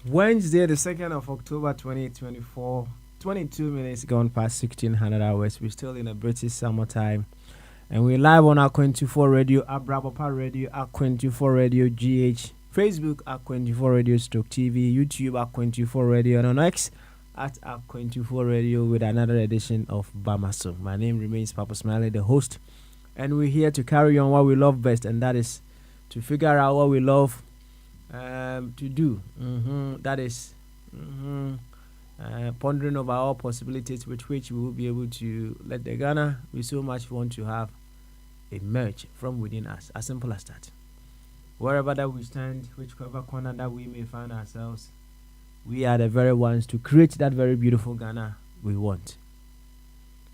Wednesday, the 2nd of October 2024, 22 minutes gone past 1600 hours. We're still in a British summertime. And we're live on our 24 Radio, Abrabapa Radio, our 24 Radio GH, Facebook, our 24 Radio Stroke TV, YouTube, our 24 Radio, and on X, at our 24 Radio with another edition of Bamaso. My name remains Papa Smiley, the host. And we're here to carry on what we love best, and that is to figure out what we love to do. That is pondering over all possibilities with which we will be able to let the Ghana we so much want to have emerge from within us. As simple as that. Wherever that we stand, whichever corner that we may find ourselves, we are the very ones to create that very beautiful Ghana we want.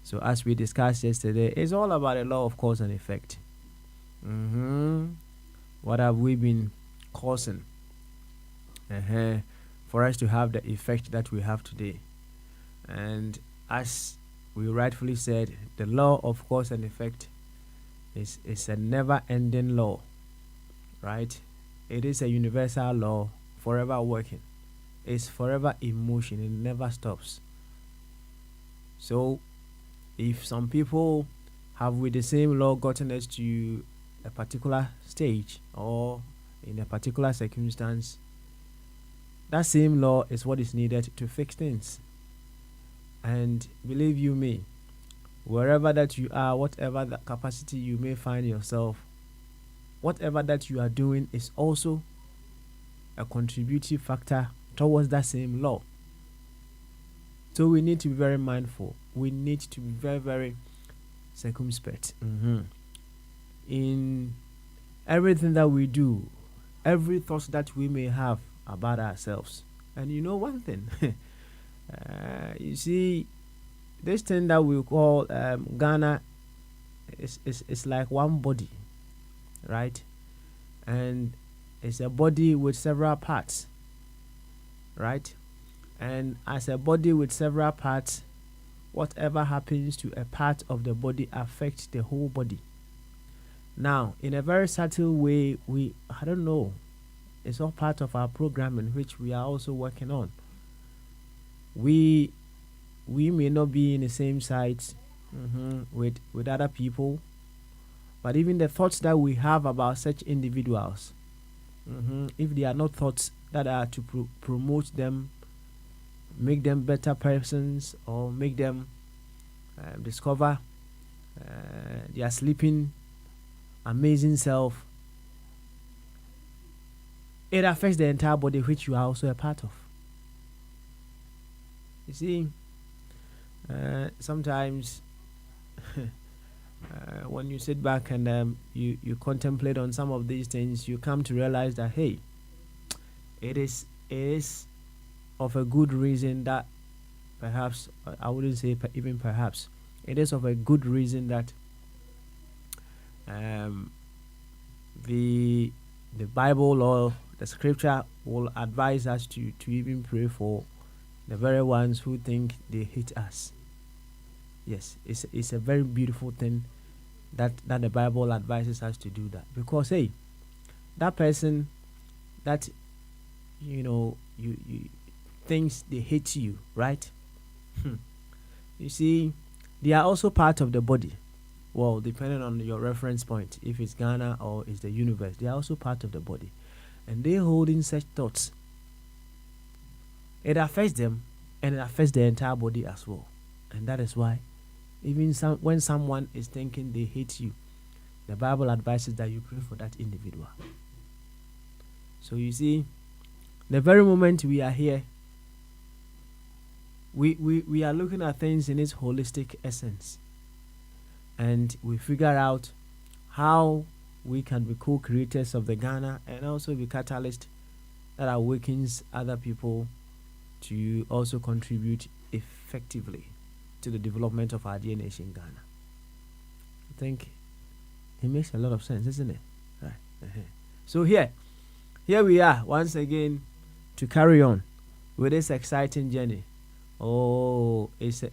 So as we discussed yesterday, it's all about a law of cause and effect. What have we been causing for us to have the effect that we have today? And as we rightfully said, the law of cause and effect is a never-ending law, right? It is a universal law, forever working. It's forever in motion. It never stops. So if some people have with the same law gotten us to a particular stage or in a particular circumstance, that same law is what is needed to fix things. And believe you me, wherever that you are, whatever the capacity you may find yourself, whatever that you are doing is also a contributive factor towards that same law. So we need to be very mindful. We need to be very, very circumspect in everything that we do, every thought that we may have about ourselves. And you know one thing, you see, this thing that we call Ghana is like one body, right? And it's a body with several parts, right? And as a body with several parts, whatever happens to a part of the body affects the whole body. Now, in a very subtle way, I don't know, it's all part of our program in which we are also working on. We may not be in the same site with other people, but even the thoughts that we have about such individuals, if they are not thoughts that are to promote them, make them better persons, or make them discover their sleeping amazing self, it affects the entire body, which you are also a part of. You see, sometimes when you sit back and you contemplate on some of these things, you come to realize that, hey, it is of a good reason that perhaps, I wouldn't say even perhaps, it is of a good reason that the Bible or the scripture will advise us to even pray for the very ones who think they hate us. Yes, it's a very beautiful thing that the Bible advises us to do that, because hey, that person that you thinks they hate you, right? You see, they are also part of the body. Well, depending on your reference point, if it's Ghana or it's the universe, they are also part of the body, and they holding such thoughts. It affects them, and it affects the entire body as well. And that is why, even when someone is thinking they hate you, the Bible advises that you pray for that individual. So you see, the very moment we are here, we are looking at things in its holistic essence, and we figure out how we can be co-creators of the Ghana and also be catalyst that awakens other people to also contribute effectively to the development of our dear nation Ghana. I think it makes a lot of sense, isn't it? Right. So here we are once again to carry on with this exciting journey. Oh, it's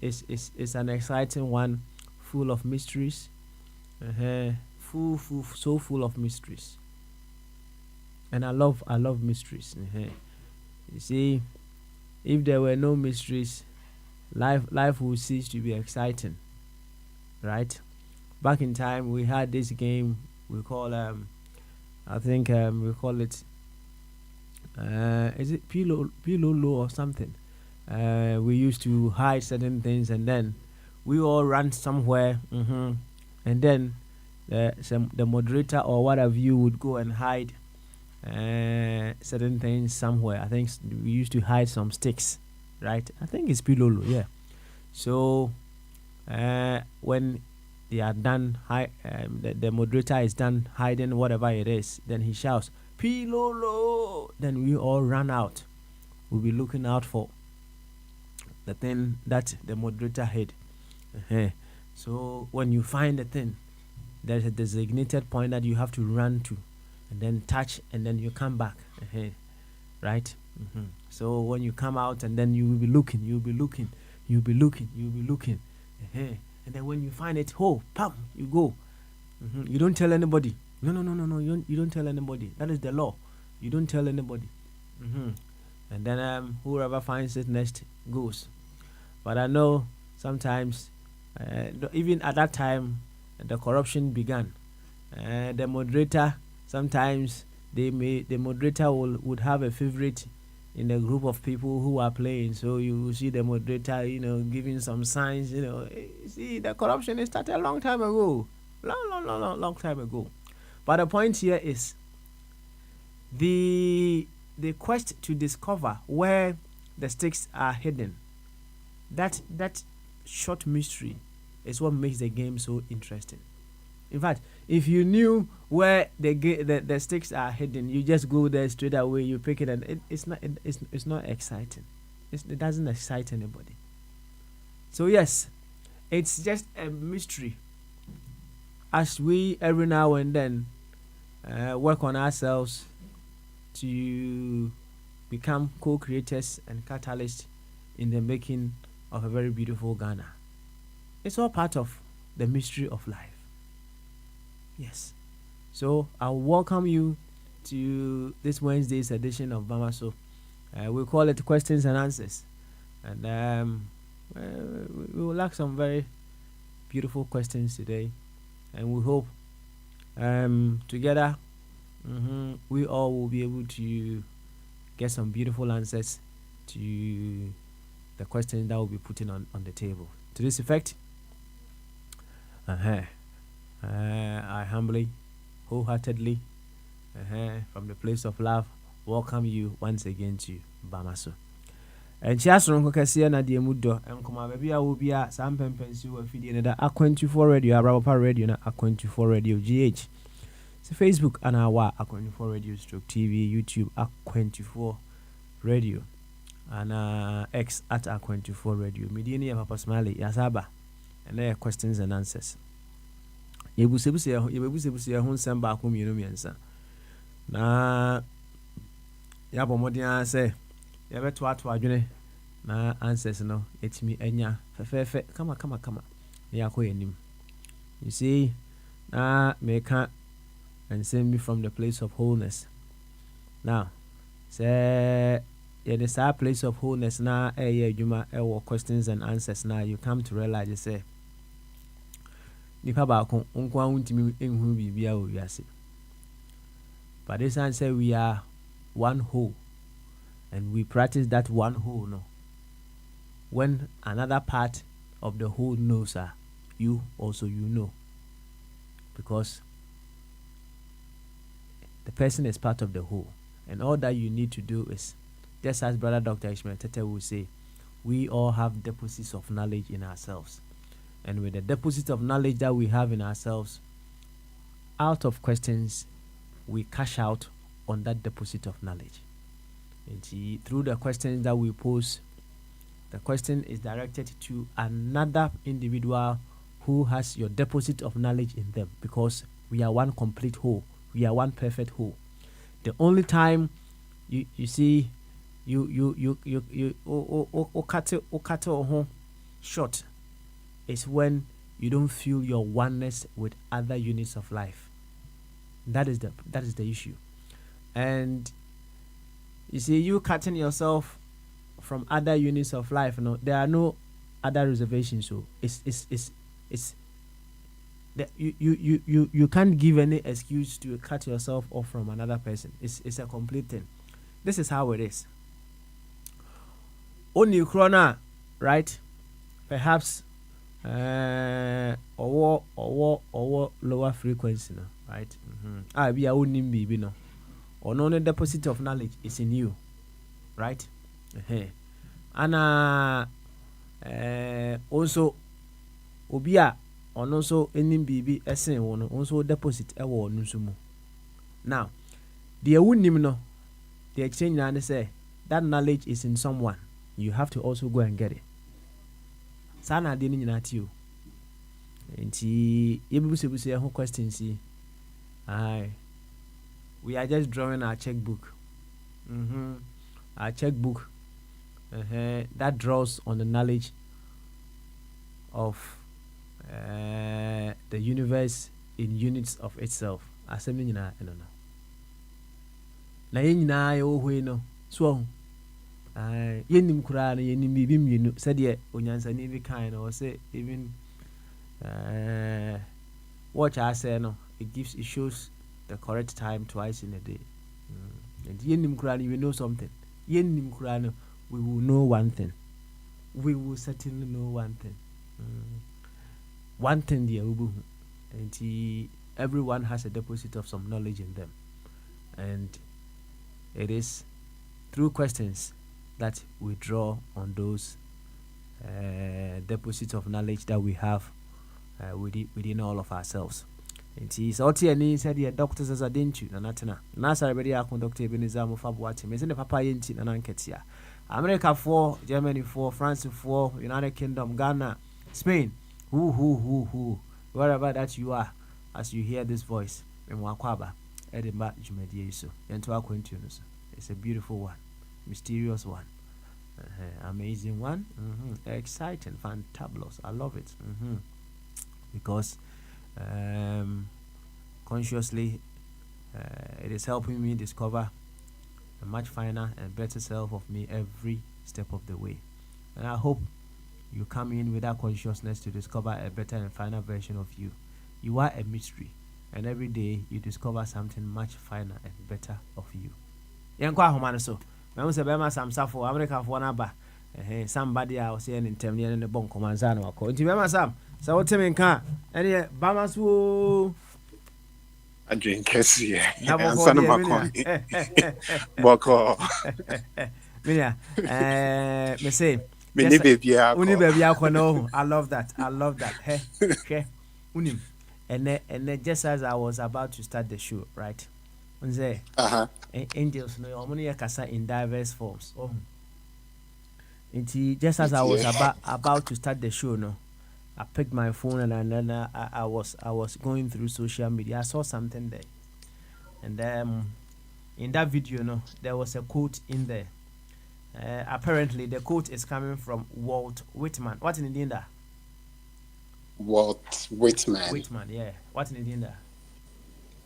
an exciting one, full of mysteries. So full of mysteries. And I love mysteries. You see, if there were no mysteries, life would cease to be exciting, right? Back in time, we had this game we call I think we call it is it Pilolo or something? We used to hide certain things, and then we all ran somewhere, and then the moderator or what have you would go and hide certain things somewhere. I think we used to hide some sticks, right? I think it's Pilolo, yeah. So when they are done, the moderator is done hiding whatever it is, then he shouts, Pilolo! Then we all run out. We'll be looking out for the thing that the moderator hid. So when you find the thing, there's a designated point that you have to run to and then touch, and then you come back. Right? So when you come out, and then you will be looking. And then when you find it, pam, you go. You don't tell anybody. No. You don't tell anybody. That is the law. You don't tell anybody. And then whoever finds it next goes. But I know sometimes, even at that time, the corruption began. The moderator, sometimes the moderator would have a favorite in a group of people who are playing. So you see the moderator, giving some signs. See, the corruption started a long time ago, long time ago. But the point here is the quest to discover where the stakes are hidden. That short mystery is what makes the game so interesting. In fact, if you knew where the stakes are hidden, you just go there straight away, you pick it, and it's not exciting. It doesn't excite anybody. So yes, it's just a mystery. As we every now and then work on ourselves to become co-creators and catalysts in the making of a very beautiful Ghana. It's all part of the mystery of life. Yes. So I welcome you to this Wednesday's edition of Bamaso. We call it questions and answers. And we will ask some very beautiful questions today. And we hope together we all will be able to get some beautiful answers to the questions that we'll be putting on the table. To this effect, I humbly, wholeheartedly, from the place of love, welcome you once again to Bamaso. And Chiasron Cocasia Nadia Mudo, and Koma Baby, I will be at some pempensi or feeding that A24 radio, Arapa radio, and A24 radio GH. So Facebook and our A24 radio stroke TV, YouTube A24 radio, and X at A24 radio. Mediania Papa Smiley, Yasaba, and there are questions and answers. You will see a home send back home, na Yabomodian say, you ever to adwene na answers no, it's me enya, fefe, come. Yako enim. You see, make and send me from the place of wholeness. Now, say, in the place of wholeness now, questions and answers now, you come to realize, you say, nipa baako nkwa wuntimi enhu bibia o wiase. But this answer, we are one whole, and we practice that one whole no. When another part of the whole knows you also know, because the person is part of the whole, and all that you need to do is just as Brother Dr. Ishmael Tete will say, we all have deposits of knowledge in ourselves. And with the deposit of knowledge that we have in ourselves, out of questions, we cash out on that deposit of knowledge. And through the questions that we pose, the question is directed to another individual who has your deposit of knowledge in them, because we are one complete whole. We are one perfect whole. The only time you see you cut it short is when you don't feel your oneness with other units of life. That is the issue. And you see, you cutting yourself from other units of life, there are no other reservations. So it's that you can't give any excuse to cut yourself off from another person. It's a complete thing. This is how it is. Only Corona, right? Perhaps or lower frequency, right? We are only baby, no. Or no deposit of knowledge is in you, right? And also obia on also any baby esen one also deposit ewo nusumu. Now the awunim no, the exchange and say that knowledge is in someone. You have to also go and get it. Sana de ni nyina ti o. Enti yebusebuse ho questions yi. We are just drawing our checkbook. Our checkbook that draws on the knowledge of the universe in units of itself. Assembly nyina no. Na nyina yo hwe no. So yenim kura na yenim bibi mienu said onyansa ni bi kan no say even watch I say no, it shows the correct time twice in a day. And yenim kura you know something. Yenim kura no, we will know one thing. We will certainly know one thing. One thing there, and everyone has a deposit of some knowledge in them, and it is through questions that we draw on those deposits of knowledge that we have within all of ourselves. And he said, "Yeah, doctors as I didn't you, Natana. Nasa already a conductor Ebenezer Mufabuati. Me send Papa Yenti and Anketia. America 4, Germany 4, France 4, United Kingdom, Ghana, Spain. Who, wherever that you are, as you hear this voice, Mwakwaba, Edinburgh, Jumedieso, Yentua Quintunus. It's a beautiful one, mysterious one, amazing one, exciting, fantabulous. I love it, because consciously it is helping me discover a much finer and better self of me every step of the way. And I hope you come in with that consciousness to discover a better and finer version of you. You are a mystery, and every day you discover something much finer and better of you. Yankwa homano so. Me won se be ma Sam for America for na ba. Somebody I was saying in term near the bon command no ko. Nti be ma Sam. So what me nka ene ba ma so Adrian Kessie. Answer no makon. Boko. Minya me say Mini baby uni baby akọ. I love that. Hey. Unim. And just as I was about to start the show, right? Unze. Angels no omuni yakasa in diverse forms. Just as I was about to start the show, no, I picked my phone and then I was going through social media. I saw something there, and in that video, no, there was a quote in there. Apparently, the quote is coming from Walt Whitman. What in Indian da? Walt Whitman. Whitman, yeah. What in Indian da?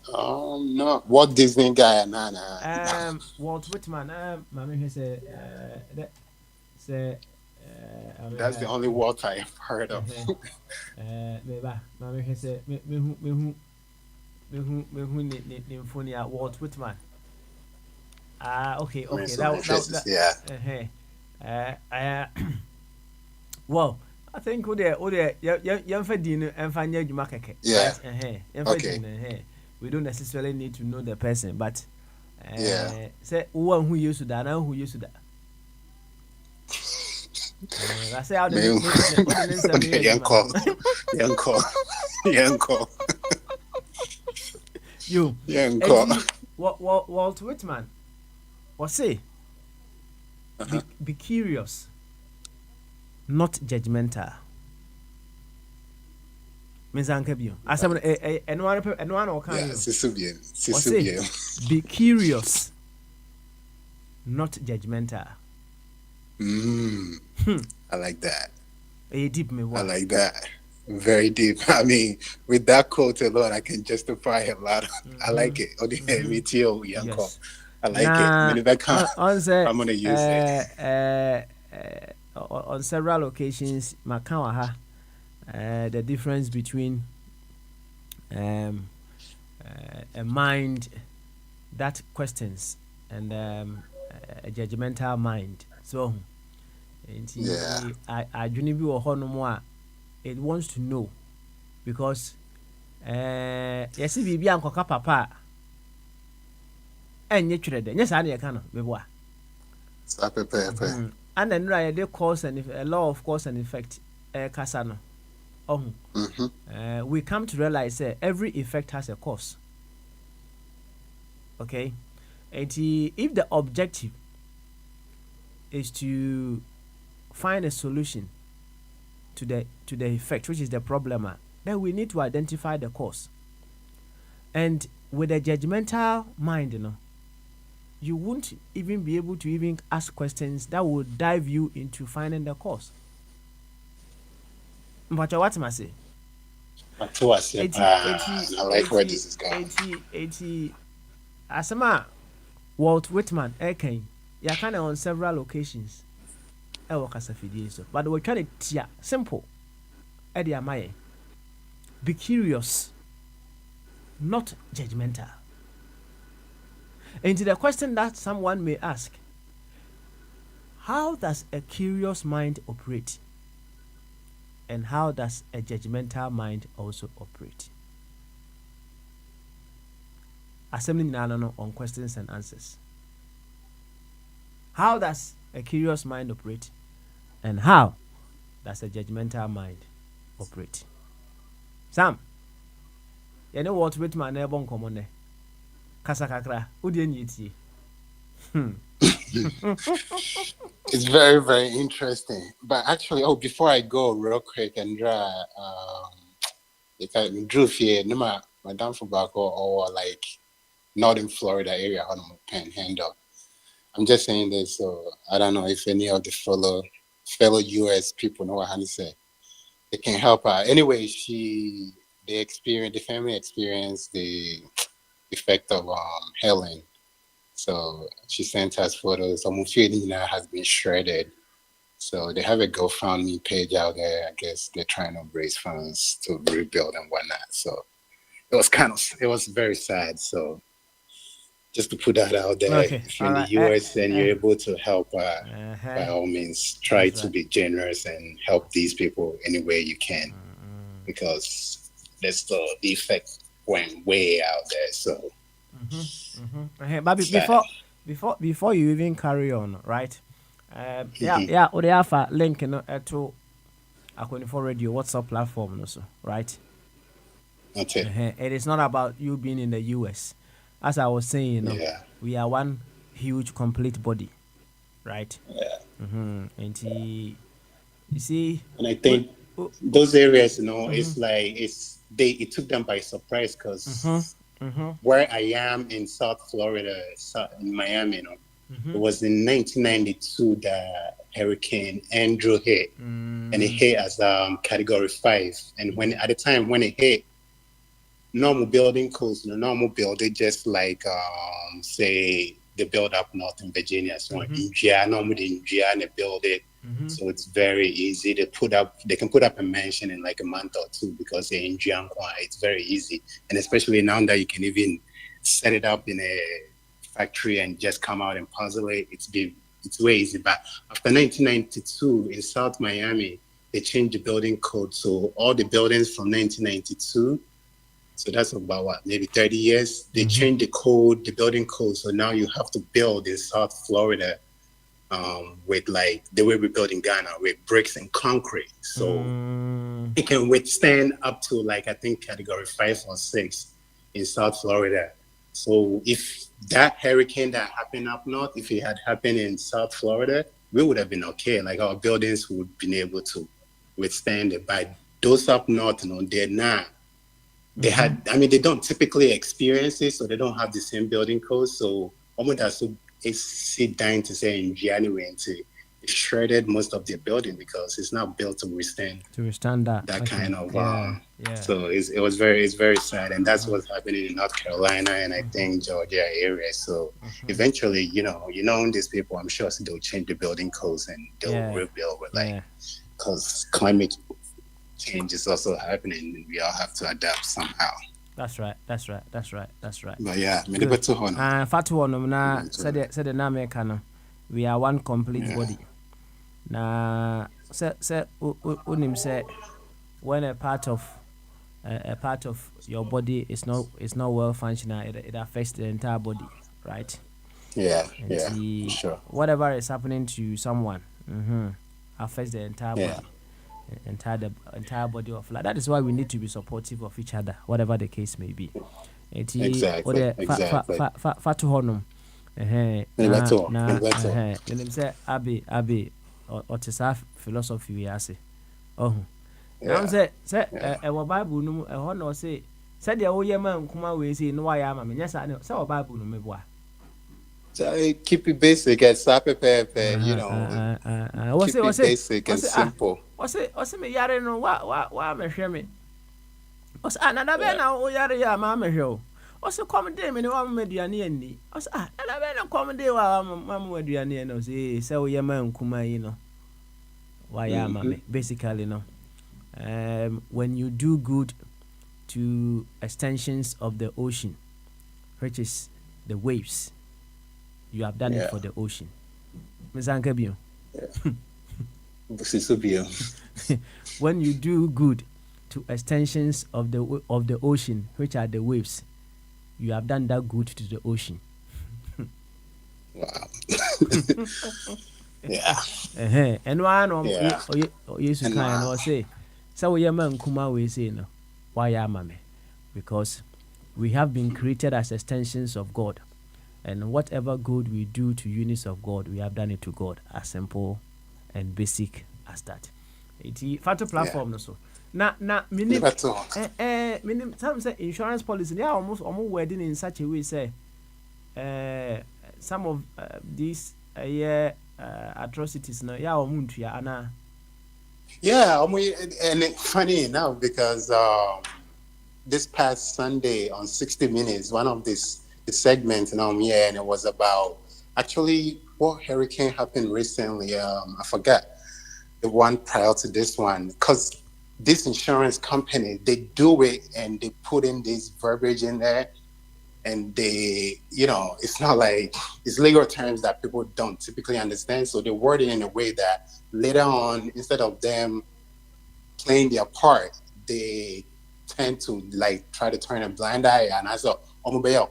No. Walt Disney guy, nah. Walt Whitman. Mami say, that's the only Walt I have heard of. Mami say, me Walt Whitman. Okay. Yeah. Well, I think yeah. Okay. We don't necessarily need to know the person, but say one who used to that, now who used to that. I say how the Yanko. You. Yanko. Walt Whitman. What say? Be curious, not judgmental. Be curious, not judgmental. I like that. Deep me. I like that. Very deep. I mean, with that quote alone, I can justify a lot. I like it. Yes. I like it. I'm gonna use it. On several occasions, Makawaha, the difference between a mind that questions and a judgmental mind. So, I do need to it wants to know because yes, if you are papa and you trade, yes, I can be and then they cause and a law of cause and effect Casano. We come to realize every effect has a cause. Okay, and if the objective is to find a solution to the effect, which is the problem, then we need to identify the cause. And with a judgmental mind, you won't even be able to even ask questions that will dive you into finding the cause. But what must I say? I like where this is going. Asama Walt Whitman, you kind of on several occasions. But we're trying to simple. Be curious, not judgmental. And to the question that someone may ask, how does a curious mind operate? And how does a judgmental mind also operate? Assembling on questions and answers. How does a curious mind operate? And how does a judgmental mind operate? Sam, you know what with my neighbor common? Kasakakra, who didn't you? It's very, very interesting. But actually, before I go real quick and if I drew here, no Madame Fubako or like Northern Florida area on Panhandle. I'm just saying this, so I don't know if any of the fellow US people know what I'm saying. They can help her. Anyway, the family experienced the effect of Helen. So she sent us photos. Mufidina has been shredded. So they have a GoFundMe page out there. I guess they're trying to raise funds to rebuild and whatnot. So it was very sad. So just to put that out there, if you're in the US and you're able to help, by all means, try to be generous and help these people any way you can, because the effect went way out there. So, but before you even carry on, right? Odeafa link to Akonifor Radio WhatsApp platform, also, right? Okay. It is not about you being in the US. As I was saying, we are one huge, complete body, right? Yeah. And you see, and I think those areas, it's like it took them by surprise because where I am in South Florida, in Miami, it was in 1992 that Hurricane Andrew hit, and it hit as Category 5. And at the time when it hit, normal building codes, normal building, just like say they build up north in Virginia. So in India, normally in India, and they build it. So it's very easy to put up. They can put up a mansion in like a month or two because they're in Jianghuai. It's very easy, and especially now that you can even set it up in a factory and just come out and puzzle it. It's way easy. But after 1992 in South Miami, they changed the building code. So all the buildings from 1992. So that's about maybe 30 years. They changed the building code. So now you have to build in South Florida with like the way we build in Ghana with bricks and concrete. So it can withstand up to like I think category 5 or 6 in South Florida. So if that hurricane that happened up north, if it had happened in South Florida, we would have been okay. Like our buildings would have been able to withstand it. But those up north, they're not. They they don't typically experience it, so they don't have the same building codes. So almost as it's dying to say in January into shredded most of their building because it's not built to withstand that kind of so it's very sad, and that's what's happening in North Carolina and I think Georgia area. So eventually these people, I'm sure they'll change the building codes and they'll rebuild with because climate change is also happening and we all have to adapt somehow. That's right. But yeah, Fatu na said na America no, we are one complete body. Na say unim say when a part of your body is not well functional, it affects the entire body, right? Yeah, sure. Whatever is happening to someone affects the entire body. Entire body of life. That is why we need to be supportive of each other, whatever the case may be. Exactly. Fatu honum. Say Abi or philosophy we are say. Now say Bible no honor say said the old man kuma we say no why am yes I know say Bible no meboa. Keep it basic and keep it basic and simple. What's me yare no wa me hwe me. What's another be na o yare ya ma me hwe. What's come day me no wa me aduane ani. What's another be na come day wa ma me aduane no say o ye man kuma yi no. Why am me basically no. When you do good to extensions of the ocean, which is the waves, you have done it for the ocean. Mizanka when you do good to extensions of the ocean, which are the waves, you have done that good to the ocean. Wow. And one you say so we man kuma we say no. Why am I? Because we have been created as extensions of God. And whatever good we do to units of God, we have done it to God. As simple and basic as that. It's fatu platform no so. Na minim some say insurance policy. Yeah, almost wording in such a way say some of these atrocities no yeah omuntu ya ana. Yeah, and it's funny enough because this past Sunday on 60 Minutes, one of the segments and it was about actually what hurricane happened recently. I forgot the one prior to this one, because this insurance company, they do it and they put in this verbiage in there, and they, it's not like it's legal terms that people don't typically understand. So they word it in a way that later on, instead of them playing their part, they tend to like try to turn a blind eye. And I saw cobra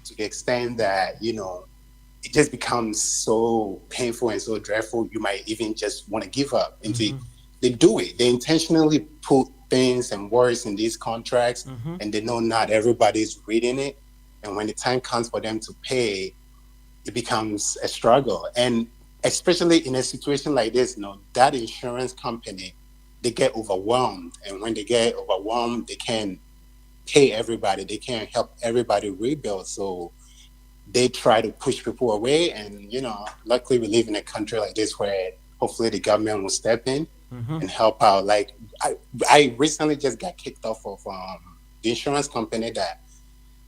to the extent that it just becomes so painful and so dreadful you might even just want to give up. And they do it, they intentionally put things and words in these contracts, and they know not everybody's reading it, and when the time comes for them to pay, it becomes a struggle. And especially in a situation like this, that insurance company, they get overwhelmed, and when they get overwhelmed, they can't pay everybody, they can't help everybody rebuild, so they try to push people away. And luckily we live in a country like this where hopefully the government will step in and help out. Like I recently just got kicked off of the insurance company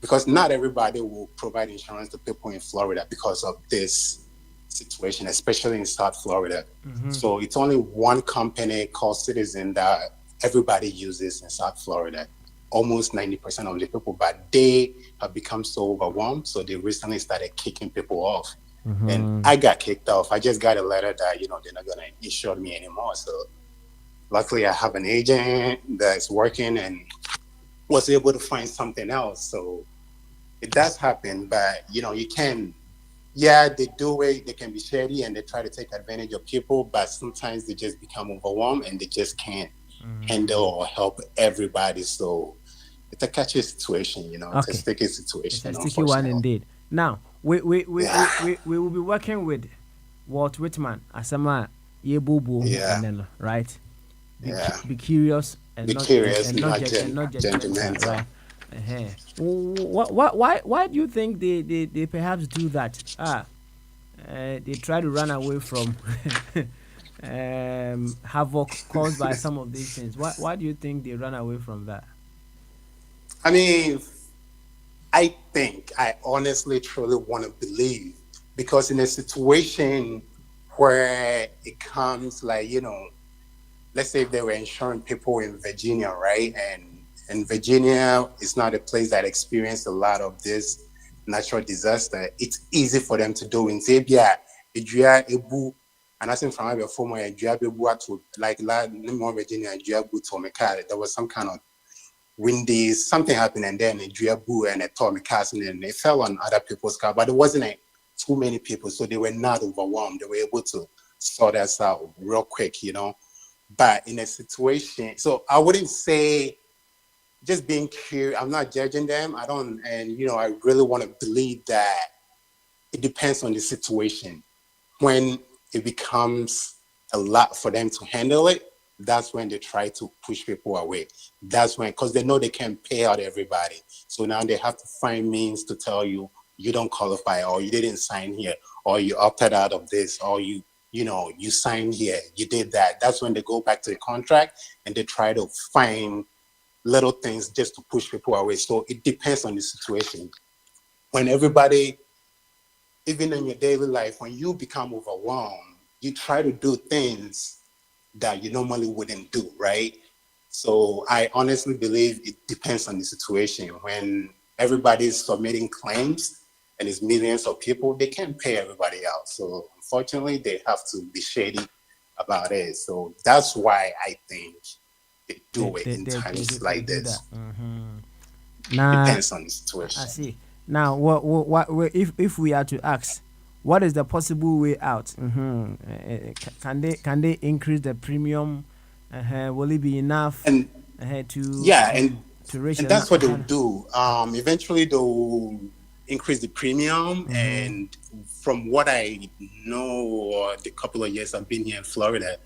because not everybody will provide insurance to people in Florida because of this situation, especially in South Florida. So it's only one company called Citizen that everybody uses in South Florida, almost 90% of the people, but they have become so overwhelmed, so they recently started kicking people off. And I got kicked off. I just got a letter that they're not gonna insure me anymore. So luckily I have an agent that's working and was able to find something else. So it does happen, but you can't yeah, they do it. They can be shady and they try to take advantage of people, but sometimes they just become overwhelmed and they just can't handle or help everybody. So it's a catchy situation, it's a Okay, sticky it's a situation, sticky one unfortunately. indeed. Now, Yeah, we will be working with Walt Whitman, Asama Yebubu, yeah, and then right. yeah. Be curious Be curious, not and not judgmental, judgmental. right? Uh-huh. Why do you think they perhaps do that? They try to run away from havoc caused by some of these things. Why do you think they run away from that? I mean, I honestly truly want to believe because in a situation where it comes like, let's say if they were insuring people in Virginia, right? And Virginia is not a place that experienced a lot of this natural disaster. It's easy for them to do in Zambia. Ebu, and I think from a former to like more Virginia, there was some kind of windy, something happened, and then a Boo and a Tommy Carson, and it fell on other people's car, but it wasn't too many people, so they were not overwhelmed. They were able to sort us out real quick. But in a situation, so I wouldn't say just being curious. I'm not judging them. I don't, and I really want to believe that it depends on the situation. When it becomes a lot for them to handle it, that's when they try to push people away. That's when, because they know they can't pay out everybody. So now they have to find means to tell you you don't qualify, or you didn't sign here, or you opted out of this, or you signed here, you did that. That's when they go back to the contract and they try to find little things just to push people away. So it depends on the situation. When everybody, even in your daily life, when you become overwhelmed, you try to do things that you normally wouldn't do, right? So I honestly believe it depends on the situation. When everybody's submitting claims and it's millions of people, they can't pay everybody out. So unfortunately, they have to be shady about it. So that's why I think they do it in times They like do that. this. Now, Depends on the I situation. see. Now, if we are to ask, what is the possible way out? Can they increase the premium? Will it be enough And to yeah, and ration? that's what they'll do. Eventually, they'll increase the premium. Mm-hmm. And from what I know, or the couple of years I've been here in Florida,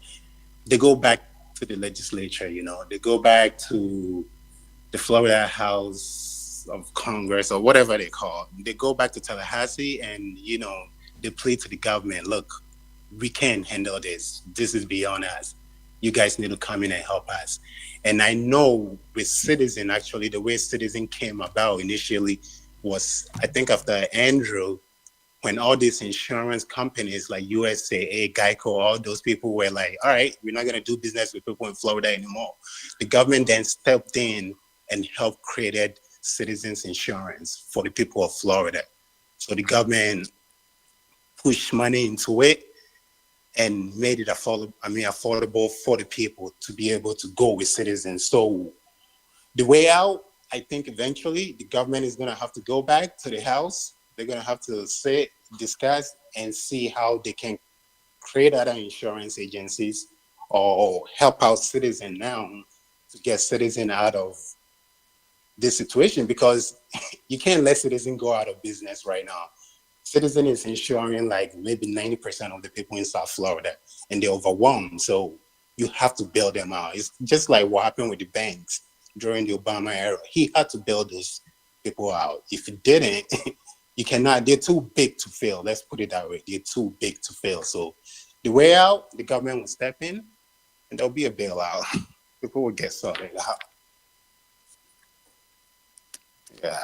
they go back to the legislature. They go back to the Florida House of Congress or whatever they call it. They go back to Tallahassee and they plead to the government. Look, we can't handle this. This is beyond us. You guys need to come in and help us. And I know with Citizen, actually, the way Citizen came about initially was, I think, after Andrew, when all these insurance companies like USAA, Geico, all those people were like, all right, we're not going to do business with people in Florida anymore. The government then stepped in and helped created Citizens Insurance for the people of Florida. So the government pushed money into it and made it affordable for the people to be able to go with Citizens. So the way out, I think eventually the government is going to have to go back to the House. They're going to have to sit, discuss, and see how they can create other insurance agencies or help out Citizen now to get Citizen out of this situation, because you can't let Citizen go out of business right now. Citizen is insuring like maybe 90% of the people in South Florida, and they're overwhelmed. So you have to bail them out. It's just like what happened with the banks during the Obama era. He had to bail those people out. If he didn't, you cannot, they're too big to fail. Let's put it that way. They're too big to fail. So the way out, the government will step in and there'll be a bailout. People will get sorted out. Yeah.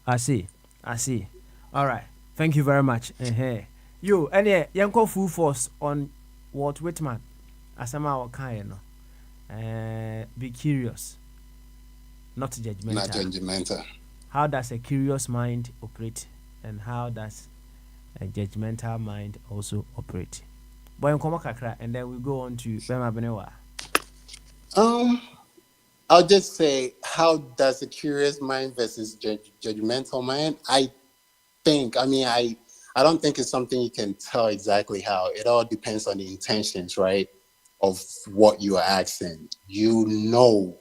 I see. I see. All right. Thank you very much. You, and yeah, Yanko full force on Walt Whitman. Asama Wakaya, no. Be curious, not Not judgmental. judgmental. How does a curious mind operate, and how does a judgmental mind also operate? Boy, kakra, and then we go on to Bema Benewa. Um, I'll just say, how does a curious mind versus judgmental mind? I think, I mean, I I don't think it's something you can tell exactly how. It all depends on the intentions, right, of what you are asking. You know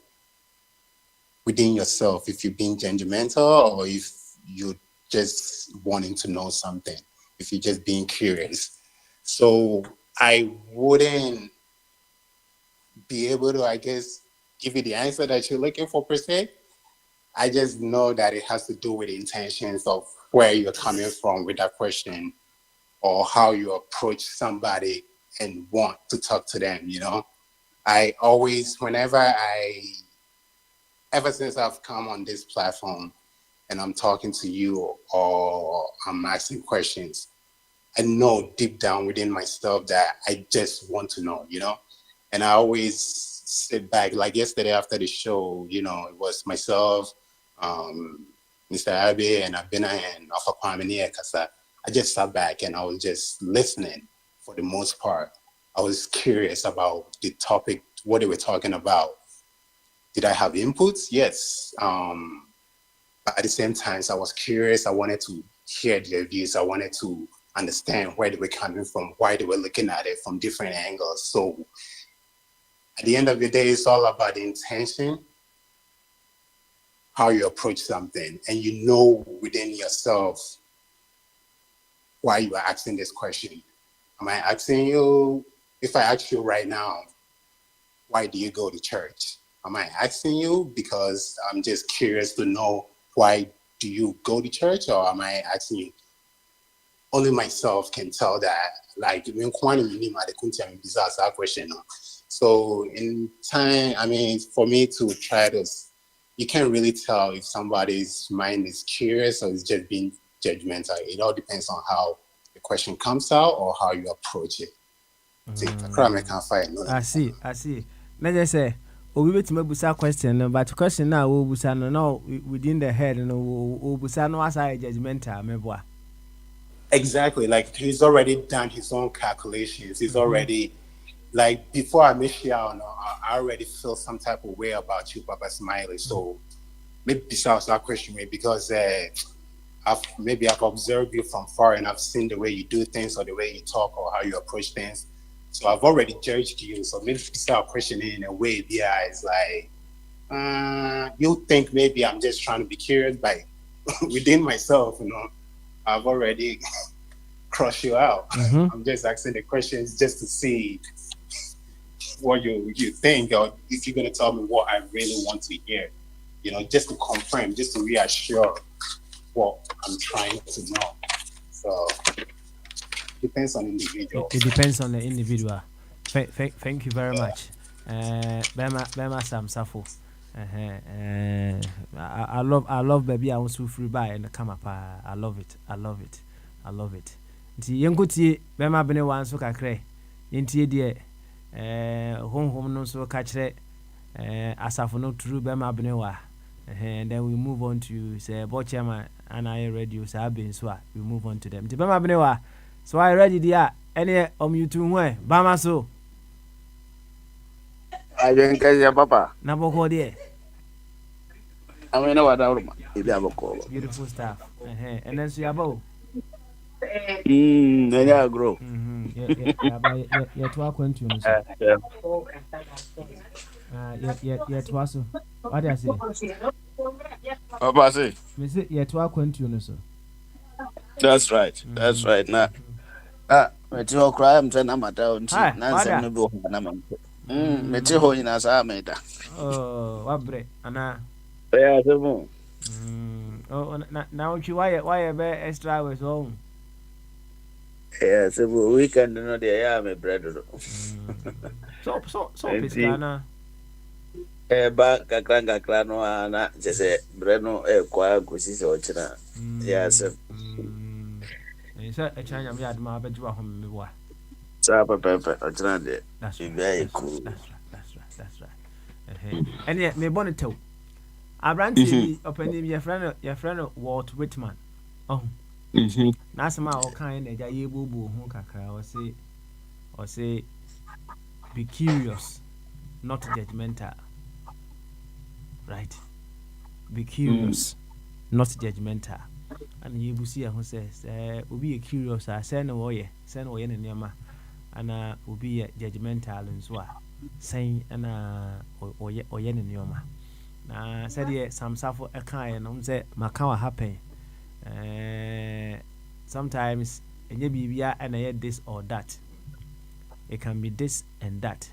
within yourself if you're being judgmental or if you're just wanting to know something, if you're just being curious. So I wouldn't be able to, I guess, give you the answer that you're looking for per se. I just know that it has to do with the intentions of where you're coming from with that question or how you approach somebody and want to talk to them, you know. I always, ever since I've come on this platform and I'm talking to you or I'm asking questions, I know deep down within myself that I just want to know, you know? And I always sit back, like yesterday after the show, you know, it was myself, Mr. Abe and Abina and Alpha Pamania Kasa. I just sat back and I was just listening for the most part. I was curious about the topic, what they were talking about. Did I have inputs? Yes. But at the same time, I was curious. I wanted to hear their views. I wanted to understand where they were coming from, why they were looking at it from different angles. So at the end of the day, it's all about the intention, how you approach something, and you know within yourself why you are asking this question. Am I asking you, if I ask you right now, why do you go to church? Am I asking you because I'm just curious to know why do you go to church, or am I asking you? Only myself can tell that. Like when that question. So in time, I mean, for me to try to, you can't really tell if somebody's mind is curious or is just being judgmental. It all depends on how the question comes out or how you approach it. I see. Let me say, we wait to busa question, but question now we busa no within the head, no we busa no as I judgmental, meboa. Exactly, like he's already done his own calculations. He's already, like, before I meet you, I already feel some type of way about you, Papa Smiley. So maybe besides that question, because I've observed you from far and I've seen the way you do things or the way you talk or how you approach things. So I've already judged you. So maybe start questioning in a way, yeah, it's like, you think maybe I'm just trying to be curious, but within myself, you know, I've already crushed you out. I'm just asking the questions just to see what you think, or if you're going to tell me what I really want to hear, you know, just to confirm, just to reassure what I'm trying to know. So depends on the individual. It depends on the individual. Thank you very much. Bema Sam Safo. I love baby I was free by and come up. I love it. Nti yenkuti bema bene wan so kakre. Yentie de home no so ka kire asafo no true bema bene wa. And then we move on to say Bochema and I radio Sabin so we move on to them. Nti bema bene wa. So I ready there. Any you two way. Bama so. I didn't get your papa. Naboko there. I mean, what I want. Beautiful stuff. And then so you about. Yeah, grow. Yeah, to our country. Yeah, to us. What do I say? Papa say. We say, yeah, to our country. That's right. Now, but you cry, I'm telling my down. Nancy, no go. Metro in as I made that. Oh, what break? Anna. Yeah, the moon. Oh, now you why a bear extra was home. Yes, a weekend, no, they are my brother. So, Piscana. Back a clan, just a Breno, a choir, Gusis or China. Yes, a China yard, my bedroom home. Sapa Pepper, or China. That's very cool. That's right. And yet, may bonnet too. I ran to open your friend Walt Whitman. Oh, that's my all kind of a boo boo, or say, be curious, not judgmental. Right? Be curious, not judgmental. ana yɛbusi yɛn ho sɛ obi yɛ curious a sɛn na wɔyɛ ne nneɛma, ana obi yɛ judgmental nso a sɛn na ɔyɛ ne nneɛma. Na sɛdeɛ samsafo ɛkaeɛ no sɛ maka wɔ ha pɛn, sometimes ɛnyɛ biribia ɛna yɛ this or that, it can be this and that.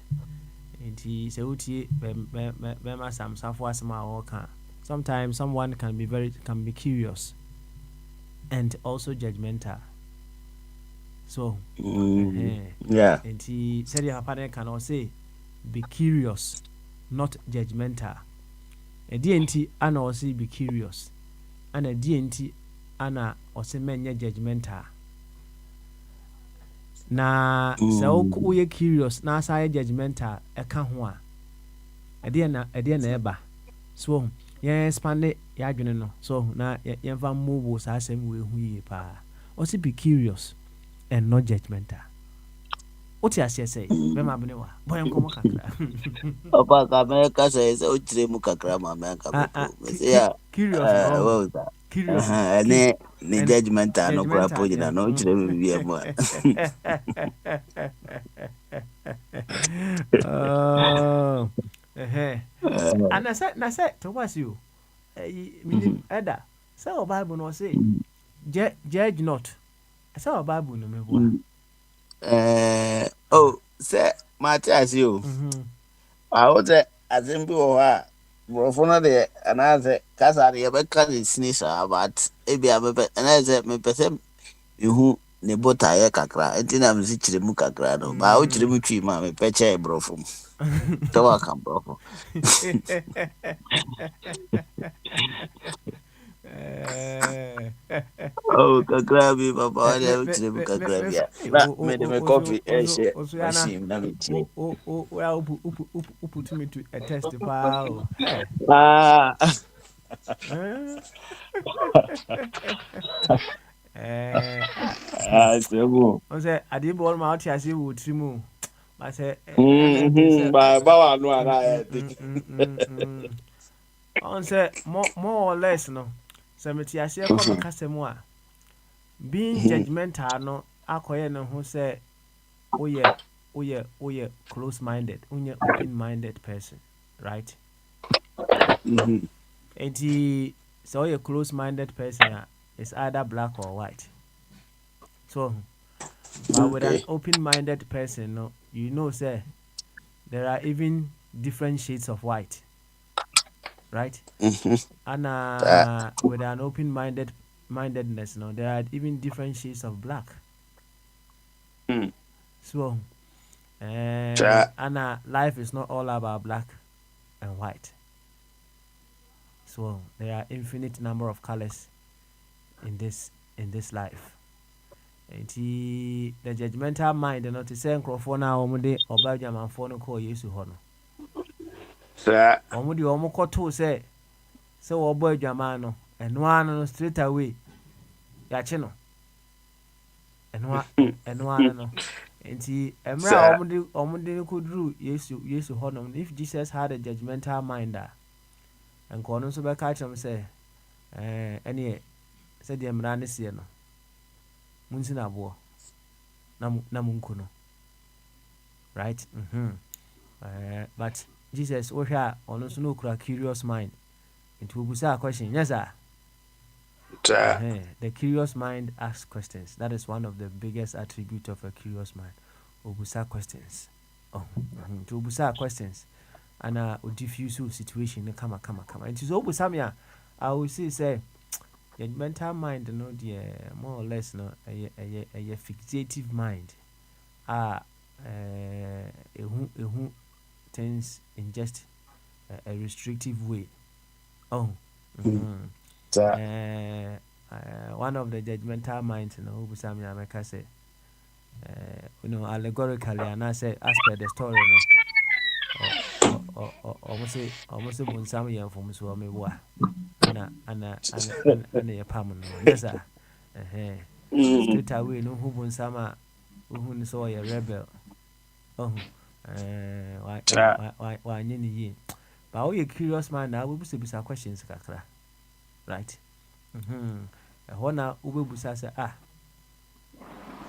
Nti sɛ wotie bɛma samsafo asɛm a wɔka, sometimes someone can be curious and also judgmental. So yeah. Nti sɛdeɛ papa no ka no ɔse be curious not judgmental. Ɛdeɛ nti ana ɔse be curious, ana ɛdeɛ nti ana ɔse mɛnyɛ judgmental. Na sɛ woyɛ curious na asa yɛ judgmental ɛka ho a ɛdeɛ na ɛba. So yɛn expand yɛadwene no, so na yɛmfa mmobo saa asɛm wɔ ehu yie paa. Ɔse be curious and not judgmental. Wote aseɛ sɛ bɛma bene wa bɔyɛ nkɔmmɔ kakra. Papa ka me ka sɛ o kyerɛ mu kakra ma me ka me sɛ ya curious ne judgmental no kora po nyina no kyerɛ me bia mu ana sɛ tɔwasi o minim ɛda sɛ wɔ Bible no ɔse judge not, sɛ wɔ Bible no meboa sɛ mate ase o awo sɛ asɛm bi wɔ hɔ a borɔfo no deɛ anaasɛ kasa de yɛbɛka ne sini saa, but ebia mepɛ ɛnaasɛ mepɛ sɛ mehu ne botaeɛ kakra nti na mesi kyerɛ mu kakra no baa wo kyerɛ mu twi ma mepɛ kyɛɛ borɔfo mu sɛ waka borɔfo kakra bi papa wade wo kyerɛ mu kakra bi a na mede me coffee ɛhyɛ machine na metie put me to a test paa o sɛ adeɛ bi wɔ ma wote ase wɔ tiri mu ba sɛ bawa no ana ɔn sɛ more or less no sɛ mete aseɛ kɔ makasɛ mu a being judgmental no akɔyɛ ne ho sɛ woyɛ close minded, woyɛ open minded person, right? Nti sɛ woyɛ close minded person a it's either black or white. So but with an open minded person, no, you know say there are even different shades of white, right? And with an open mindedness, no, there are even different shades of black. So and life is not all about black and white. So there are infinite number of colors in this life. And the judgmental mind, and not to say nkrofo na omode oba dwamanfo no call Yesu ho no. Sir, omode omoko to say wo boy dwaman no, eno ano straight away ya che no. Eno ano no. Enti emra omode kudru Yesu ho no. If Jesus had a judgmental mind and kono so be ka chem say ene say de emra ne se no. Munsi na bo na munku no, right? But Jesus ohwa ono so no kura curious mind. Into obusa question, yes sir. The curious mind asks questions. That is one of the biggest attributes of a curious mind. Obusa questions. To obusa questions and diffuse situation kama. And so obusa me I will say your mental mind, no, more or less, no, a fixative mind. Who tends in just a restrictive way. One of the judgmental minds, you know, Busami America say, allegorically, and I say, as per the story, no, almost Bunsami and from Swami Wa. And a permanent. Yes, sir. Straight away, no who sama who saw a rebel. Why, ye? But all your curious mind now will be some questions, Kakra. Right? ɛhɔ na wobɛbusa sɛ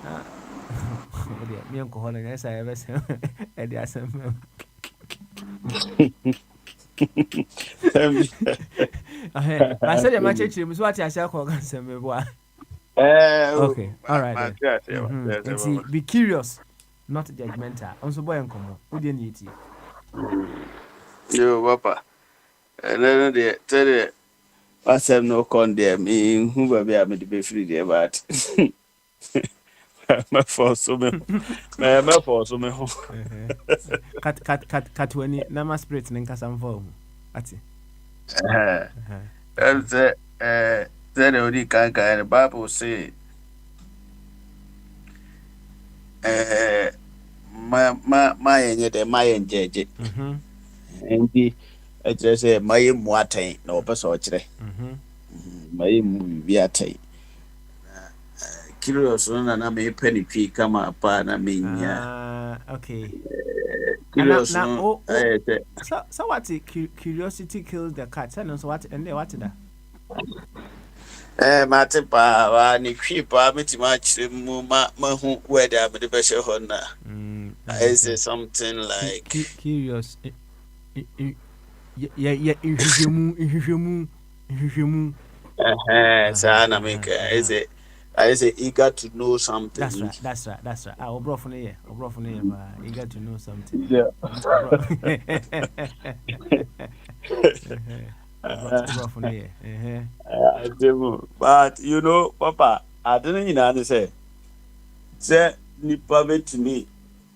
na wodeɛ meɛnkɔ hɔ no nyɛ sɛ yɛbɛsɛ ɛde asɛm ma ba sɛdeɛ makyerɛkyerɛ mu so wate aseɛ akɔ ka nsɛm meboa. Okay, all right. Be curious, not judgmental. Also, boy and come on. Who didn't eat you? Yo, papa. And then they tell you, I said no con there. Me, who will be able to be free there, but my fault, so me, my fault, so me. Cut when you nama spirit and casam form. That's it. And say, then only can the Bible say. My enjeje nti ekyerɛ sɛ maye mu atɛn na wɔpɛ sɛ ɔkyerɛ maye mu bi atɛn curious no na mepɛ ne pii kama paa na menya okay curious no so what curiosity kills the cat so what and what that mate paa wa ne twi paa metima akyerɛ mu mahu word a mede bɛhyɛ hɔ na I say something like curious nhwehwɛmu sana make I say eager to know something. That's right. Obrofo no ye eager to know something. Yeah. Obrofo no ye. But you know, Papa, I didn't know say nipa betimi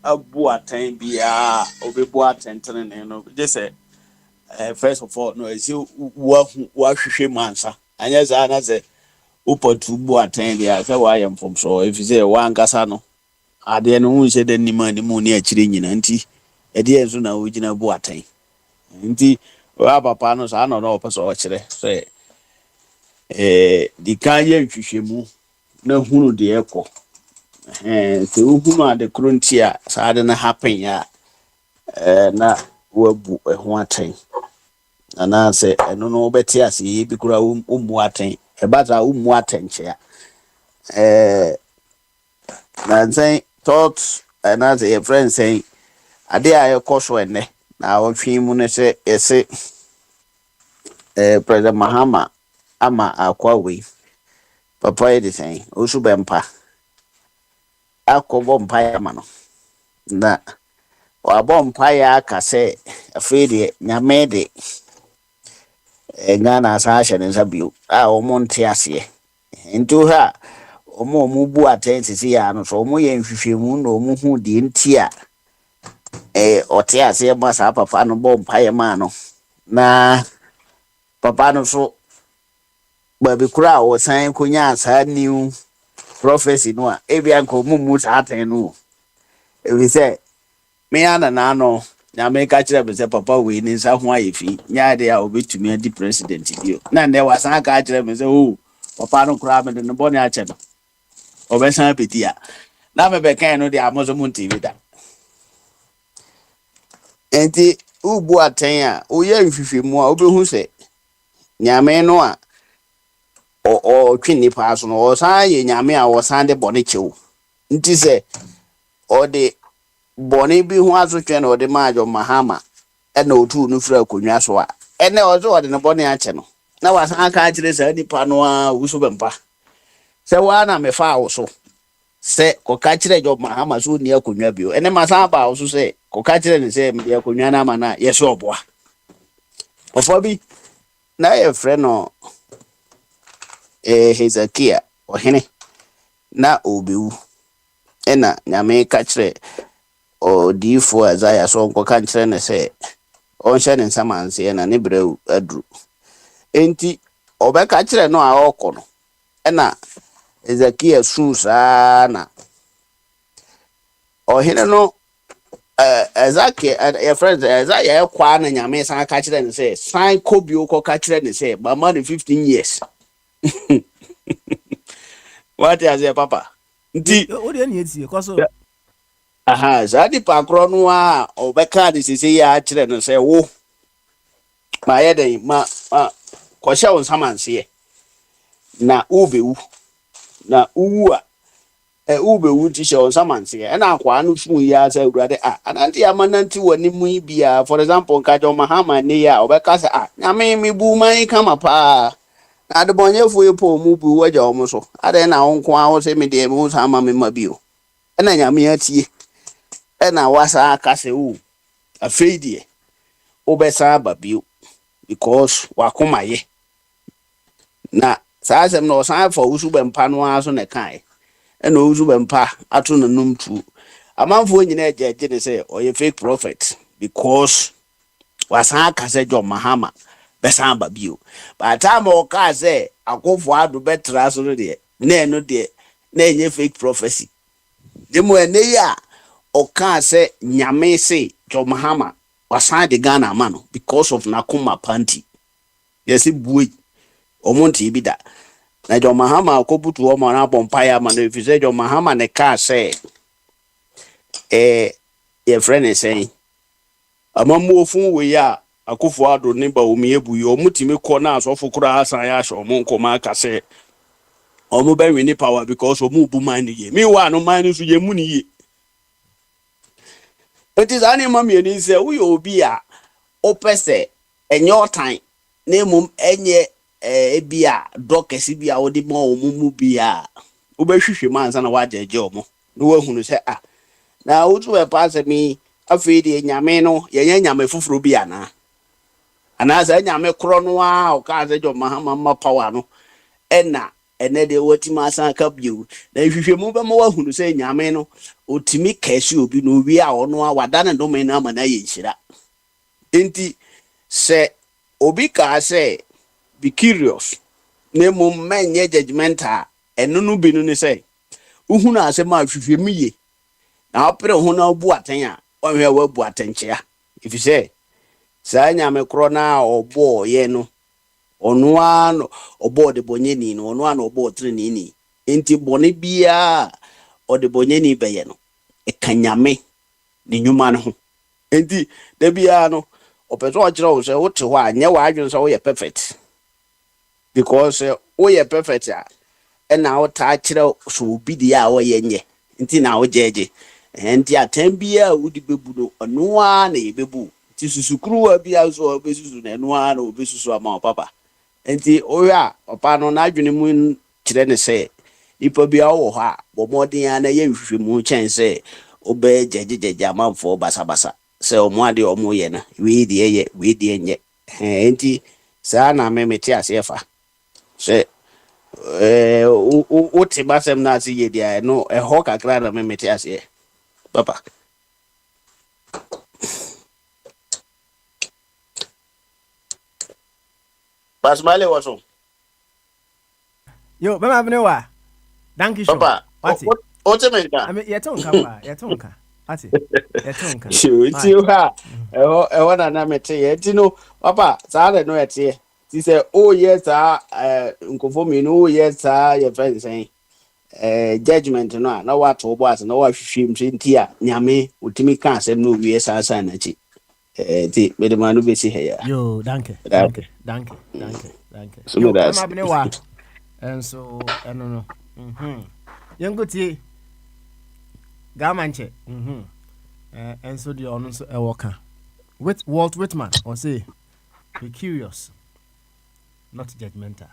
abu atan bia obebu atentene no just say first of all no esi wa hwehwe mansa anya za na say upatu bu atan bia say wa yam from so if say wa ankasa no ade no hu se de nima ni mu ne akire nyina nti ede enso na wo gina bu atan nti wa papa no sa no opese o kire say di kan ye hwehwe mu na hunu de ekọ se uhunu ade kronti a saade na happen ya na wabu ho aten ana se eno no obeti ase bi kura umu aten e baza umu aten che na say thoughts na say your friend say ade aye koso ene na wotwe mu ne se ese President Mahama ama akwa we papa e de say osu bempa akọbọ mpaya ma no na wabọ mpaya aka sɛ afei de nyame de Ghana asa ahyɛ ne nsa bio a ɔmo nte aseɛ nti ha ɔmo bu atɛntisi ya no so ɔmo yɛ nhwehwɛmu na ɔmo hu de nti a ɔte aseɛ ma saa papa no bɔ mpaya ma no na papa no so baabi kura a wɔsan konya saa new prophecy no a ebia nko mumu saten no ebi say me ana na no nya me ka kire be say papa we ni nsa ho ayefi nya de a obetumi adi president bio na ne wasan ka kire me say papa no kura me de no bone a che no obesan peti a na me be kan no de amozo mun tv da enti ubu aten a oye nhwehwe mu a obehu say nya me no a o twini pa so no o san ye nyame a o san de bone chew nti se o de bone bi hu aso twen o de maajo Mahama e na otu no fira konwa so a ene o zo o de ne bone a che no na wa san aka kire se nipa no a wuso bempa se wa na me fa wo so se ko ka kire jo Mahama so ni akonwa bio ene ma san ba wo so se ko ka kire ne se me de akonwa na ma na yeso oboa ofo bi na ye friend no Hezekiah ohene na obewu ena nyame ka kire odifo Isaiah so nko ka kire ne se onhye ne nsamanse na ne breu adru enti obeka kire no a okọ no ena Hezekiah su saa na ohene no Ezekiel your friends Isaiah kwa na nyame san ka kire ne se san kobio ko ka kire ne se ba ma 15 years what is your papa nti o de na etie ko so zadi pakro no a obeka de sese ya kire no se wo ma ye den ma ko hye won samanse na ubewu na uwu a ubewu ti show samanse e na akwa no fu ya sa urade ananti amananti wani mu bia for example kajo mahama ne ya obeka sa nyame mi bu man kama pa na de bonye fu epo mu bu waja omo so ade na wonko a wo se me de mu sa ma me ma bio na nyame atie na wasa aka se u afeidie obesa ba bio because wakomaye na saa asem na osan fa usu bempa no aso na kai na usu bempa ato no numtu amanfo nyina eje ne say oye fake prophet because wasan aka se John Mahama besa ba bio but time o ka say akofo ado betra so de na eno de na enye fake prophecy demo ene ya o ka say nyame say John Mahama wasan de Ghana ma no because of nakuma panty yesi buwe omonti bi da na John Mahama akobutu o ma na bompaya ma no ifise John Mahama ne ka say your friend is saying amamu ofun we ya akofo ado ne ba omi ebuyi omutimi ko na asofo kura hasan ya sho mo nkoma aka say omo be win power because omu bu man ye mi wa no man so ye mu ni ye it is animal me ni say we obi a opese enyo time na mum enye bia dokesi bia odi mo omumu bia obehwehwe mansa na wajeje omo no wahunu say na utu e pass me afidi nyame no ye nyame fufuru bia na za nyame kro no a o ka ze John Mahama ma power no ene de wati masa ka biu na hwehwe mu be mo wahunu say nyame no otimi kesi obi no wi a ono a wadane do me na mana ye nhira enti se obi ka say be curious na mum menye judgmental eno no bi no ni say uhunu asem a hwehwe mu ye na opere ho na obu aten a ohwe wa bu atenchea if you say sa nyame kro na obo ye no onu an obo de bonyeni no onu an obo trini ni enti bone bia o de bonyeni beye no e kanyame ni nyuma no enti de bia no opeso o kire o se wote ho anye wa adwen so wo ye perfect because wo ye perfect a na wo ta kire so obi dia wo ye nye enti na wo jeje enti atambia wudi bebu no onu an na ye bebu ti susukuru bia so obesusu na enu an na obesusu ama papa enti oya opa no na adwene mu kire ne se ipo bia wo ha bo modin ya na ye hwehwe mu chen se obe jejejeje amanfo basabasa se omo ade omo ye na we die nye enti sa na memete asefa se o te basem na asi ye dia no ho kakra na memete ase papa Basmale waso Yo, mama bnewa. Danke schön. papa o te me ka Yetonka pa, yetonka. Ati. Yetonka. ti ha na mete ye ti no papa sa le no ete ti se o yes nkofo mi no yes ye friend saying judgment no na what to boss na wa hwehwem se nti a nyame otimi ka asem no wie sa na chi ti me de manu be si he ya Yo, danke. So Yo, that's mama bnewa. And so, no. Yanguti Gamanche. And so the honors a worker. With Walt Whitman or say, be curious, not judgmental.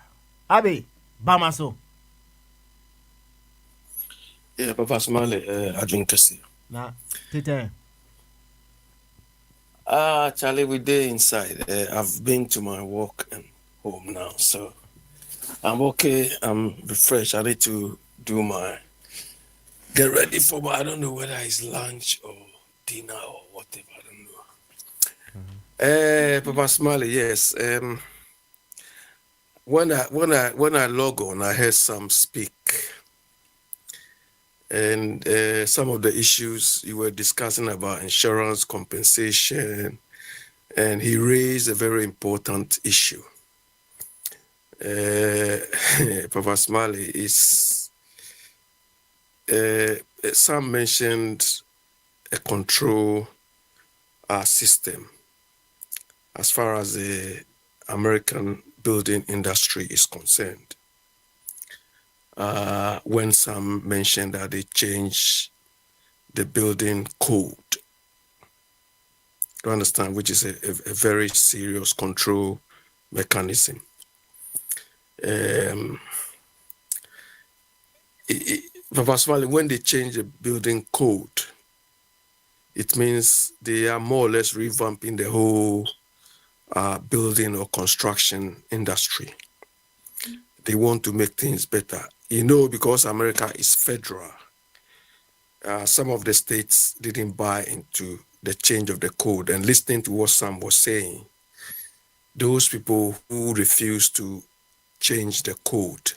Abi, Bamaso. Yeah, Papa Smiley, I drink Cassie. Na, Tite. Charlie, we day inside. I've been to my work and home now, so I'm okay. I'm refreshed. I need to get ready for, but I don't know whether it's lunch or dinner or whatever. I don't know. Papa Smiley, yes. When I log on, I heard some speak, and some of the issues you were discussing about insurance compensation, and he raised a very important issue. Papa Smiley is. Some mentioned a control system as far as the American building industry is concerned. when some mentioned that they changed the building code. You understand, which is a very serious control mechanism. Papa Smiley, when they change the building code, it means they are more or less revamping the whole building or construction industry. They want to make things better. You know, because America is federal, some of the states didn't buy into the change of the code. And listening to what Sam was saying, those people who refuse to change the code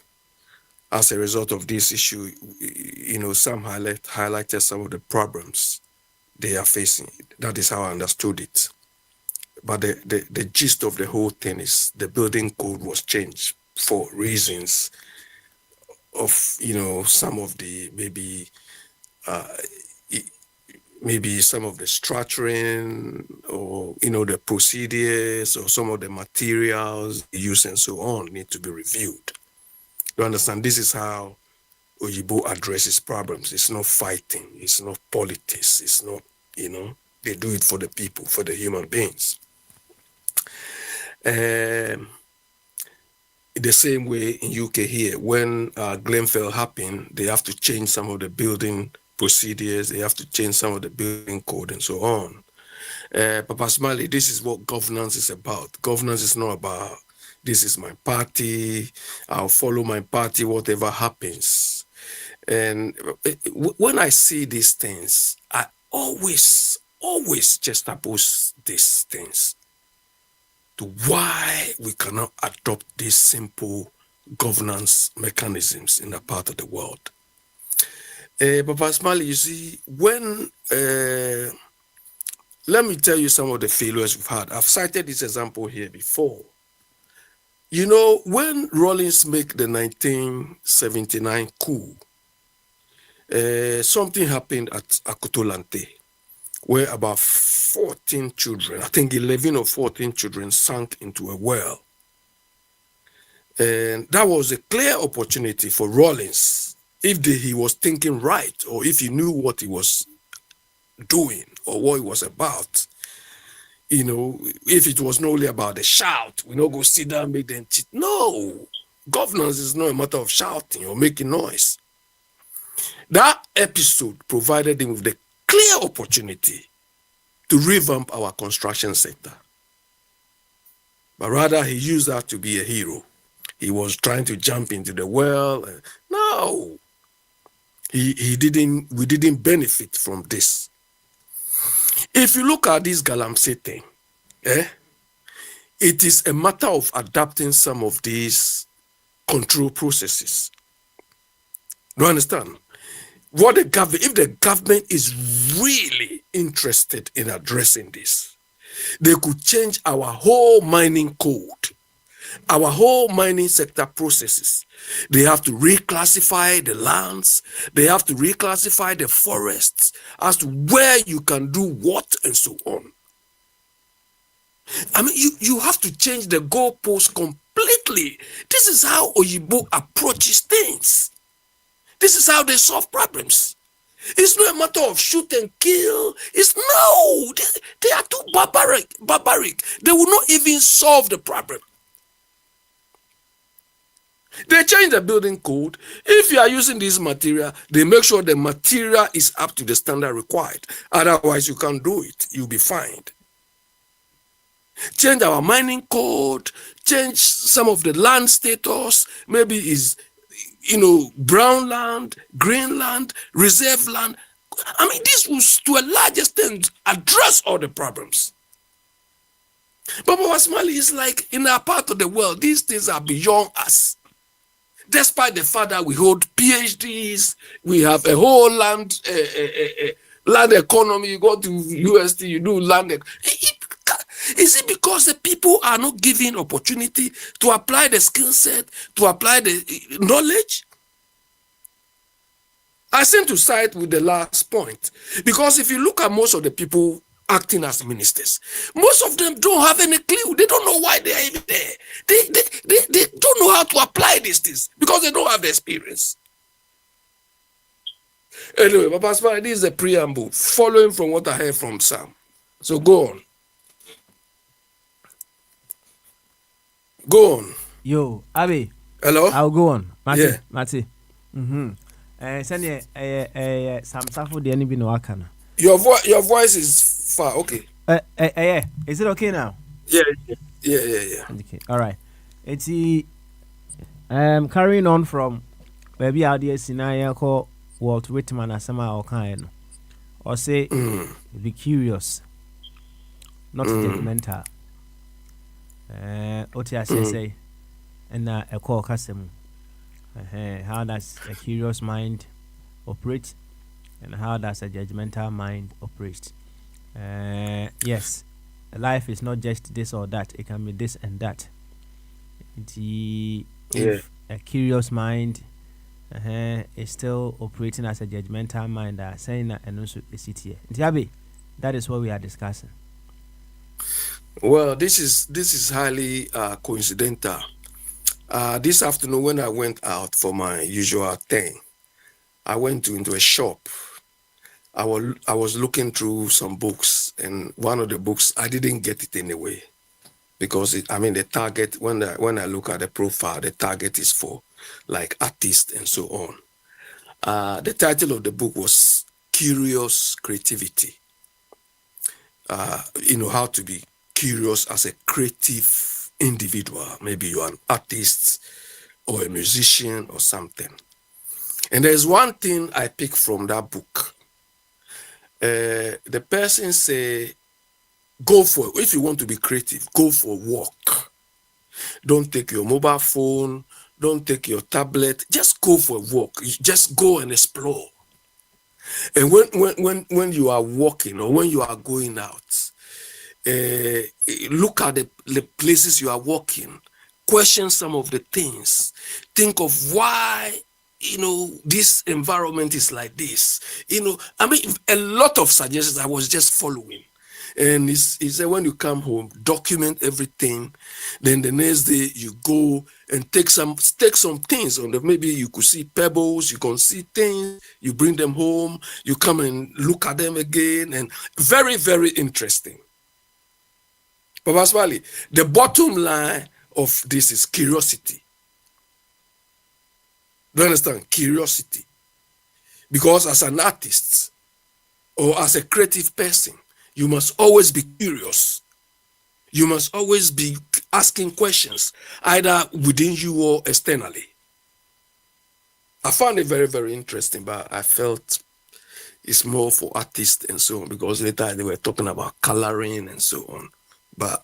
as a result of this issue, you know, Sam highlighted some of the problems they are facing. That is how I understood it. But the gist of the whole thing is the building code was changed for reasons of, you know, some of the maybe some of the structuring or, you know, the procedures or some of the materials used and so on need to be reviewed. You understand? This is how Oyibo addresses problems. It's not fighting. It's not politics. It's not, you know, they do it for the people, for the human beings. The same way in UK here, when Glenfell happened, they have to change some of the building procedures, they have to change some of the building code and so on. Papa Smiley, this is what governance is about. Governance is not about, this is my party, I'll follow my party, whatever happens. And when I see these things, I always juxtapose these things to why we cannot adopt these simple governance mechanisms in a part of the world. Papa Smiley, you see, when, let me tell you some of the failures we've had. I've cited this example here before. You know, when Rawlings make the 1979 coup, something happened at Akotolante, where about 14 children, I think 11 or 14 children sank into a well. And that was a clear opportunity for Rawlings, if he was thinking right, or if he knew what he was doing or what he was about. You know, if it was not only about the shout, we don't go sit down, make them cheat. No, governance is not a matter of shouting or making noise. That episode provided him with the clear opportunity to revamp our construction sector. But rather, he used that to be a hero. He was trying to jump into the well. No, we didn't benefit from this. If you look at this Galamsey thing, it is a matter of adapting some of these control processes. Do you understand? If the government is really interested in addressing this, they could change our whole mining code, our whole mining sector processes. They have to reclassify the lands, they have to reclassify the forests as to where you can do what and so on. I mean, you have to change the goalpost completely. This is how Oyibo approaches things. This is how they solve problems. It's not a matter of shoot and kill. They are too barbaric. They will not even solve the problem. They change the building code. If you are using this material, they make sure the material is up to the standard required. Otherwise, you can't do it. You'll be fined. Change our mining code, change some of the land status, maybe is, brown land, green land, reserve land. I mean, this will, to a large extent, address all the problems. But Papa Smiley is like, in our part of the world, these things are beyond us. Despite the fact that we hold PhDs, we have a whole land economy. You go to UST, you do land. Is it because the people are not given opportunity to apply the skill set, to apply the knowledge? I seem to side with the last point, because if you look at most of the people acting as ministers. Most of them don't have any clue. They don't know why they are even there. They don't know how to apply these things because they don't have the experience. Anyway, Papa Smiley, this is a preamble following from what I heard from Sam. So go on. Go on. Yo, Abby. Hello? I'll go on. Mati. Yeah. Mati. Send some stuff for the enemy no akana. Your voice is far. Okay. Is it okay now? Yeah. Okay. All right. It's carrying on from maybe out there scenario called Walt Whitman as some or kind or say be curious, not judgmental. OTS say and a call custom. How does a curious mind operate and how does a judgmental mind operate? Yes, life is not just this or that, it can be this and that. If a curious mind is still operating as a judgmental mind, saying that and also is it here. That is what we are discussing. Well, this is highly coincidental. This afternoon when I went out for my usual thing, I went into a shop. I was looking through some books, and one of the books I didn't get it anyway, because the target when I look at the profile, the target is for like artists and so on. The title of the book was Curious Creativity. How to be curious as a creative individual. Maybe you're an artist or a musician or something. And there's one thing I picked from that book. The person say, if you want to be creative, go for a walk. Don't take your mobile phone, don't take your tablet, just go for a walk. Just go and explore. And when you are walking or when you are going out, look at the places you are walking, question some of the things, think of why this environment is like this. A lot of suggestions I was just following. And he said, when you come home, document everything. Then the next day you go and take some things on them. Maybe you could see pebbles, you can see things, you bring them home, you come and look at them again, and very, very interesting. Papa Smiley, the bottom line of this is curiosity. Do you understand? Curiosity. Because as an artist or as a creative person, you must always be curious. You must always be asking questions, either within you or externally. I found it very, very interesting, but I felt it's more for artists and so on, because later they were talking about coloring and so on. But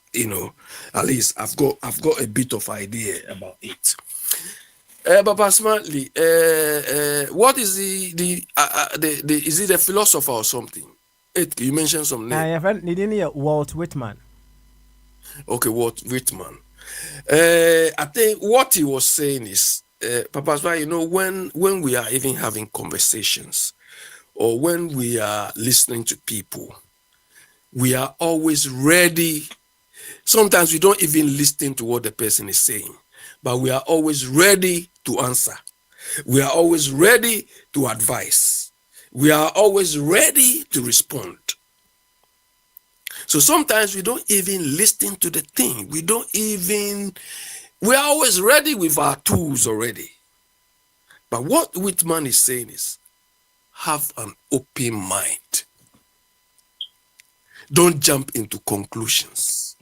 at least I've got a bit of idea about it. Papa Smiley, what is is it a philosopher or something? You mentioned some name. Walt Whitman. Okay, Walt Whitman. I think what he was saying is, Papa Smiley, when we are even having conversations or when we are listening to people, we are always ready. Sometimes we don't even listen to what the person is saying, but we are always ready to answer. We are always ready to advise. We are always ready to respond. So sometimes we don't even listen to the thing. We are always ready with our tools already. But what Whitman is saying is, have an open mind. Don't jump into conclusions.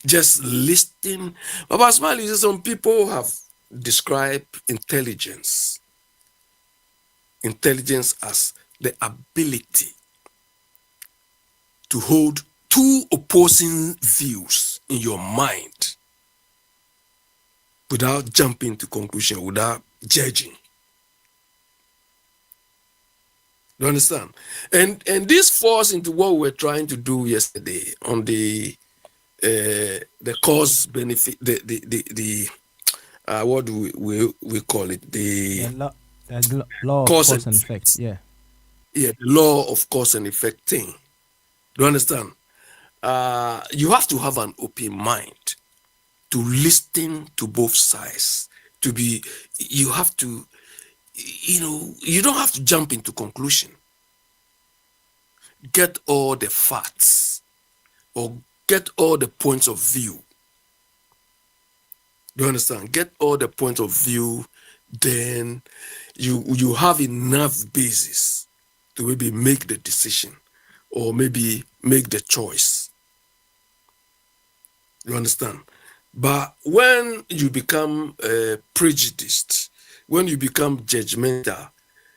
Just listen. Papa Smiley, some people have described intelligence as the ability to hold two opposing views in your mind without jumping to conclusion, without judging. You understand? And this falls into what we were trying to do yesterday on the cause benefit, what do we call it? The law of cause and effect. Yeah. Yeah, the law of cause and effect thing. Do you understand? You have to have an open mind to listen to both sides. You have to, you don't have to jump into conclusion. Get all the facts or get all the points of view. Do you understand? Get all the points of view, then you have enough basis to maybe make the decision or maybe make the choice. You understand? But when you become prejudiced, when you become judgmental,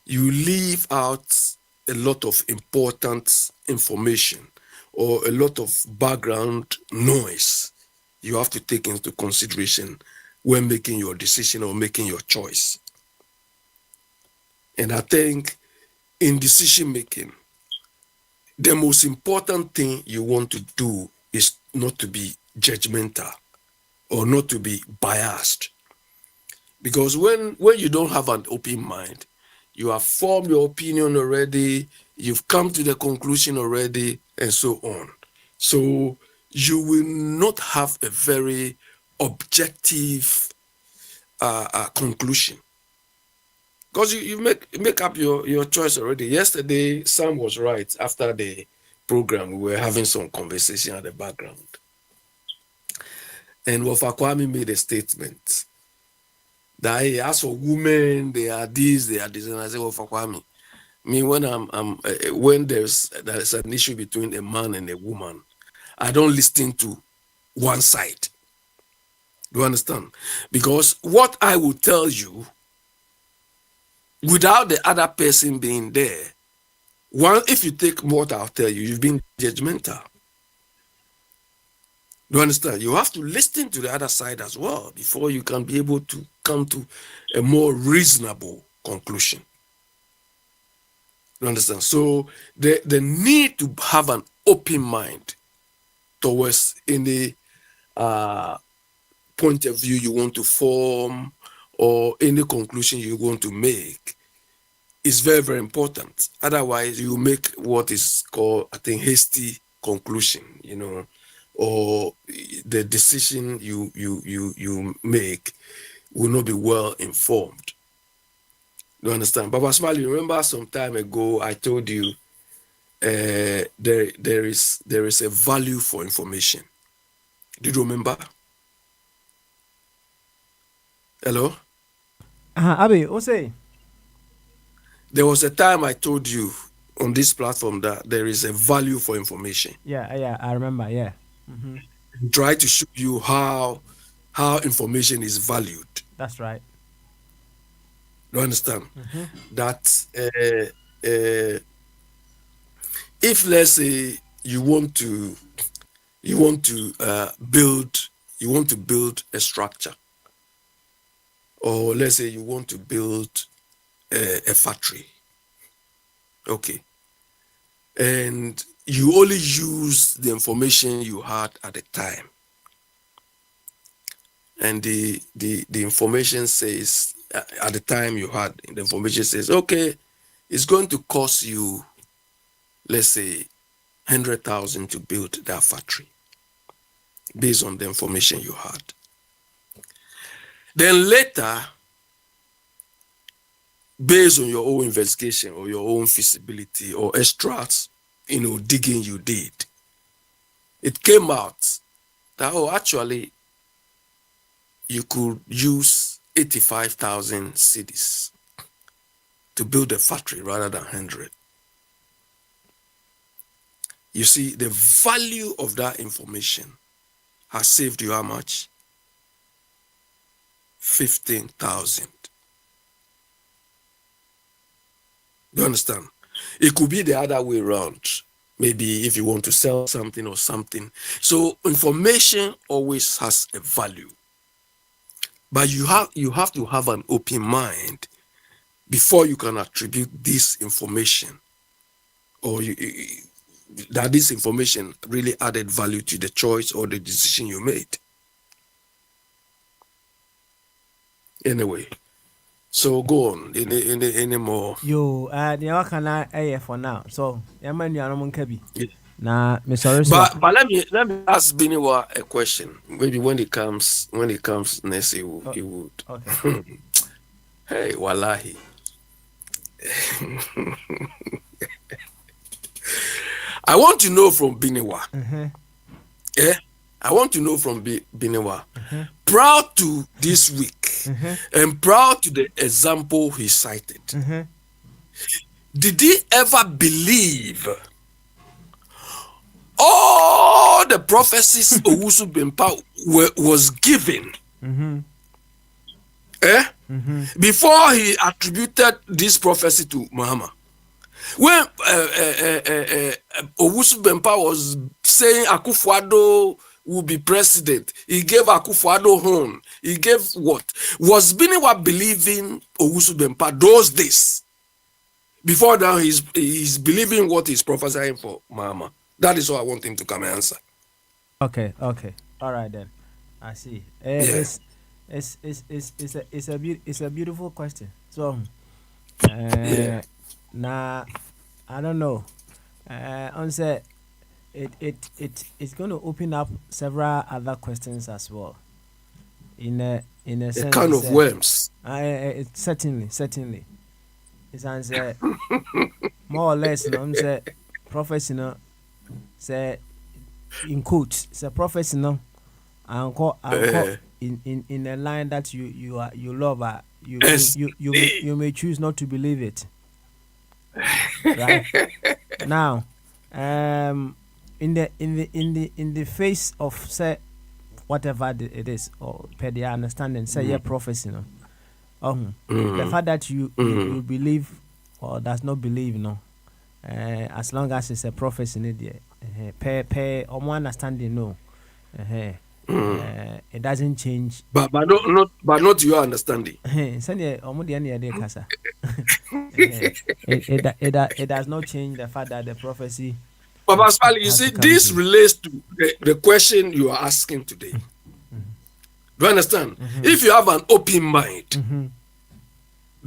you leave out a lot of important information or a lot of background noise you have to take into consideration when making your decision or making your choice. And I think in decision making, the most important thing you want to do is not to be judgmental or not to be biased. Because when you don't have an open mind, you have formed your opinion already, you've come to the conclusion already, and so on. So you will not have a very objective conclusion. Because you make up your choice already. Yesterday, Sam was right. After the program, we were having some conversation at the background. And Wafakwami made a statement that hey, as for women, they are this. And I said, Wafakwami, when there's an issue between a man and a woman, I don't listen to one side. Do you understand? Because what I will tell you, without the other person being there, if you take what I'll tell you, you've been judgmental. Do you understand? You have to listen to the other side as well before you can be able to come to a more reasonable conclusion. You understand? So the need to have an open mind towards any point of view you want to form or any conclusion you want to make is very, very important. Otherwise, you make what is called, I think, hasty conclusion, or the decision you make will not be well informed. You understand? Papa Smile, you remember some time ago I told you there is a value for information. Do you remember? Hello? Abi, what's it? There was a time I told you on this platform that there is a value for information. Yeah, I remember, yeah. Mm-hmm. Try to show you how information is valued. That's right. You understand? Mm-hmm. That if let's say you want to build a structure, or let's say you want to build a factory, okay, and you only use the information you had at the time, and the information says at the time you had, the information says, okay, it's going to cost you, let's say, 100,000 to build that factory, based on the information you had. Then later, based on your own investigation or your own feasibility or extracts, digging you did, it came out that, actually, you could use 85,000 cedis to build a factory rather than 100. You see, the value of that information has saved you how much? 15,000. Do you understand? It could be the other way around. Maybe if you want to sell something or something. So information always has a value. But you have to have an open mind before you can attribute this information, or that this information really added value to the choice or the decision you made. Anyway, so go on. Any more? Yo, the can I for now. So, Yaman Yanamun Kabi. Nah, me sorry, But let me ask Biniwa a question. Maybe when it comes next, he would. Okay. Hey, wallahi. I want to know from Biniwa. Yeah, I want to know from Biniwa. Proud to this week and proud to the example he cited. Did he ever believe all the prophecies Owusu Bempah was given? Before he attributed this prophecy to Muhammad? When Owusu Bempah was saying Akufo-Addo will be president, he gave Akufo-Addo horn. He gave what? Was Biniwa believing Owusu Bempah those days? Before now, he's believing what he's prophesying for Muhammad. That is what I want him to come and answer. Okay. All right then. I see. It's a beautiful question. So, now I don't know. Answer. It's going to open up several other questions as well. In a sense, kind of worms. Certainly. It's answer more or less. I'm say prophecy. Say in quotes. Say prophecy. Anko in a line that you love. You may choose not to believe it. Right now, in the face of say whatever it is or per their understanding, say your prophecy, the fact that you believe or does not believe, as long as it's a prophecy, per or more understanding, it doesn't change. But not your understanding. It does not change the fact that the prophecy. Papa Spali, you see, this relates to the question you are asking today. Do you understand? If you have an open mind, do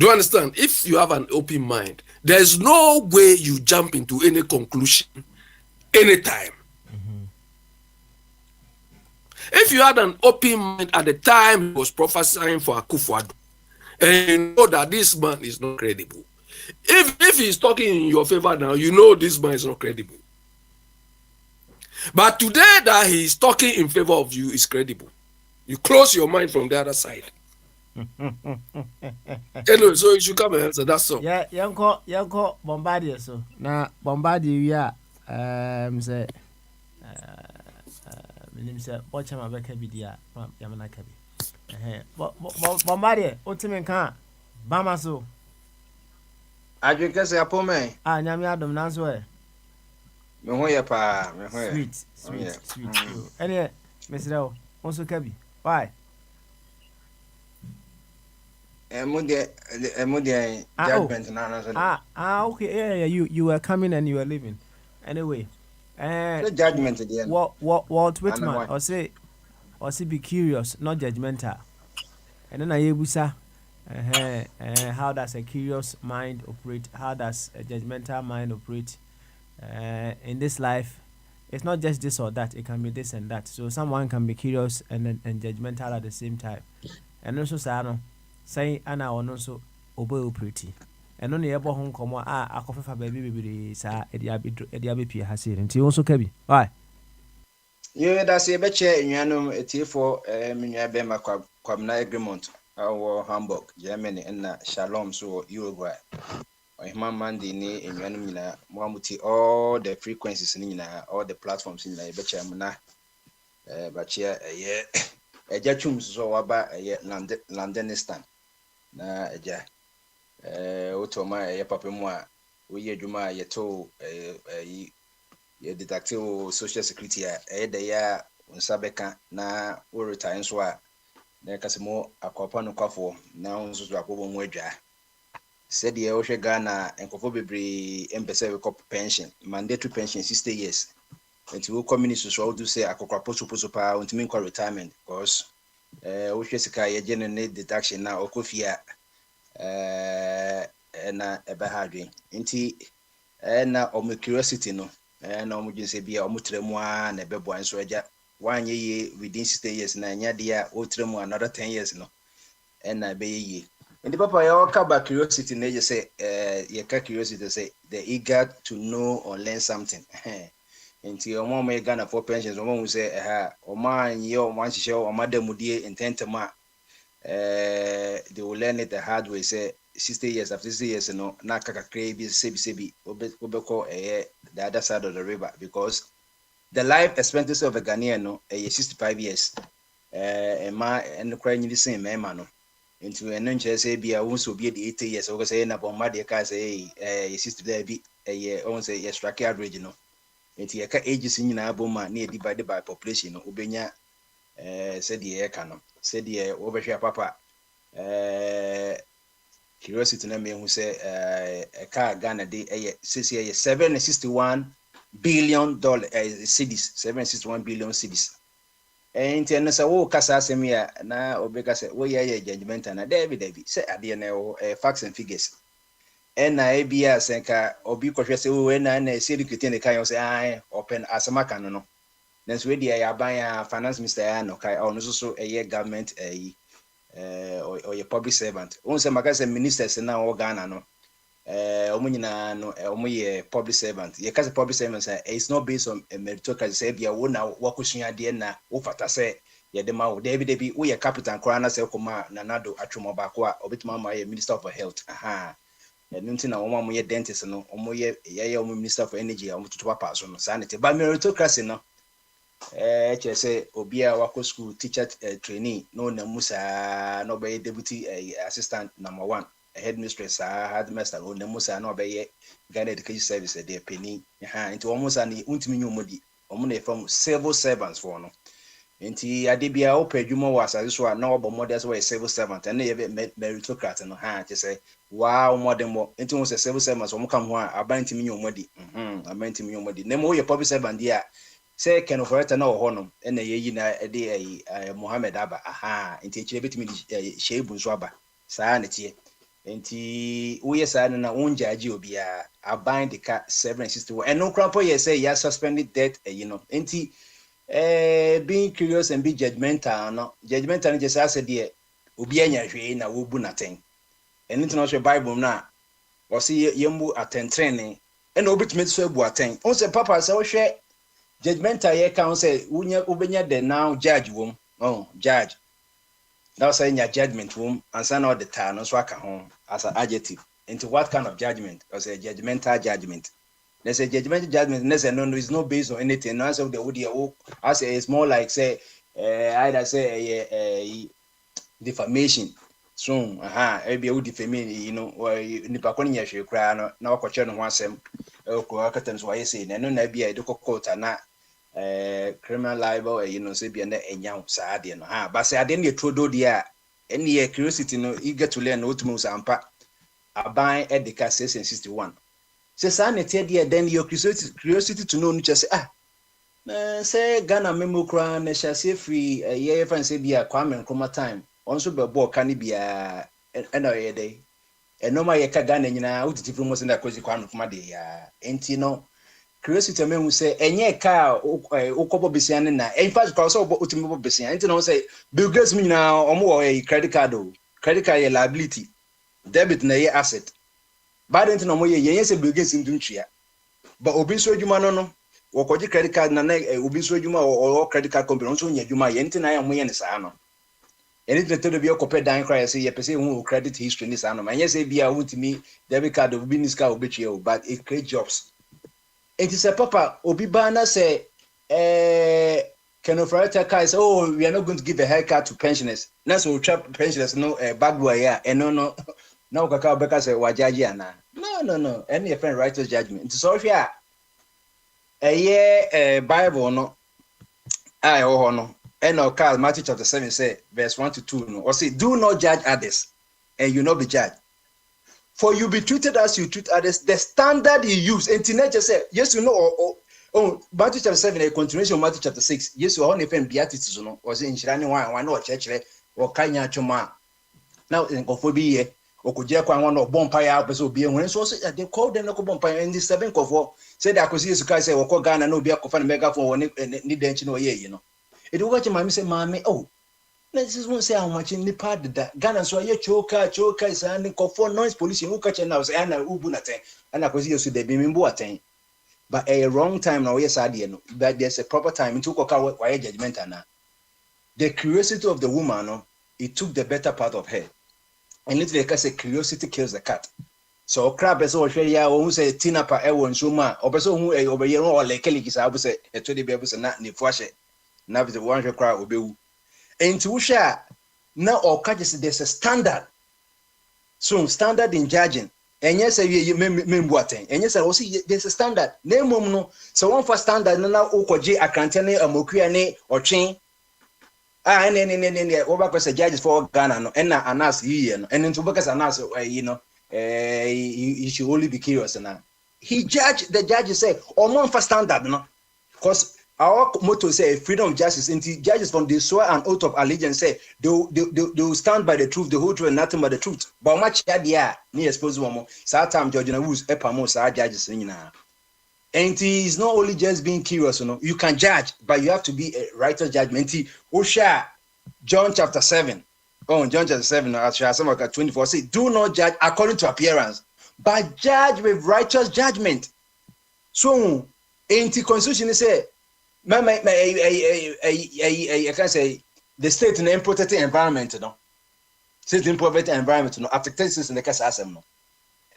you understand? If you have an open mind, there's no way you jump into any conclusion anytime. If you had an open mind at the time he was prophesying for Akufo-Addo, and you know that this man is not credible. If he's talking in your favor now, you know this man is not credible. But today that he's talking in favor of you is credible. You close your mind from the other side. Anyway, so you should come and answer. That's all. Yeah, Yanko Bombardier. So now Bombardier, say, say, watch him about Kabidia, Yamana Kabi. Bombardier, ultimate car, Bamaso. I drink as a poor man. Nyami Adam Nanswe. Sweet. Anyway, Mr. Also Kabi. Why? Judgment. Okay. Yeah. You were coming and you were leaving. Anyway, judgment again. Walt Whitman, or say be curious, not judgmental. And then I say, how does a curious mind operate? How does a judgmental mind operate? In this life, it's not just this or that. It can be this and that. So someone can be curious and judgmental at the same time. And also, say, Anna or also obey pretty. And only a home come a coffee for baby, sir, Ediabi has it. And he also can be. Why? Yeah, that's a betcha in Yanum, a tea for Minyabema Quabna agreement, our Hamburg, Germany, and Shalom, so Uruguay. My Monday in Yanumina, Mamuti, all the frequencies in all the platforms in the Betchamana, but here, a jachum so about a Londonistan. Na eja utoma ya papemwa we juma yeto ye detective social security ya da ya unsabeka na retire nso a na kasemo akwapa no kwafo na unsusu akobo mu adwa said ye ohwe Ghana enkofo bebre empese we cop pension mandatory pension 60 years until we community so do say akokwapo so pa untimi nkwa retirement because ohwe sika ye generate deduction na okofia na ebe ha dwen nti na curiosity no na omo just say bia omo tremu a na bebo anso agya wanye ye within 60 years na nya dia o tremu another 10 years no na be ye and papa ya waka ba curiosity na je say ye ka curiosity say the eager to know or learn something nti omo me Ghana for pensions omo hu say omo anye omo anhye omo adamudie intentema they will learn it the hard way say 60 years after 60 years no na kaka bi sebi obeko the other side of the river because the life expectancy of a Ghanaian no 65 years ma and cry ni same ma no into eno nche say bia won so bi the 80 years o go say na bomba de ka say 60 there bi on say yes track average no into ye ka ages nyina aboma na divide by population no obenya said the ka no said the overshare papa curiosity na me who say car Ghana dey $761 billion cedis 761 billion cedis and ten say wo kasa asem ya na obeka say wo ye judgment na David say ade na facts and figures and na bia senka obi kohwe say wo na say recruiting the kan say open asamaka no then so we dey aban finance minister ya no kai no so government or your public servant. On say maka say ministers na o Ghana no omo nyina no omo ye public servant. Ye ka public servant say it's not based on meritocracy say bia wo na wakosua de na wo fata say ye de ma wo David wo ye capital kora na say koma na nado atwomo ba ko a obetima ma ye minister of health nti na omo ye dentist no omo ye omo minister for energy omo tutu papa so no sanity ba meritocracy no say obia wako school teacher trainee no na musa no be deputy assistant number 1 headmistress headmaster no na musa no be Ghana Education Service dey penny into almost an untimi nyomodi omo na from civil servants for no nti ade bia opadwuma was so na obo models were civil servant and na meritocrat no say wow modern mo nti won say civil servants omo kam ho a abantimi nyomodi abantimi nyomodi na mo ye public servant dia say Ken Oforeta na ohonom na yeyi na de Mohammed Aba nti chire betimi Sheibu nso aba saa na tie nti wo ye saa na wonjaji obia aban de ka 761 and no crampo ye say ya suspended debt nti being curious and be judgmental no just as de obi anya hwe na wo bu naten and nti no so Bible na o say yembu atentrene na obetimi so ebu aten on say papa say wo hwe judgmental ye can say ubenya the now judge wom judge now say your judgment wom and say no the time so aka home as an adjective into what kind of judgment or say judgmental judgment there's a judgmental judgment no is not based on anything no say the would I say it's more like say either say defamation so maybe you defame or nipa ko nya hwe kra no na wakoche no ho asem ko akatem so say no na bia de court na criminal libel say bia na enya saa de no but say ade na trodo dia any curiosity no you get to learn otumu sampa aban edika 661 say saa na tie dia then your curiosity to know no say say Ghana memo kra na shase free ye fan say bia Kwame Nkrumah time onso be bo ka ni bia na ye dey enoma ye ka Ghana nyina utiti from mo say na kozi Kwame Nkrumah de ya enti no curiosity me hu say enye ka ukobo besian na in fact ko so utimi bo besian enti no say Bill Gates mi nyina omo wo credit card ye liability debit na ye asset bad enti no mo ye say Bill Gates nduntua but obi so adwuma no wokoji credit card na obi so adwuma o credit card company onso nya adwuma ye enti na ya mo ye ne saa no eni tete bi okope dan cry say ye pese hu credit history ni saa no manye say bia wutimi debit card obi ni ska obetwe o but it create jobs. It is a papa obi bana say Ken Oforeta kai say we are not going to give a haircut to pensioners na so trap pensioners no bad boy ya no na okaka obeka say wajaji ana no any friend righteous judgment it so hwe a Bible no ho no and Carl Matthew chapter 7 say verse 1 to 2 no or say do not judge others and you not be judged. For you be treated as you treat others, the standard you use. And teenager say, yes, you know, Matthew chapter 7, a continuation of Matthew chapter 6. Yes, you are only fan beatitudes, or say in Shirani one or church or Kanya Choma. Now in Kophobia, okuje kwa one of bonfire person obi ehun so they call them no bonfire and the 7 of say that akosi esuka say woko Ghana na obi akofa na megaphone woni ni denchi na oye yi no e do watch mama say mama oh this is one say how much ni part that Ghana so ye choka is and kofo noise pollution who catch now say na ubu na ten and akosi esu de bi mbo aten but a wrong time now yes ade no but there's a proper time into koka why judgment na the curiosity of the woman no it took the better part of her. And literally, because curiosity kills the cat. So, crab is all share ya, who say Tinapa, Ewan, Suma, or person who over here or like Kelly is, I would say, a 20 babies and not in the fwash. Now, the one crowd will be. And to share now, or catches there's a standard. So, standard in judging. And yes, you mean what? And yes, I will see there's a standard. Name no. So, one for standard now, Okoji, a cantane, a Mokuane, or chain. And over judges for Ghana no and anas ye no and into because anas you know you should only be curious now. The judge say or for standard no because our motto say freedom of justice into judges from the swear and oath of allegiance say they will stand by the truth, the whole truth and nothing but the truth. But much ya near expose one more time George Woods epamos our judges now. And it is not only just being curious, you know, you can judge, but you have to be a righteous judgment. Osha, John chapter 7. Oh, John chapter 7, some 24 say, do not judge according to appearance, but judge with righteous judgment. So, in the constitution, say, I can say the state in protected environment, you know. State in protected environment, you know, after Texas in the case assembly. No.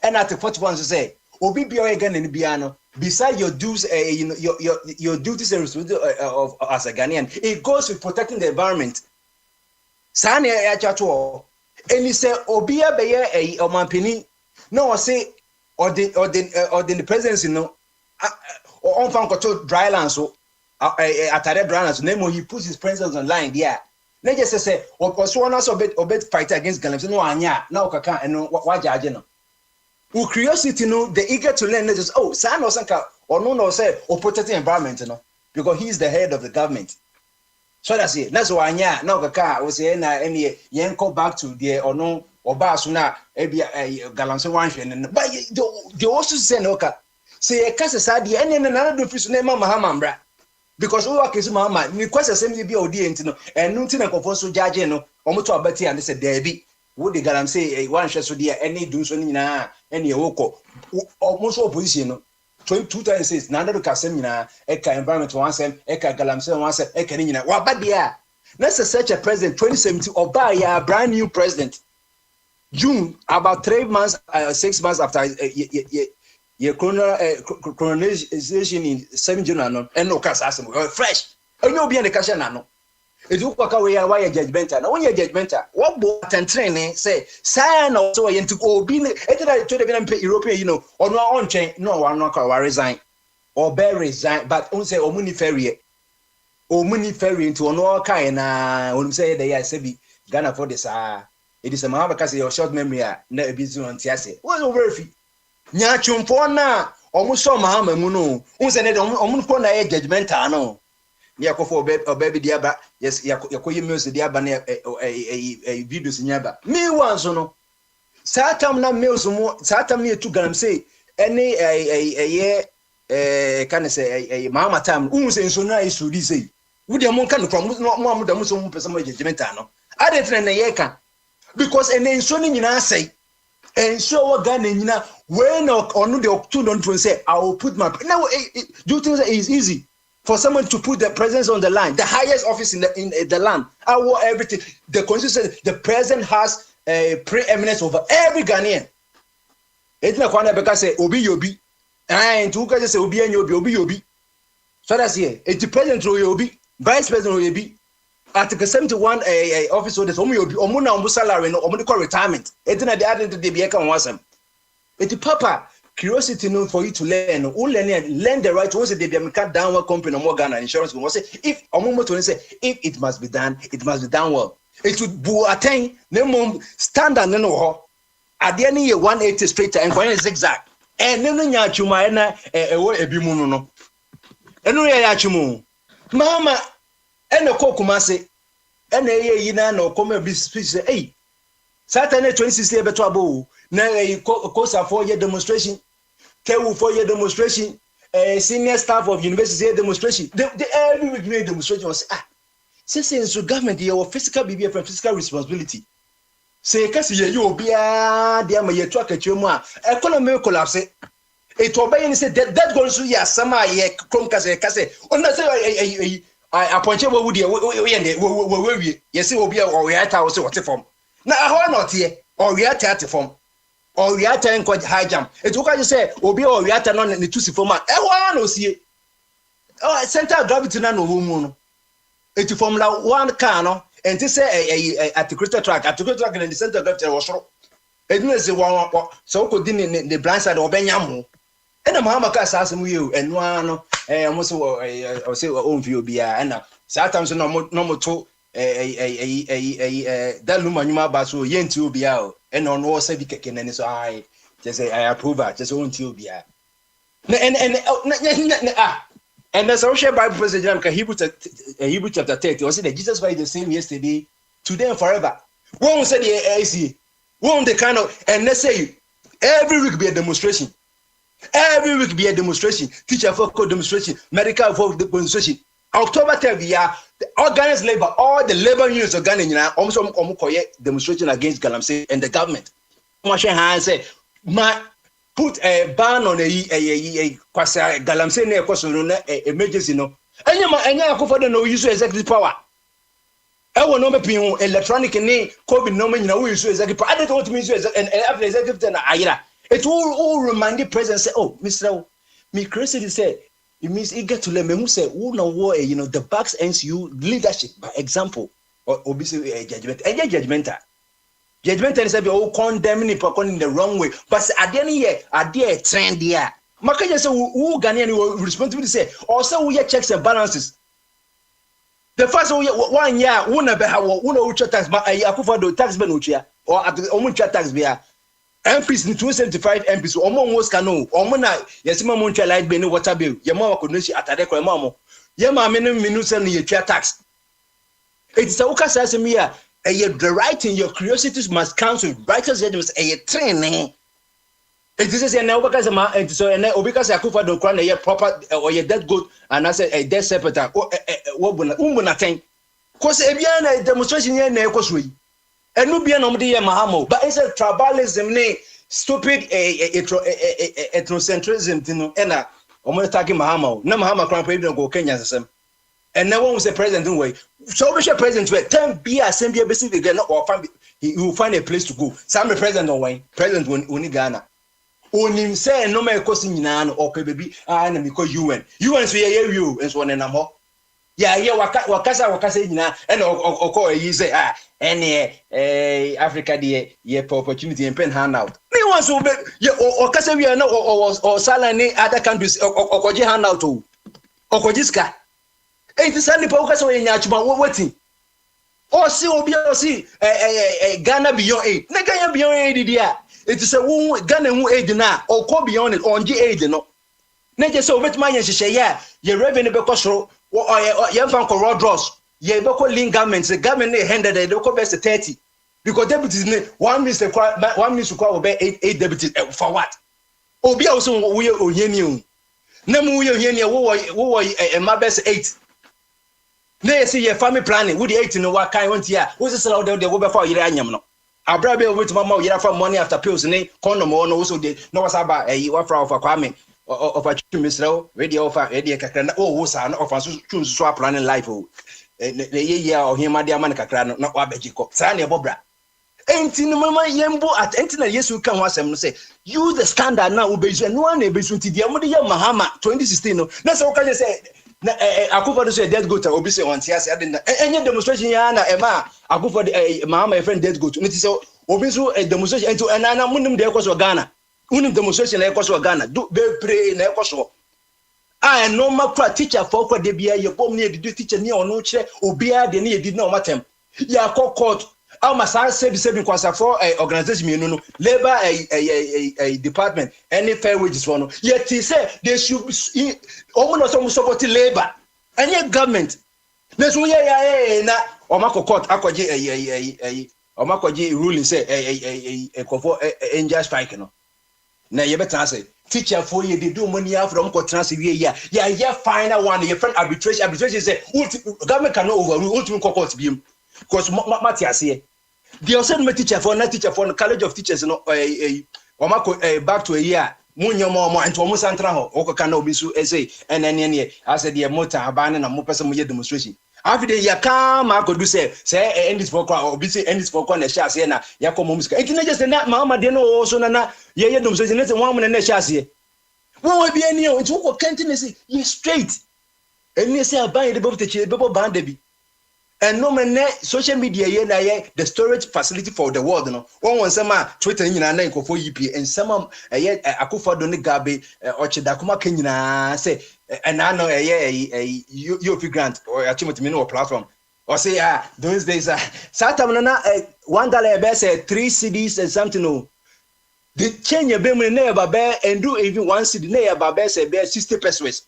And at the 41 say, Obi Bia again in the piano. Beside your dues, you know, your duties and responsibility of as a Ghanaian, it goes with protecting the environment. Sani achato, and he say Obia beye a omampini. No, say or the presidency no, or on fan control dry land so atare dry land so name he puts his presence online there. Let's just say or so one also obey fight against Ghana. No anya na okaka and no wa judge no. Who curiosity no, the eager to learn just son or sanka or no say or protecting environment, you know, because he's the head of the government. So that's it. That's why now kaka was say na any yanko back to there or no or basuna ebi galanso one and but they also say no say a case sad and another do fish name Mahamambra. Because we work is mama, me question same be OD no and nothing and so judge no almost to abati and they said Debbie. Would the galam say one shall so dear any do so nina any woko almost opposition 2006 none of the Casemina eka environment one sem eka galam say one sem eka nina what bad dia let's such a president 2017 or buy a brand new president June about 3 months 6 months after your colonization in 7 June and no cast fresh and you'll be in the cash no. It look like we are judgmental. Now, when you're judgmental, what boat and training say, sign also into go be the European, you know, or no on chain, no, I'm not going to resign or bear resign, but on say, Omuni ferry into no kind. When say they are say, Ghana for this, it is a man because your short memory, never be soon on Tiase. What's over if Nyachum for now, almost so Mahama Muno, who said, Omun a judgmental, no. Yakofo baby diaba yes yakoye music diaba na videos nyaba me once no satam na mails mo satam ne tu ganam say any can say mama time say so na isuri say wo de mo kan from mo da mo so mo pese mo judgment no adetre na ye kan because ene so ni nyina say and so what Ghana nyina when onu de two don't say I will put my now do you think that is easy for someone to put the president on the line, the highest office in the land, everything. The constitution says the president has a preeminence over every Ghanaian. It's not one because say obi yobi, and two guys say obi and yobi. So that's here. It's the president yobi, vice president yobi. Article 71 office holders yobi. Omuna salary no omuni call retirement. It's not the other day be eka wasam. It's the papa. Curiosity no for you to learn. Learn the right. Once they be cut down one company or more Ghana insurance. We say if if it must be done, it must be done well. It would be attain no standard no. At the end of year 180 straight and going zigzag. And no nya chuma na ebimu no. Enu ya chumu. Mama eno kokuma se ene ye yina no come be speech say hey. Saturday 2016 beto abo na kosa 4-year demonstration, Kewu 4-year demonstration, senior staff of university demonstration. They every week made demonstration was since the government you physical BBF and physical responsibility. Say kasi you obia dia ma yetu akachi mu a economy collapse. It obey ni say that goes to ya sama ye krom kase ona say appoint we would we yes obia or we ata we say what form. Na how not here or we ata form. Or we ata en high jump. It will just say obia or we ata no ne tusi form. No see. Oh center of gravity na no mu no. It Formula 1 car no and this say at the crystal track in the center of gravity was so it means the one so could in the blind side of Benyamo and the Mahama car says you and one almost say own view be and sometimes no more to that lumanuma basu yen to be out and on all say and so I just say I approve just own to be and that's also Bible passage Hebrew chapter 30. Also, that Jesus Christ is the same yesterday, today, and forever. One said the AC, one the kind of, and let's say every week be a demonstration. Every week be a demonstration. Teacher for code demonstration, medical for demonstration. October 10th, we are the organized labor, all the labor unions of Ghana, almost demonstration against Galamsey and the government. Moshe say, my. Put a ban on a kwasa Galamsey ne kwaso no emergency no enya akofo de no use executive power e wo no mepin electronic ni covid no nyina wo use executive power adet what means and after executive na ayira it will remind the president say oh Mr. me crazy say it means it get to let me who say who no war the backs ends you leadership by example or obviously judgmental judgment and say oh condemning people in the wrong way but at the end here are there trend here maka just say who Ghanaian responsibility say also we checks and balances the first 1 year who never have who no tax but akufa do tax ben uchia or at omun tax bia MPs in 275 MPs omo almost cano omo na yesima mo ntua light bill water bill yema wakonosi atade kwa mamo yema me no minu say no yetwa tax it is a ukasa say me here the right in your curiosities must counsel righteous judgments training. It is a now because and so and because Akufa don't crown a proper or your dead good and I said a dead sepulchre what nothing. Cause a demonstration here na ekosui. And no be an omdi mahamo, but it's a tribalism stupid ethnocentrism tino ena omo attacking mahamo. Na mahama crown president go Kenya system. And no one was a president way. So we should president where 10 be assembly basically get or find he will find a place to go. Some president away, president when Ghana. Only say no me cost nyina or baby na because UN so you and so on and more. Yeah, wakasa nyina and or you say any Africa the opportunity and pen hand out. Me want so or kasa we are no or salary other countries or koji hand out to or kojiska. It is only because we nyachuma waiting. Or see obi or see Ghana beyond aid. Na Ghana beyond aid dia. It is a Ghana who aid na or go beyond it on the aid no. Na just so bet man yeshe ya your revenue because or your fan ko road draws. Ye be ko link government the government handed they go best 30 because deputies one minister kwa be 8 deputies for what? Obi also we oheni na mu we oheni wo my best 8. They see your family planning. Would the 18 no what kind here? Who's this allowed there? Go before you anyam no. Abrabe with mama you from money after pills ne condom no also they no was about a what for Kwame of a Mr. radio offer radio kakra oh was an offer choose so planning life oh the year or him my man kakra no wabejiko sane bobra enti no mama yembo at enti na yesu kan wasem no say you the standard now obezu no one ebezu ti dia mo de Mahama 2016 no na so ka say na Akufa do say dead goat obi say on tia say adenda enye demonstration ya na ema Akufa Mahama a friend dead goat no ti say obi so demonstration ento enana munim de ekoso Ghana munim demonstration na ekoso Ghana do be pray na ekoso normal kwa teacher for kwa de bia ye bom na edidu teacher ni ono kire obi a de na edid na o matem ya court Alma said kwasa for organization no labor department any fair wages for no yet he said they should almost some support labor any government na so na o mako court akoje omakoji ruling say angel strike no na ye better say teacher for ye dey do money after dem ko transfer we ya final one ye friend arbitration say government cannot overrule ultimate court biem because matiase the also teacher for college of teachers no omako back to a year munyoma mo ento mo santra ho okoka na obi so say enene as the motor abane na mo pese mo ye demonstration after the yaka ma ko do say end this for kwa obi say end this for kwa na sha say na yakomo musika enti na just na mama de no so na ye demonstration na say one mo na sha say won we bi eni o enti ko kenti say you straight eni say aban de bobo techi bobo band bi and no man social media ye na ye the storage facility for the world no one sama Twitter nyina na nkofo yipi and some ye akufo do ne gabe ochidakuma kenyina say and I know you grant or achievement me no platform or say those days satam na $1 be say 3 CDs and something no the change be me na ba and do even 1 CD na ba say be 60 pesos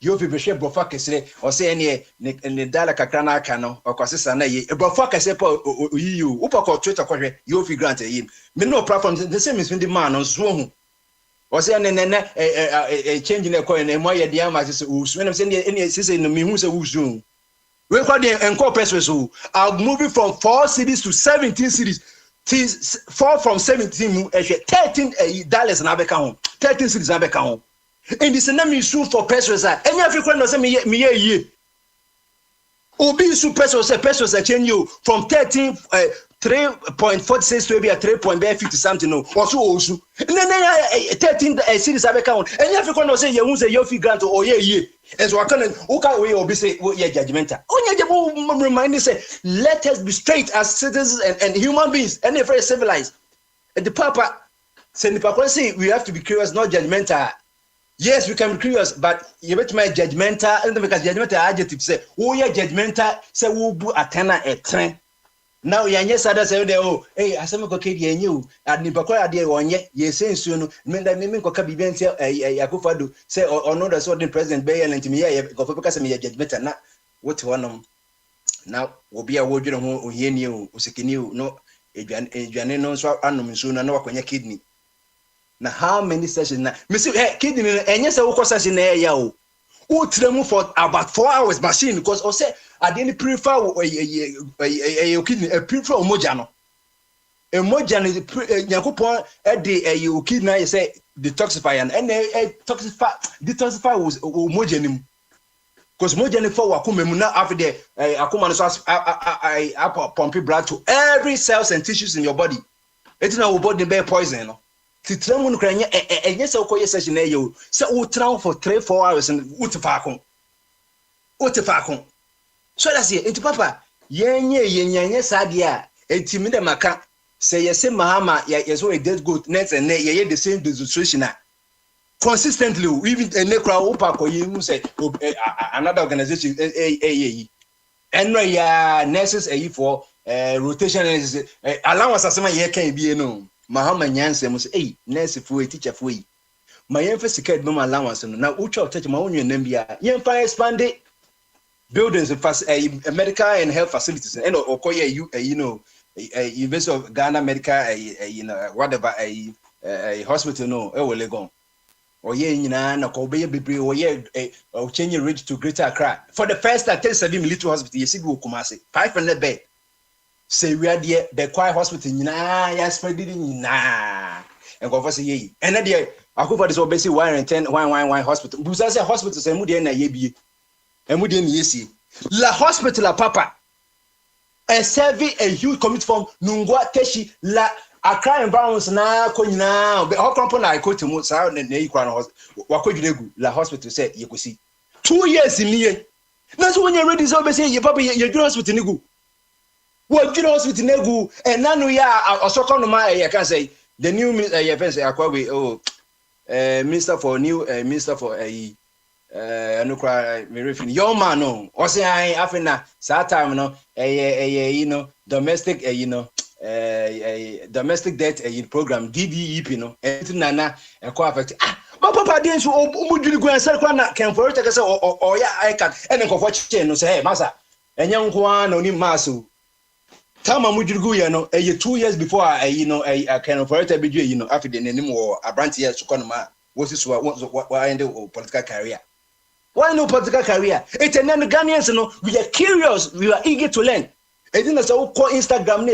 you fi behwe brofa kesere o say ne dala kakra na aka no okwasesa na ye brofa kesere pa oyiyu upako Twitter kwhwe you fi grant yi me no platform the same is the man so hu o say ne change na ko na mo ye dia ma say usu na say ne say no me hu say usu we kwa the enko pesos so I'm moving from 4 cities to 17 cities 4 from 17 $13 na beka ho 13 cities na beka ho. And this name is for pesos. Any African no say me ye. Obi su pesos change you from 3.46 to be a 3.50 something no. Also. And then 13 cities have account. Any African no say you won say you fi grant or ye. And so I can we obi say ye judgmental. Onye remind me say let us be straight as citizens and human beings and very civilized. And the Papa say the Papa say we have to be curious, not judgmental. Yes, we can be curious, but you bet my judgmental, and because judgmental adjective say, oh, yeah, judgmental, say, who bu atena a train. Now, yes, I say, oh, hey, I said, okay, you, and Nipako idea on ye say soon, men that mimic could be bent here, a Kufadu, say, or no, the sort of President Bayer and to me, go for because of me, judgmental, not what one now will be a word who hear you, Usikinu, no, a Janino, so unknown soon, and no one your kidney. Now how many sessions now? Me say kidney and yes, I will session there ya o. Who tremble for about 4 hours machine because I say I didn't prefer a kidney a prefer mojano. A mojano is Yakupon at the kidney you say detoxify and detoxify was mojanim. Because mojani for wakumemuna after the akuma I pump blood to every cells and tissues in your body. It's now body bear poison. Titramu no kranya enye se ukoye session na yo se u travel for 3-4 hours and utifa kon so that's it enti papa yenye sade a entimi de maka se yese mahama yeso a dead goat net and ye the same demonstration consistently even nekra upa ko yimu say another organization enno ya nurses for rotation allowance asema ye kan bi no Mahama nyanse mo say eh nurse for teacher for yi ma yemfa sika be ma allowance no na ucha touch ma wonwe nam bia yemfa expand buildings and medical and health facilities and okoye University of Ghana medical whatever a hospital no e wo Legon oye nyina na ko be bebre oye change reach to Greater Accra for the first time 37 military hospital yesi bi Kumasi 500 bed. Say we are the quiet hospital ya spread it na and go for say ye and there akufa this obesi 110 hospital busa say hospital say mu de na ye bie and mu de na yesi la hospital papa a serving a huge community from Nungwa Teshi la Accra environs na ko nyina be hokrompo na ikoti mu sa na ikwa na wakodwiregu la hospital say ye kosi 2 years in ye na so when you ready so obesi ye papa ye do hospital ni go what you know with Negu and nanu ya osoko no ma can say the new minister akwabe minister for anukra me refin your man no o say I afina sa time no domestic domestic debt program DDEP no nana ekwa affect but papa dey so umudwiri go answer kwa na can for take say o ya I can and nkofo che no say masa enye nko an oni maso time amudrugu you know 2 years before I kind of already be after the name or a branch here to come what is why end political career. Why no political career? It's an Ghanaians, we are curious, we are eager to learn. I think that's how call Instagram,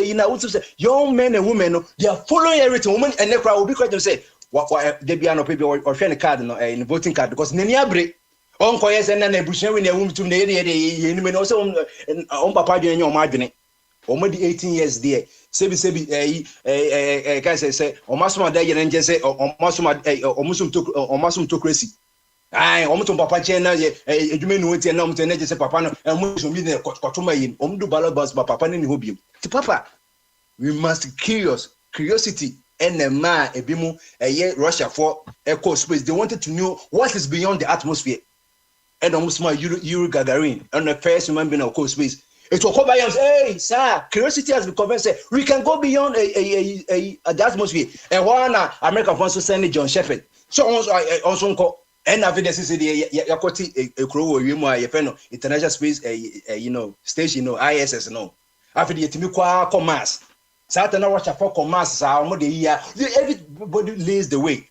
say young men and women, they are following everything. Women and never will be quite to say, what they be no people or share a card in voting card because Nenia break. On Koyas and then a Bushan when they womb to the also on Papa in your margin. Already 18 years there. Sebi, can say, or Masuma Day and just say, or Masum Tocracy. Aye, omuto papa chena edwuma no tie na omuto na je se papa no amuso mi ne kotoma yin omdu balabas ba papa ne ni hobium ti papa we must curiosity enema ebimu Russia for echo space. They wanted to know what is beyond the atmosphere and omusma Yuri Gagarin and the first human being of space. It will cover us. Hey, sir, curiosity has been convinced. We can go beyond the atmosphere. And one American wants to send John Shepard. So also call. And after this is the Yakoti a crow or international space station ISS after the Timikwa commerce Saturn Russia for commerce everybody lays the way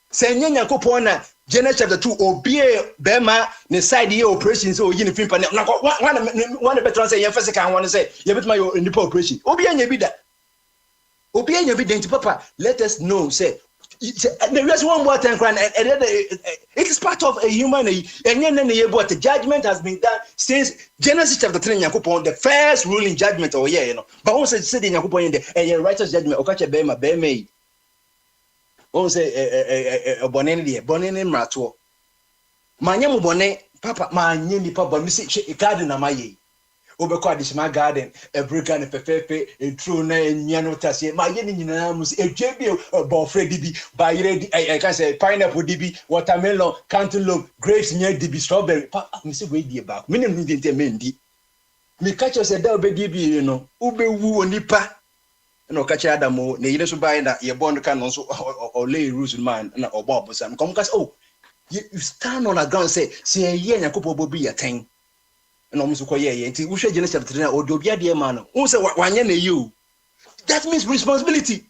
say nyanya kopona Genesis chapter 2 obie bema ne side ye operation so yin film panel na one better say first can one say you bet my nipa operation obie nya bi da papa let us know say there is one more time it is part of a human but the judgment has been done since Genesis chapter 3 Yakupon, the first ruling judgment but once said in Yakupon the righteous judgment okache bema once bonene mrato manyam bone papa manyemi papa mi se garden na maye obekọ additional garden every kind of fefe a true na enua no tase ma ye ni nyina mu se etwe bi bofre dibi bayire di I can say pineapple dibi watermelon cantaloupe grapes nya dibi strawberry papa mi se we die ba mi nem ndi mendi mi catch us da obedi bi no ubewu onipa na okache adamo na yire so bai na ye bond kan no so o lay rules man na obo obosam come cause you stand on a ground say ye nyakopo bobi yaten no musu koye nti wo hwe Genesis chapter 3 na odobia de ma no wo say wanye na you that means responsibility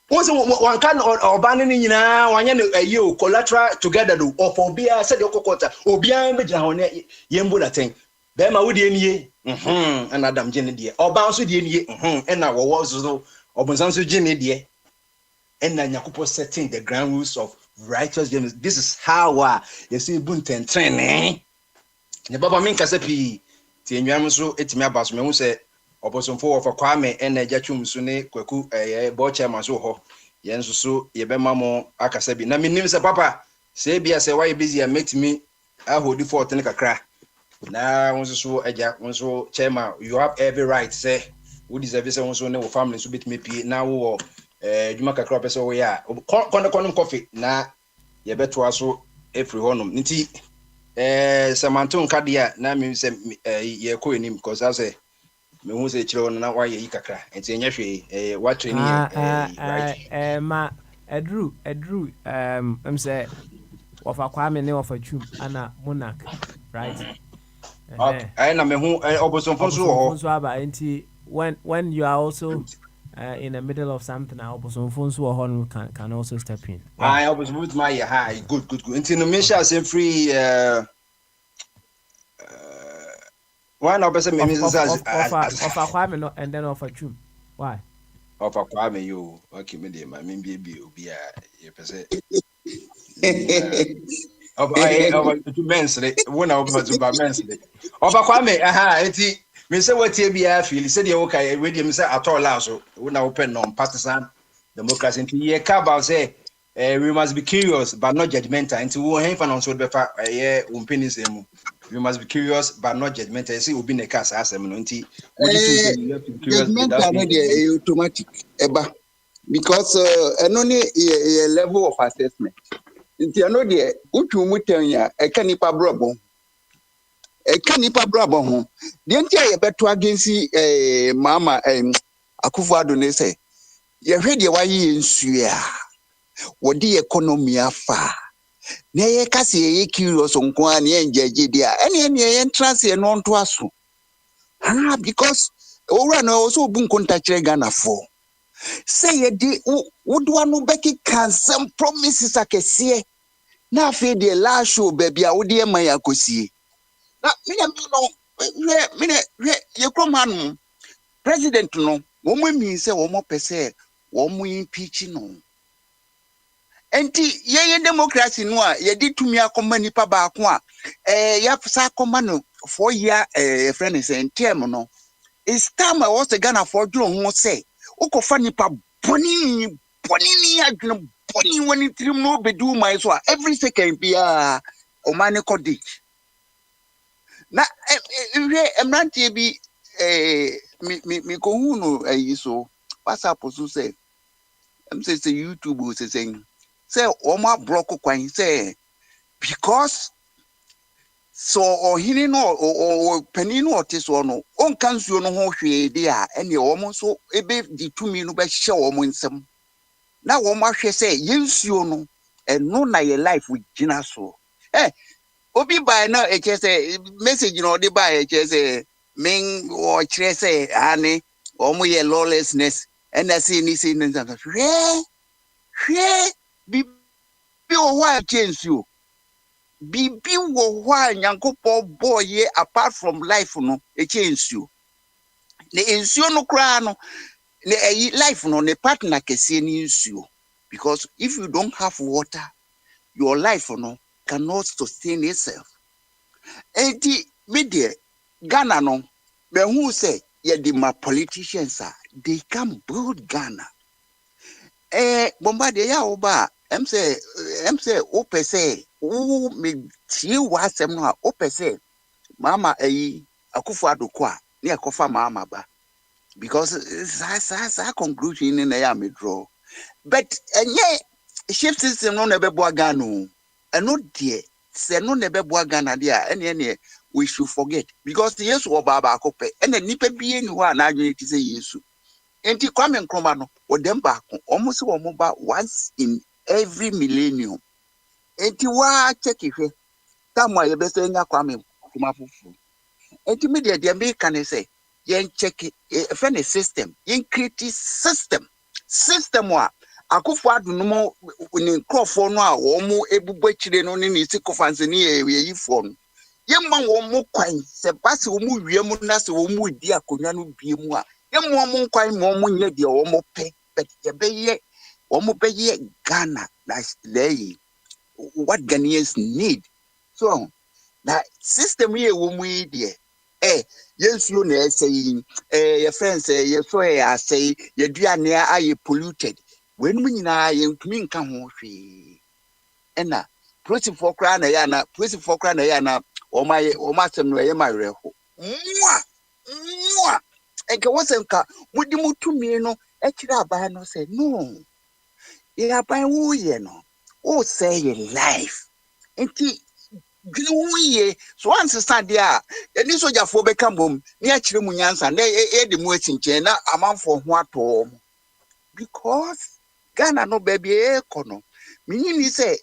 wo say wan kan oba ne nyina wanye na you collateral together do of obia said okokota obia be gina ho ne yembo that thing be ma wo de enie and Adam gene de oba nso de enie na wo so obonsan so gene de and na Nyakopo setting the ground rules of righteous judgment. This is how you see bunten training. Ne baba min kasa pi ti enwam so etimi abaso me hu se obosomfo of Kwame en na jatwum so ne kwaku bo chairman so ho ye nso so ye be mamo akasa bi na minim se papa se bia se why busy make me ahodi fort ne kakra na nso so eja nso chairman you have every right say we deserve say nso ne wo family so bit me pi na wo djuma kakra pese wo ya kono coffee na ye beto aso every honum nti Samantha Kadia na me se ye ko enim because I say me hu se kire na wa ye kakra enti enye hwe what training right ma edru em say ofa Kwame ne ofa Chum ana monarch right I na me hu obosomfo so ho so aba enti when you are also in the middle of something obosomfo so ho can also step in. I was with my high good enti no me sha say free one of person me of Kwame no and then of Chum. Why? Of Kwame you okay me dey ma me be obi a ye pese of to mensre one of to mensre of Kwame enti me say what e bia feel say dey okay we dey me say atola so we na open non partisan democracy enti ye ka about say we must be curious but not judgmental enti wo hen fa non so be fa ye umpeni semu. We must be curious but not judgmental. See, we'll be in a cast as I'm not automatic because only a level of assessment. Inti ano de utu mutenya e kanipa brabo. E kanipa brabo ho. De nti aye beto against mama Akufo-Addo ne say ye hwe de waye nsu a wo de economy afa. Na ye kasi ye curious nko an ye njeje dia ene ye entrance ye no nto aso Because owura na also bu nkonta kire Ghana for. Say ye di wodwa no beki cancel promises akese. Na afi de last show baby a wode man yakosie. Na me ye kromanu president no wo mi say wo mo pese wo mo impeach no. Enti ye democracy no a ye di tumi akoma nipa ba ko a ya sa akoma no 4 year friend is in term no. It's time I was the Ghana for John who say, Oko Fanipa Bonini adwene boni when it no be do my so every second be a Omani Kodik. Na emrantie bi me ko hu no so WhatsApp so say say YouTube say Oma block kwan say because so ohini no o pani no otiso no onka nsuo no ho hwe de a ene omo so ebe di tumi no be hye omo nsem na wo ma hwe say yensuo no eno na ye life gina so obi by na eche say message no de by eche say men o kire say ani omo ye lawlessness ena say ni say nza hwe bi o wa chensuo bibi wo hwa nyankopɔ boye apart from life no e change you ne ensuo no kra no ne life no ne partner kese ni ensuo because if you don't have water your life no cannot sustain itself enti media Ghana no be hu say ye the my politicians they can build Ghana bomba de ya oba em say o pese o me tie wasem no a o pese mama Akufo-Addo kwa na ekofa mama ba because sa conclusion in na me draw but enye shift system no na be bo Ghana o eno de se no na be bo Ghana de a ene we should forget because yes oba ba akope ene nipa bi eni ho na adwene ti say Yesu enti Kwame Nkrumah no odem ba ko omo se omo ba once in every millennium enti wa check hwe tamwa ye be say nya Kwame Nkrumah fufu enti media de me kan say yen check friend system yen create system wa Akufo-Addo no mo ni nkrofo no a wo mo ebubu akire no ni sikofanse ni ye fo no yen ma wo mo kwan se base wo mo wiem na se wo mo di akonwa no biemu a yen mo kwan mo nye de wo mo pe but ye be ye wo mo be ye Ghana that's there what Ghanaians need so that system here wo mo de yensuo na say your friends say so say your duane aye polluted when we nyina yentumi nka ho hwe ena protocol kra na ya na protocol kra na ya na o ma asem no ye ma reho mwa enke wosenka mudi mutumi no ekira aban no say no ye aban wo ye no o say your life enti gwiye so once stand there any soldier for be come bom ni akire mu nyansa na e de mu achinche na amanfo ho ato because Ghana no baby ekono minini say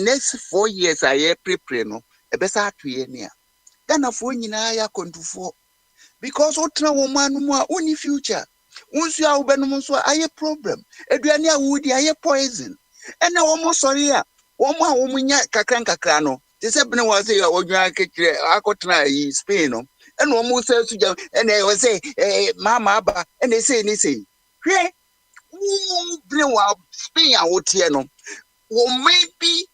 next 4 years aye prepare no e be sa atoye ne a Ghana fo nyina ya kontufo because o tra wo manu mu a oni future unsu a wo benum so aye problem eduane a wo di aye poison ena wo mo sori a wo mo a wo munya kakran no they say been was say odwan kekire akotena yi Spain no ena wo mo say suja ena wo say mama aba ena say ni say hwe wo bring wa Spain a wo tie no wo maybe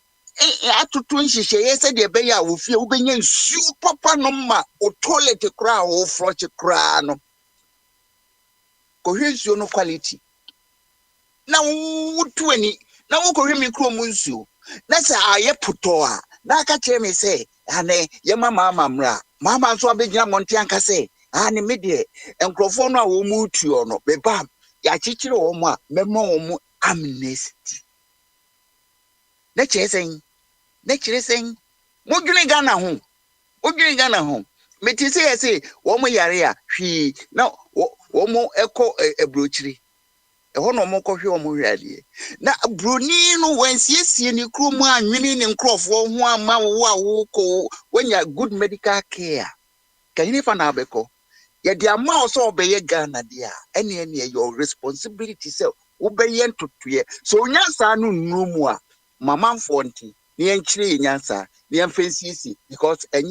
atutu nhihye ye say de be ya wo fie wo benya nsu papa no ma o toilet kra wo flush kra no ko hwe nsu no quality na wo tuani na wo ko hwe mikro mu nsu na say aye puto a na aka kire me say ane ye mama mama nso abegyina monte anka say ane me de enkrofo no a wo mu tuo no be ba ya chichire wo mu a memo wo mu amnesty na kire sen mo dwene Ghana ho meti say wo mo yare a hwi na wo mo eko ebrochiri ho no mo kɔhwe wo mo hwade na broni no wansiesie ni krom anwene ne nkrofo ho ama wo a wo ko wanya good medical care kan ni fa na abeko Yet the amount so obey Ghana dear, any your responsibility so obey to twear. So Nyansa no more, Mamma Fonty, near Chile Nyansa, near Fancy, because a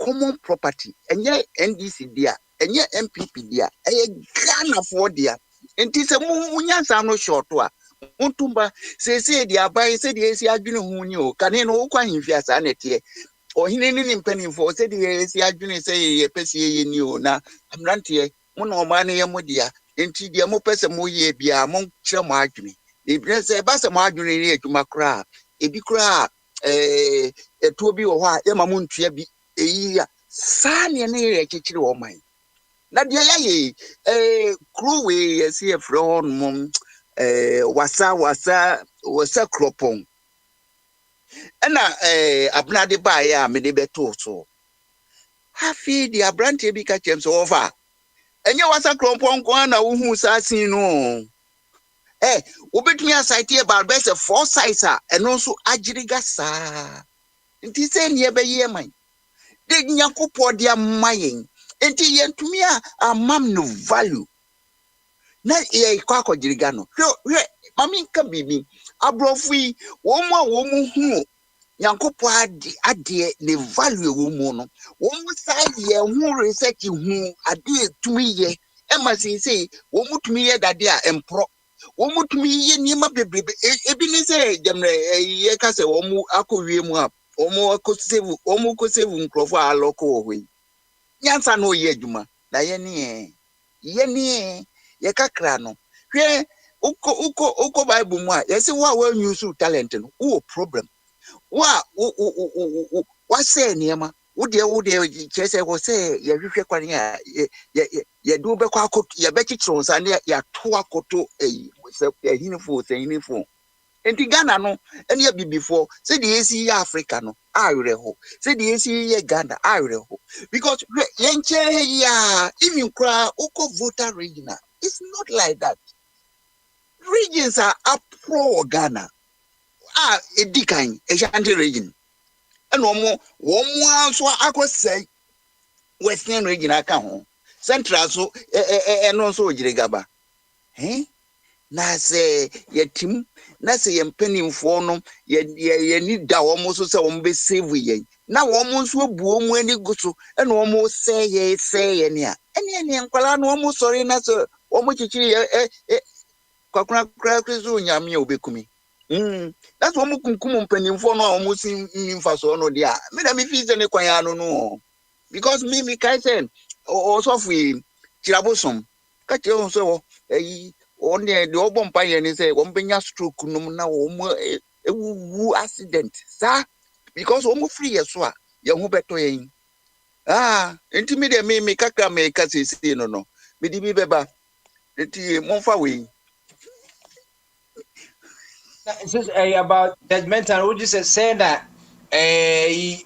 common property, and yet NDC dear, and yet MPP dear, a Ghana for dear, and tis a Nyansa no short one. Untumba say dear by said yes, I do who knew, can no quite in Fiasanity. Or he didn't penny for said yes, I do say a pessie in you now. I'm not here, one money a modia, into the mopes a moye be among Chamargini. If there's a bass of margarine to Macra, a big cra, a toby or what, Emma Muntia be a year, Sunny and a kitchen or mine. Not the crew way, see a from mum, wasa cropon. And abnade by ya me de beto so. Hafi the abrante bi ka chem so over. Enye wasa krompon kwa na uhu sa sin no. Obetumi asite about best 4 sites eno so agiriga sa. Nti se ne be ye man. De nyakopo de amayen. Nti yentumi amam no value. Na ye kwa agiriga no. Hwe mami nka bibi abrofi wo mu hu Yankopo ade the value wo no wo side ye hu research hu ade tumi ye say wo mutumi ye dade a empro wo mutumi ye nima bebrebe ebi ni say demre ye ka say wo mu akowie mu a wo mu akosave nkrofo aloko wo hwe nyansa no ye adwuma na ye ne ye kakra no hwe uko bible mu a ye say wo use talent no wo problem what say Niama? Would you chase I say, Yaquania, ye do be quack, ya betty trons, and ya tuakoto a uniform. And the Ghana no, and ye be before, said the AC Africano, I reho, said the AC Ghana, I reho. Because Yenche, ya, even cry, Oko voter regional. It's not like that. Regions are up pro Ghana. A decline, a shanty region. And one more so I could say Western region account. Central so and also Jirigaba. Na say ye team, na say ye penny for no, ye need that almost so be save we. Now almost will boom when you go to and almost say any uncle almost sorry, na so almost yami obekumi. That's what Mukum penny for no almost in Faso no dia. Me fees any quayano no. Because me kaisen or softly Chirabosom. Catch you so only the Obon Pie and say, one benya stroke no now a accident, sir. Because almost free as well. Young better. Intimidate me kaka me kasi no. Me di beba. The tea monfa way. About judgmental, would you say that the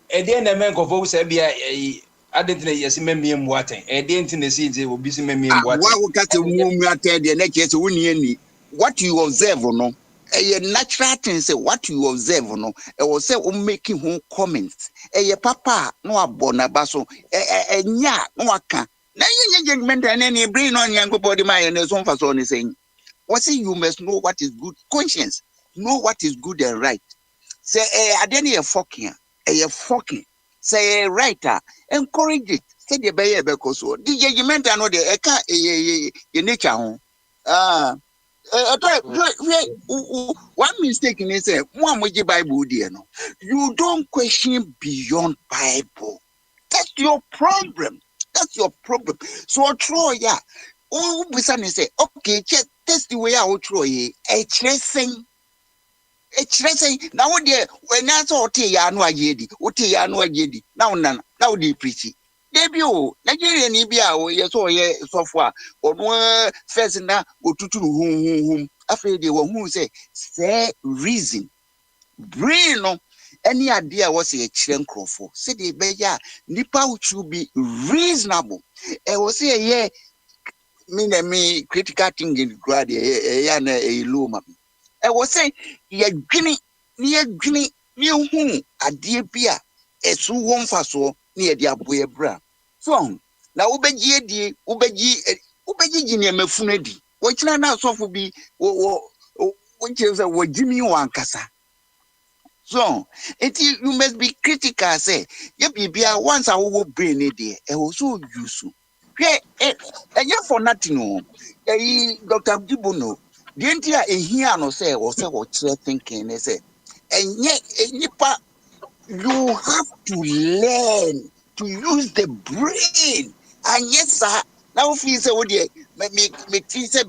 end of men go say be I didn't yes me water. I didn't see they will be me water. What you observe no a natural thing say what you observe no was say making home comments papa no abona baso nya no aka na judgment and any brain on young body my and so on saying what say you must know what is good conscience, know what is good and right. Say I didn't fucking say a writer encourage it. Say the baby because so the judgment I know the nature one mistake in say one with the Bible dear no. You don't question beyond Bible. That's your problem. So try yeah. Oh, we say okay, test the way I will try a tracing. Now, when I saw Tiano Yedi, Utiano Yedi, now they preach it. Debut, Nigerian Ibia, yes, or so far, or more first now, or to whom, after they were who say reason. Brain, any idea was a chen crofo. Say the beya, Nipa should be reasonable. I was say, yeah. Me critical thinking grad a luma. I was saying ye guinea near guinea near whom a dear beer a so one faso near the abuya bra. So na ubeji edi ubeji jini emefunu di wochina na asofo bi wo chese wo jimi wankasa. So you must be critical say ye bibia once I will brain it there e wo so use for nothing no Dr. Gibono the entire here no say or say what thinking they say nipa you have to learn to use the brain. And yes sir now feel say what dey make say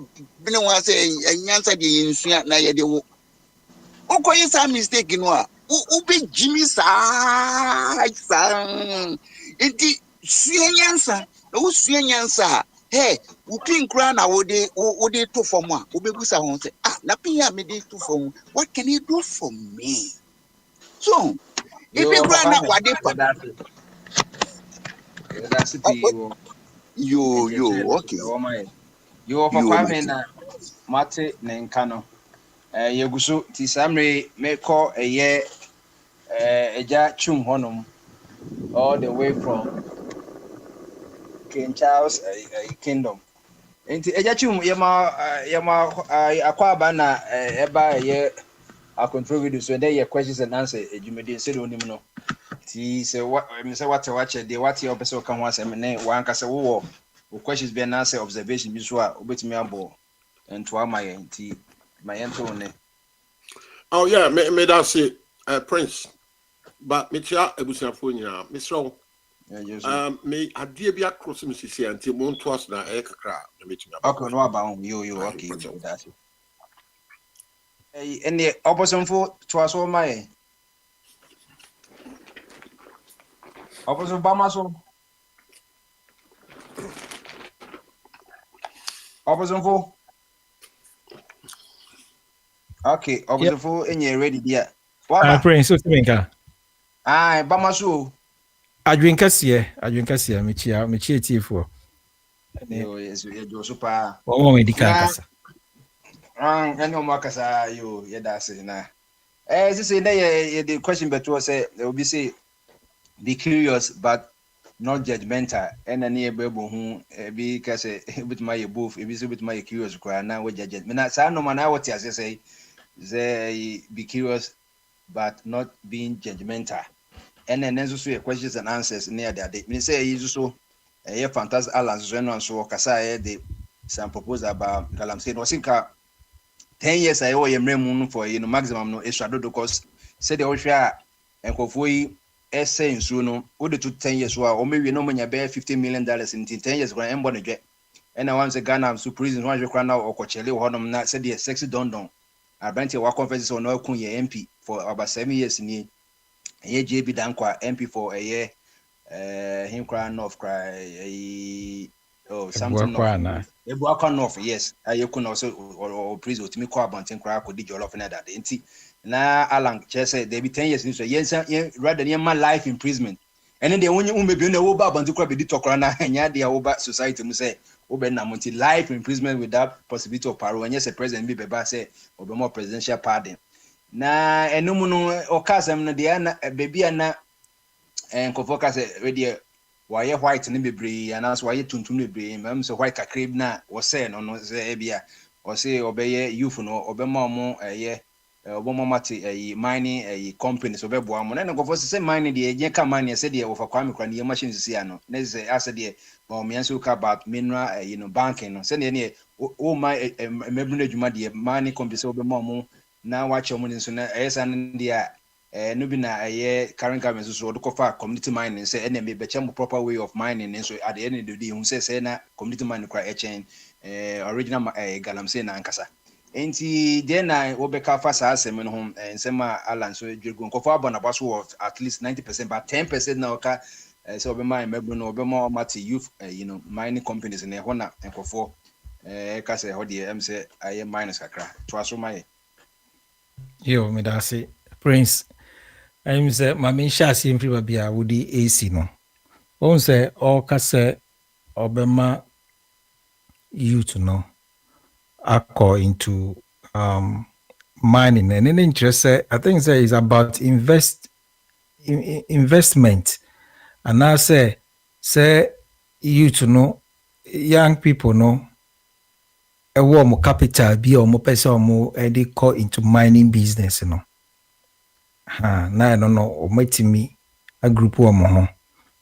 been one say answer the insua na ye dey okoye some mistake no a ube Jimmy sa enti suenyansa o suenyansa hey upin kra na wo de to for mo a obebusa ho say na pin ya me de to for mo what can you do for me so if you kra na wade pa that's it yo okay you for family na mate ne nka no yeguso ti samre me call eja chum honum all the way from King Charles Kingdom. Enti eja chum yema akwaba na eba a contribute so there your questions and answers ejumede say onim no. Ti say what me say what dey what your person kan ho asem ne wan ka say wo questions be na answer observation bi so a obetimi abo ento amaye nti my entone. Oh yeah, me that say Prince. But me tia ebusiafo nyina. Me so me adie bi across me sisi anti mo nto as na e kakra na me tumi aba. Okay, no about yo okay. That's it. Any opposition for to us all my opposition Bamaso. Opposition for okay, opposition for any ready there. Prince Otimenka. Bamaso. Adwinkasiye mechie tifo. Yo yes, you super. O medical kasa. Any makasa yo yedase na. This is the question but was say they will be say be curious but not judgmental. And any able who be kase with my both if with my curious cry now we judge. Me na say no man I what you say be curious but not being judgmental. And then also questions and answers near that day. Me say is so a fantastic alliance and so kasa the some proposal about Galamsey no think 10 years I owe him for maximum no extra because said the Osha and Kofui essay in Suno, would it took 10 years or maybe no money bear $50 million in 10 years when I'm born again. And I once a Ghana I'm so prison one you crown out or Coachella or Honum not said the sexy don. I went to work conferences on no Kunya MP for about 7 years in a year JB Dankwa MP for a year him crying off cry something Ebuaka North, yes. I could also or prison to me call about 10 crack could all of another. Na Alan said they be 10 years in so yes, rather than my life imprisonment. And then they only be no over and to crab the Tokrana and ya the over society must say Obenamonti life imprisonment without possibility of parole. And yes, a president be beba say Obama presidential pardon. Na and no mono or casam Diana baby and Kofocas ready. Why white and be and that's why you tuntum be mem so white crib na was say no say ebia or say obey youth no obema mo obama mate a mining a company so bebo am na go for say mining the agent can mine say the over kwame kran the machines see no na say as the me so about mineral banking no say ne my mebru na djuma the mining company so obema mo na watch mo so na esan dia no be na current government so do for community mining say na me be proper way of mining and so at the end of the day who say na community mining cry original Galamsey na nkasa enti then na we be ka fa sa asem no hom ensema Alan so dwego nkofo abona so of at least 90% but 10% na oka so be mine mebru no be more mate youth mining companies na ho na nkofo ka say ho de em say aye miners kakra to aso mai yo me da say Prince I'm say my main shasi in Pribabia would the AC no. On say all kase obema youth no acco into mining and in interest I think say is about investment and I say youth no young people no ɛwɔ ɔmo capital bi a ɔmo pɛ sɛ ɔmo ɛde kɔ into mining business no na ɛno no ɔmo atumi a group ɔmo ho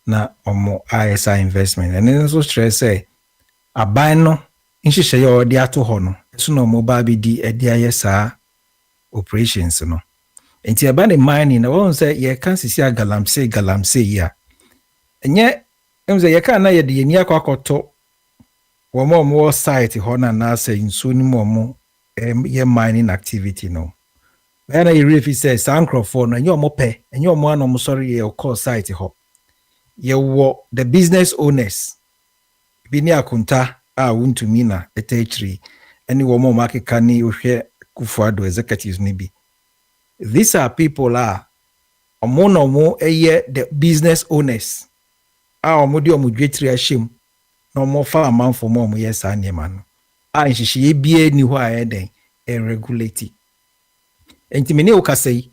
na ɔmo ISI investment ɛno nso kyerɛ sɛ aban no nhyehyɛeɛ a ɔde ato hɔ no ɛso na ɔmo ba bi di ɛde ayɛ saa operations no nti ɛba ne mining na wɔn sɛ yɛka sisi a galamsey yi a ɛnyɛ ɛmu sɛ yɛka na yɛde yɛni akɔ akɔtɔ wɔn a wɔwɔ site hɔ na anaasɛ nsuo no mu ɔmo yɛ mining activity no bɛyɛ na yɛwerɛ fi sɛ saa nkurɔfoɔ no ɛnyɛ ɔmo pɛ ɛnyɛ ɔmo ana ɔmo sɔre yɛ ɔkɔɔ site hɔ yɛwɔ the business owners bi ne akonta a wontumi na ɛtɛ akyiri ɛne wɔn a ɔmo akeka ne ohwɛ Kufuor executives ne bi. These are people are ɔmo na ɔmo ɛyɛ the business owners a ɔmo de ɔmo dwetiri ahyɛm na ɔmo fa amanfo mo ɔmo yɛ saa nneɛma no a nhyehyɛeɛ bie ni hɔ a ɛyɛ den ɛregulate. Enti me ne okasa yi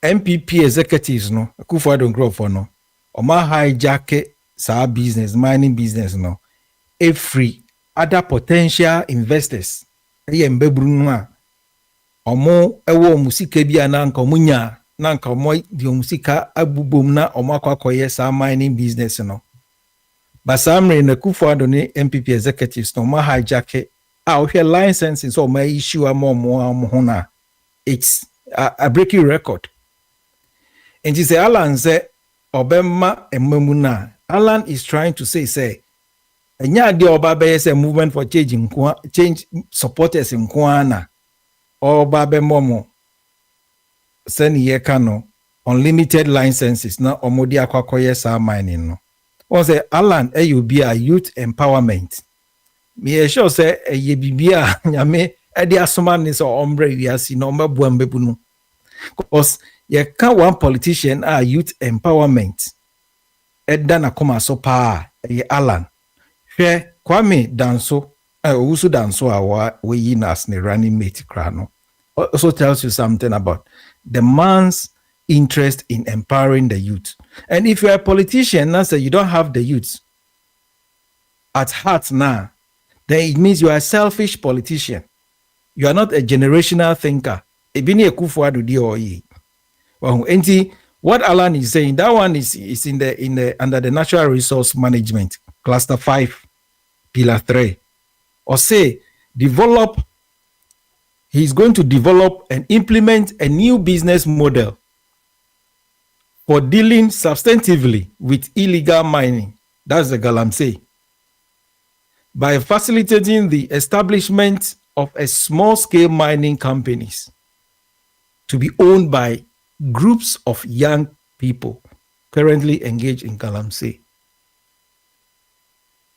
MPP executives no Kufuor nkurɔfoɔ no ɔmo hijack saa business mining business no free other potential investors ɛyɛ mbɛburu no a ɔmo ɛwɔ ɔmo sika bi a na nka ɔmo nya na nka ɔmo de ɔmo sika abubom na ɔmo akɔkɔyɛ saa mining business no basamre na Kufuor ne MPP executives no ɔmo hijack a ɔhwɛ licenses so ɔmo issue ama ɔmo ho na it's a breaking record. And say Alan sɛ ɔbɛma emamu na Alan is trying to say ɛnya de ɔba bɛyɛ sɛ movement for change supporters nko na ɔba bɛmɔ mo sɛne yɛka no unlimited licenses na ɔmo de akɔkɔyɛ saa mining no wɔn sɛ Alan ɛyɛ obi a youth empowerment me sure sɛ ɛyɛ bibi a nyame ɛde asoma ne sɛ ɔmbrɛ wiase na ɔmbɛboa mbɛbu no because yɛka one politician a youth empowerment ɛda na kɔma so paa ɛyɛ Alan hwɛ Kwame Danso Owusu Danso a wɔyi nas ne running mate kra no also tells you something about the man's interest in empowering the youth. And if you're a politician now say you don't have the youth at heart now, then it means you are a selfish politician. You are not a generational thinker. Ebini Kufuor do di oyi. Well, what Alan is saying, that one is in the under the natural resource management cluster 5 pillar 3 or say he's going to develop and implement a new business model for dealing substantively with illegal mining. That's the Galamsey. By facilitating the establishment of a small-scale mining companies to be owned by groups of young people currently engaged in Galamsey.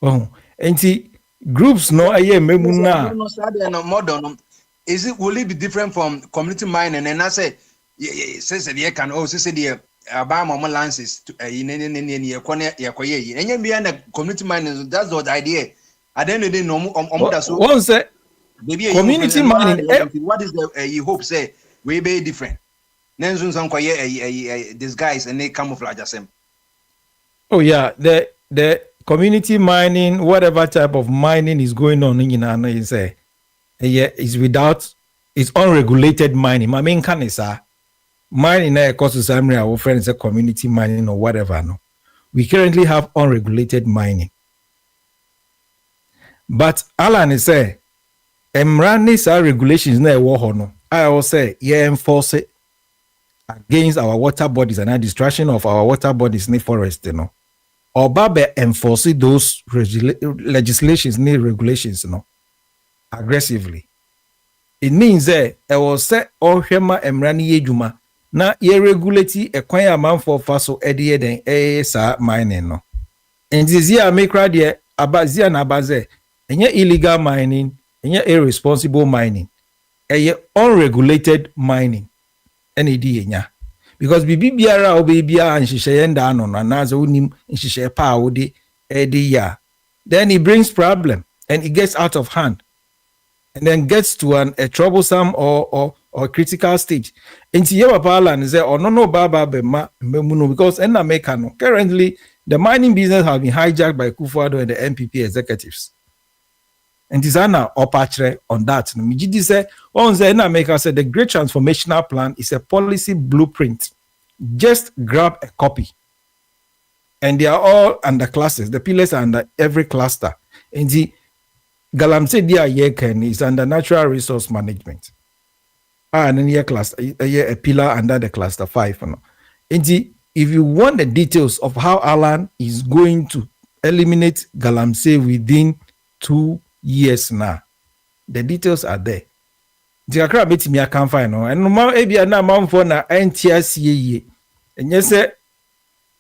Oh, and see, groups no aye memuna. Will it be different from community mining? And I say, says that you can also say the Obama lances to and the community mining. That's what idea. I don't know. One say community mining. What is the you hope say we be different? Then some disguise and they camouflage the same. Oh yeah, the community mining, whatever type of mining is going on in Ghana is it's unregulated mining. I mean, can is mining na cost to some our friends a community mining or whatever. No, we currently have unregulated mining. But Alan is say, emranis our regulations na war no. I will say, enforce it against our water bodies and a destruction of our water bodies in the forest, you know. Or Babe enforce those legislations, regulations, you know, aggressively. It means that I will say all Hema Emrani Yejuma na regulate a quite amount for faso edie den sa mining no. And this year make right there abazia na baze illegal mining, irresponsible mining, unregulated mining. Because bibi biara obibia nhyehyɛ nda no na nazo unim nhyehyɛ pa wode ya, then it brings problem and it gets out of hand and then gets to a troublesome or critical stage. Nti ye papa Alan say ono no baba be ma memu no because na make no currently the mining business has been hijacked by Kufuor and the NPP executives. And Tizana Opachre on that. Mijidi said, on the America said the great transformational plan is a policy blueprint. Just grab a copy. And they are all under classes. The pillars are under every cluster. And the Galamsey Dia Yeken is under natural resource management. And then here cluster, a pillar under the cluster 5. And the, if you want the details of how Alan is going to eliminate Galamsey within 2 years now, the details are there. The Accra bit me I can find no, and no maybe na man for na NTSC. And yes,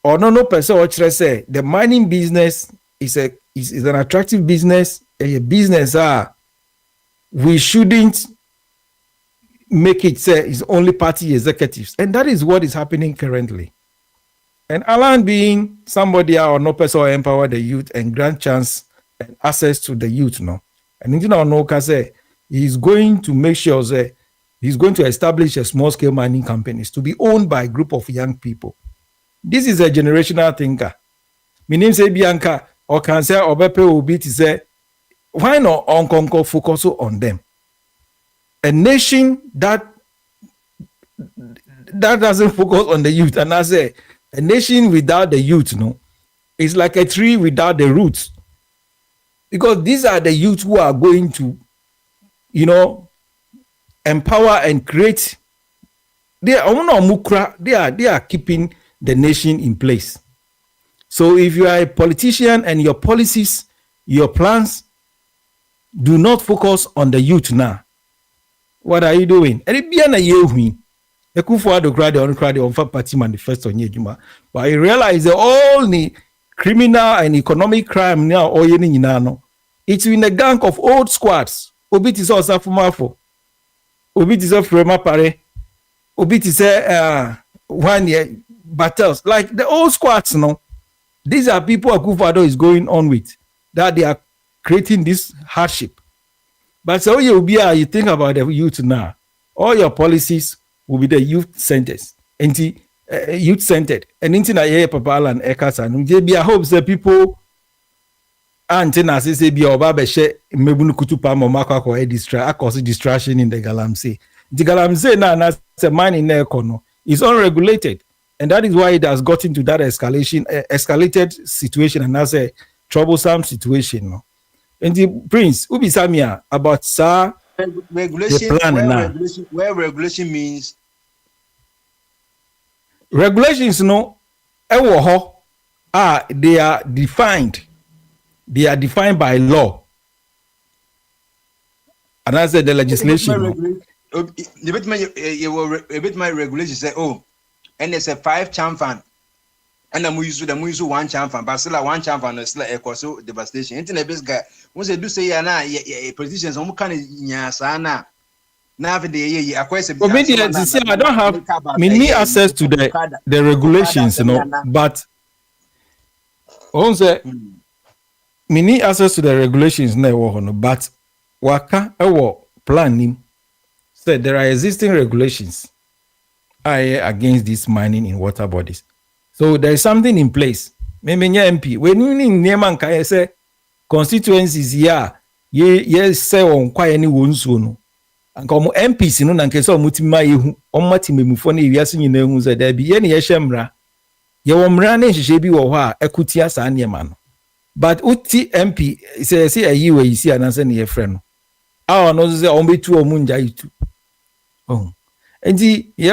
or no person or say the mining business is an attractive business, a business we shouldn't make it say it's only party executives, and that is what is happening currently. And Alan being somebody or no person empower the youth and grant chance and access to the youth, no. And you know, no say he's going to make sure that he's going to establish a small scale mining companies to be owned by a group of young people. This is a generational thinker. My name say Bianca or can say or Bepe will be to say, why not on Concord focus on them? A nation that doesn't focus on the youth, and I say a nation without the youth, no, is like a tree without the roots. Because these are the youth who are going to, you know, empower and create. They are keeping the nation in place. So if you are a politician and your policies, your plans do not focus on the youth now, what are you doing? And it be an year on party manifesto on, but I realize that all the criminal and economic crime now it's in a gang of old squads. Obi is also Fumafo. Obi is a Frema Pare. Obi is a 1 year battles. Like the old squads, no. These are people Akufo-Addo is going on with, that they are creating this hardship. But so you think about the youth now. All your policies will be the youth centers, youth centered. And into na ye Papa Alan Ekasa, I hope that people antenna say be oba she mebunu kutupa momaka ko distraction in the Galamsey. The Galamsey na say mining na ekono is unregulated, and that is why it has got into that escalated situation, and that's a troublesome situation. No? And the Prince Ubisamia about regulation, the plan where regulation means regulations, no, they are defined. They are defined by law. And I said the legislation. A bit my regulation say, oh, and it's a 5 champion. And I'm used to 1 champion, but still 1 champion is like a so devastation. Internet based guy, once they do say, politicians, some kind of yasana. Now, I don't have many access to the regulations, you know, but also many access to the regulations now, but waka planning said there are existing regulations against this mining in water bodies. So there is something in place. Maybe MP when you need say constituencies ye say on quite any one and come MPs no nanke so mutima yehu omati memufo na ewiase nyina hu ze da bi ye ne ye hwemra ye wo mra na hihye bi wo ho a ekuti asa niema no but uti MP say ayi we isi anase ne ye frɛ no a no say on betu o munja itu oh enti ye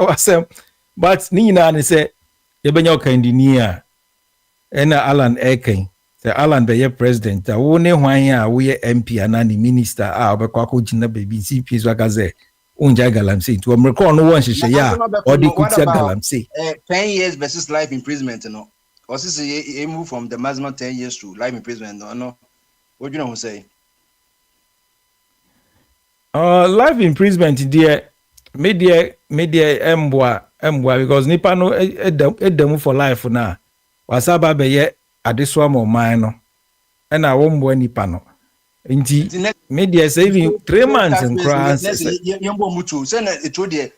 asem but ni nyina ne say ye benya okandini a ena Alan Eken the Alan be president wo ne hwan a wo ye MP ana ni minister a obekwa ko gina baby CPS wakaze unja Galamsey to America no won hihye ya or the kutia Galamsey 10 years versus life imprisonment no or since he move from the maximum 10 years to life imprisonment no what do you know say life imprisonment there media embwa because nipa no edam for life na wasaba be ye adeswa mo man no and I won't bo nipa no nti media say even 3 months in class yembo mutu say na eto de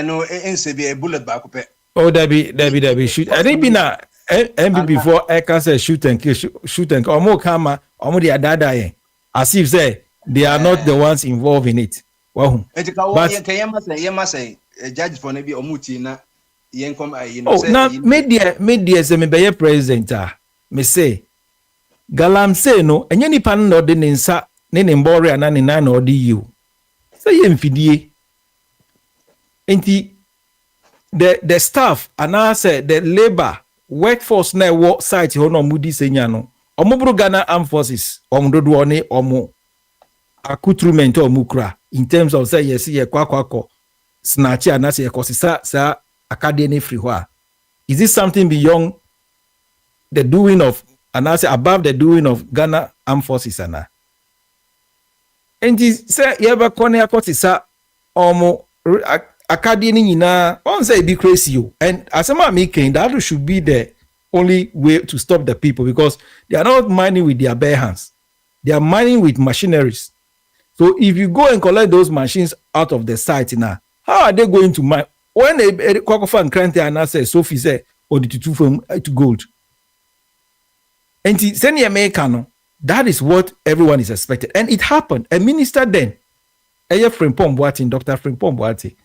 no ense be bullet back pe Oh, Debbie, shoot. I think been MB before I can say shoot and kill, shoot and kill. Omo kama, omo the adada as if say they are not the ones involved in it. Wow. But you say judge for maybe omuti na yen come you know. Oh, now media say me be president me say galam say no enye nipa no de ne nsa ne mbore ana ne nan no de you. Say ye mfidie. Enti the staff and I said the labor workforce na work site ho no mudi senya no omubru Ghana Armed Forces omdodo oni omo accoutrement omukra in terms of say yes ye kwakwa snatch and say kosisa sa academy free wa. Is this something beyond the doing of and I say above the doing of Ghana Armed Forces ana? And say ye ba kone akosisa omo academy nyina on say be crazy and as I'm making that should be the only way to stop the people because they are not mining with their bare hands, they are mining with machineries. So if you go and collect those machines out of the site now, how are they going to mine when a Kwakofa and Krante and I say Sophie say or the two from to gold and send American? That is what everyone is expected and it happened. A minister then Frimpong Boateng, Dr. Frimpong Boateng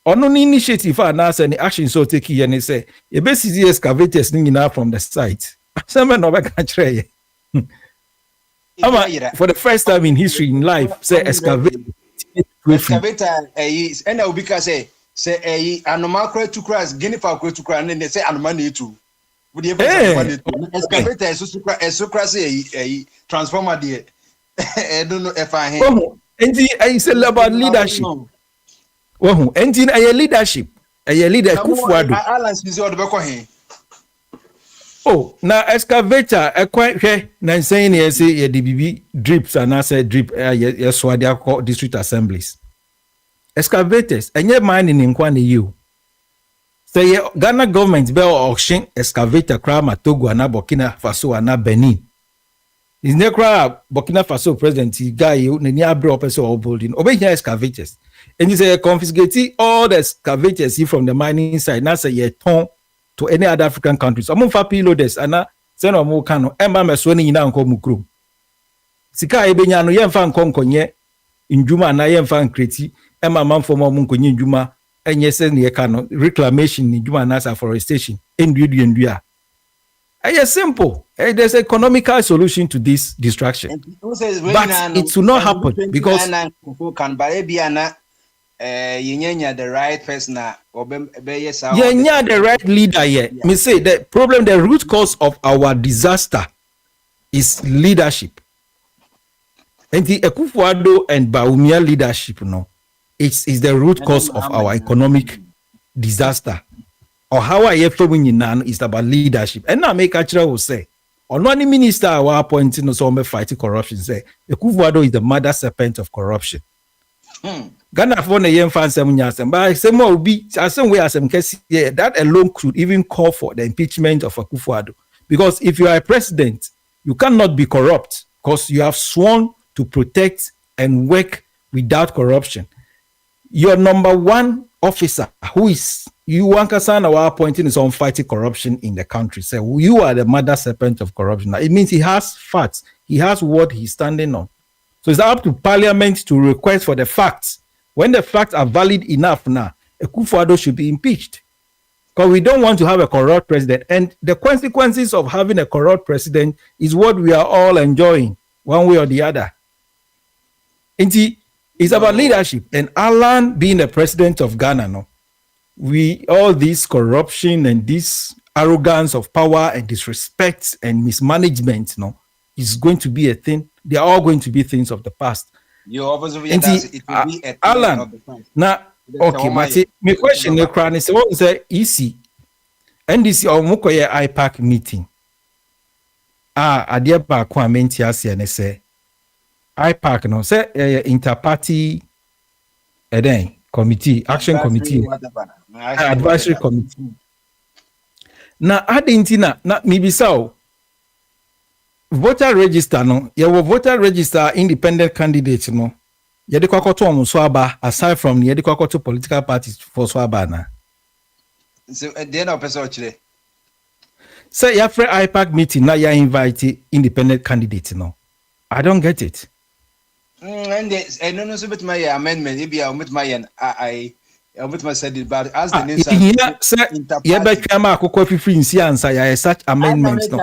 on an initiative and as any action so take here and say a best easy excavators now from the site. Some no back country. For the first time in history in life, say excavator is and now because say animal crate to cross guinea fowl crate to cross and they say animal need to would you excavator is so cross a transformer there. I don't know if I and I say about leadership. Well, engine a leadership, a leader. Oh, now excavator, a quite here, now saying yes, a DBB drips and I said drip, yes, what they are called district assemblies. Excavators, and yet mining in Kwani you. Say, Ghana government bell auction excavator crama Togo and Burkina Faso and Benin. Is Nekra Burkina Faso president, guy, you near bro person or building, obey here excavators. And you say confiscate all the excavators from the mining side. Now say ye ton to any other African countries. Among fapi loaders and send or more cano. Emma meswani ina unko mukru. Sika ebenya no yemfa nkonkonye injuma na yemfa nkreti. Emma man for more munkonye injuma. Enye se ni cano reclamation injuma na sa forestation. Enduya. It's simple. There's an economical solution to this distraction. But it will not happen because you the right person the right leader here. Me say the problem, the root cause of our disaster is leadership. And the Akufo-Addo and Bawumia leadership, no, is the root cause of our economic disaster. Or how I have to is about leadership. And now make actually will say, on one minister our appointing us on fighting corruption say Akufo-Addo is the mother serpent of corruption. Ghana for the young fans but some more be as some way as some case that alone could even call for the impeachment of Akufo-Addo. Because if you are a president, you cannot be corrupt because you have sworn to protect and work without corruption. Your number one officer, who is you Wankasan our appointing is on fighting corruption in the country. So you are the mother serpent of corruption. Now, it means he has facts. He has what he's standing on. So it's up to Parliament to request for the facts. When the facts are valid enough now, Akufo-Addo should be impeached. Because we don't want to have a corrupt president. And the consequences of having a corrupt president is what we are all enjoying, one way or the other. It's about leadership. And Alan being the president of Ghana, no, all this corruption and this arrogance of power and disrespect and mismanagement, no, is going to be a thing. They are all going to be things of the past. Alan, now, okay, Mati, my question is what is easy? And this is our Mukoye IPAC meeting. Adia ba kwa menti asi ane se IPAC no say interparty committee, action committee, advisory committee. Na adinti na mibisao voter register no, your voter register independent candidates no. Yedi kwa koto omuswaba aside from yedi kwa koto political parties for swaba na. So at the end of the say your friend IPAC meeting now you invite independent candidates. No, I don't get it. And no so with my amendment, maybe I'll meet my I with my said it, but as the name you bet you am free in answer ya such amendments. No,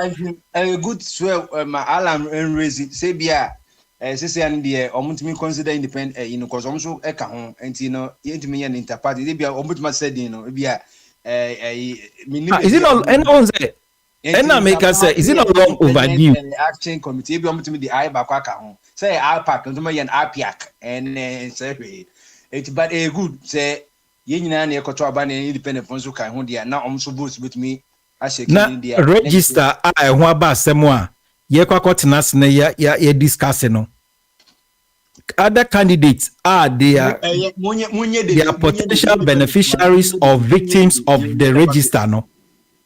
a good swear my alarm and raise it say bia say and the me consider independent you know cause also e ka ho and you know me an interparty they be omutma said you know bia is it not anyone say and I make us say is it not long overdue action committee be omutmi the eye back aka ho say IPAC ntoma yan APIAC and say it but a good say ye nyina na ekoto aba na independent fonso kan ho dia na omso vote with me ashake dia register a ho aba asem a ye kwakotena se na ya discuss no other candidates are they are potential beneficiaries or victims of the register no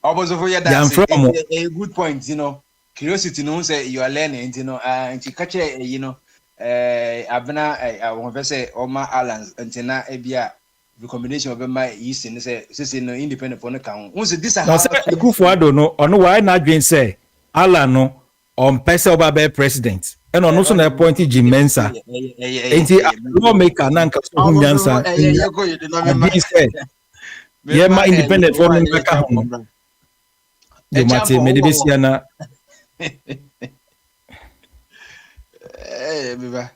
obozo for that's a good point you know curiosity no say you are learning you know and you catch you know abena I want to say Oma Alliance until ebia recommendation of my east and say no independent for no count once this are Kufuado no ono why na dwen say Alan no on person oba president and on also na appointed Jim Mensa enti lawmaker na nka so hunyansa ye ma independent for no ka ho yo mate medibisia na biba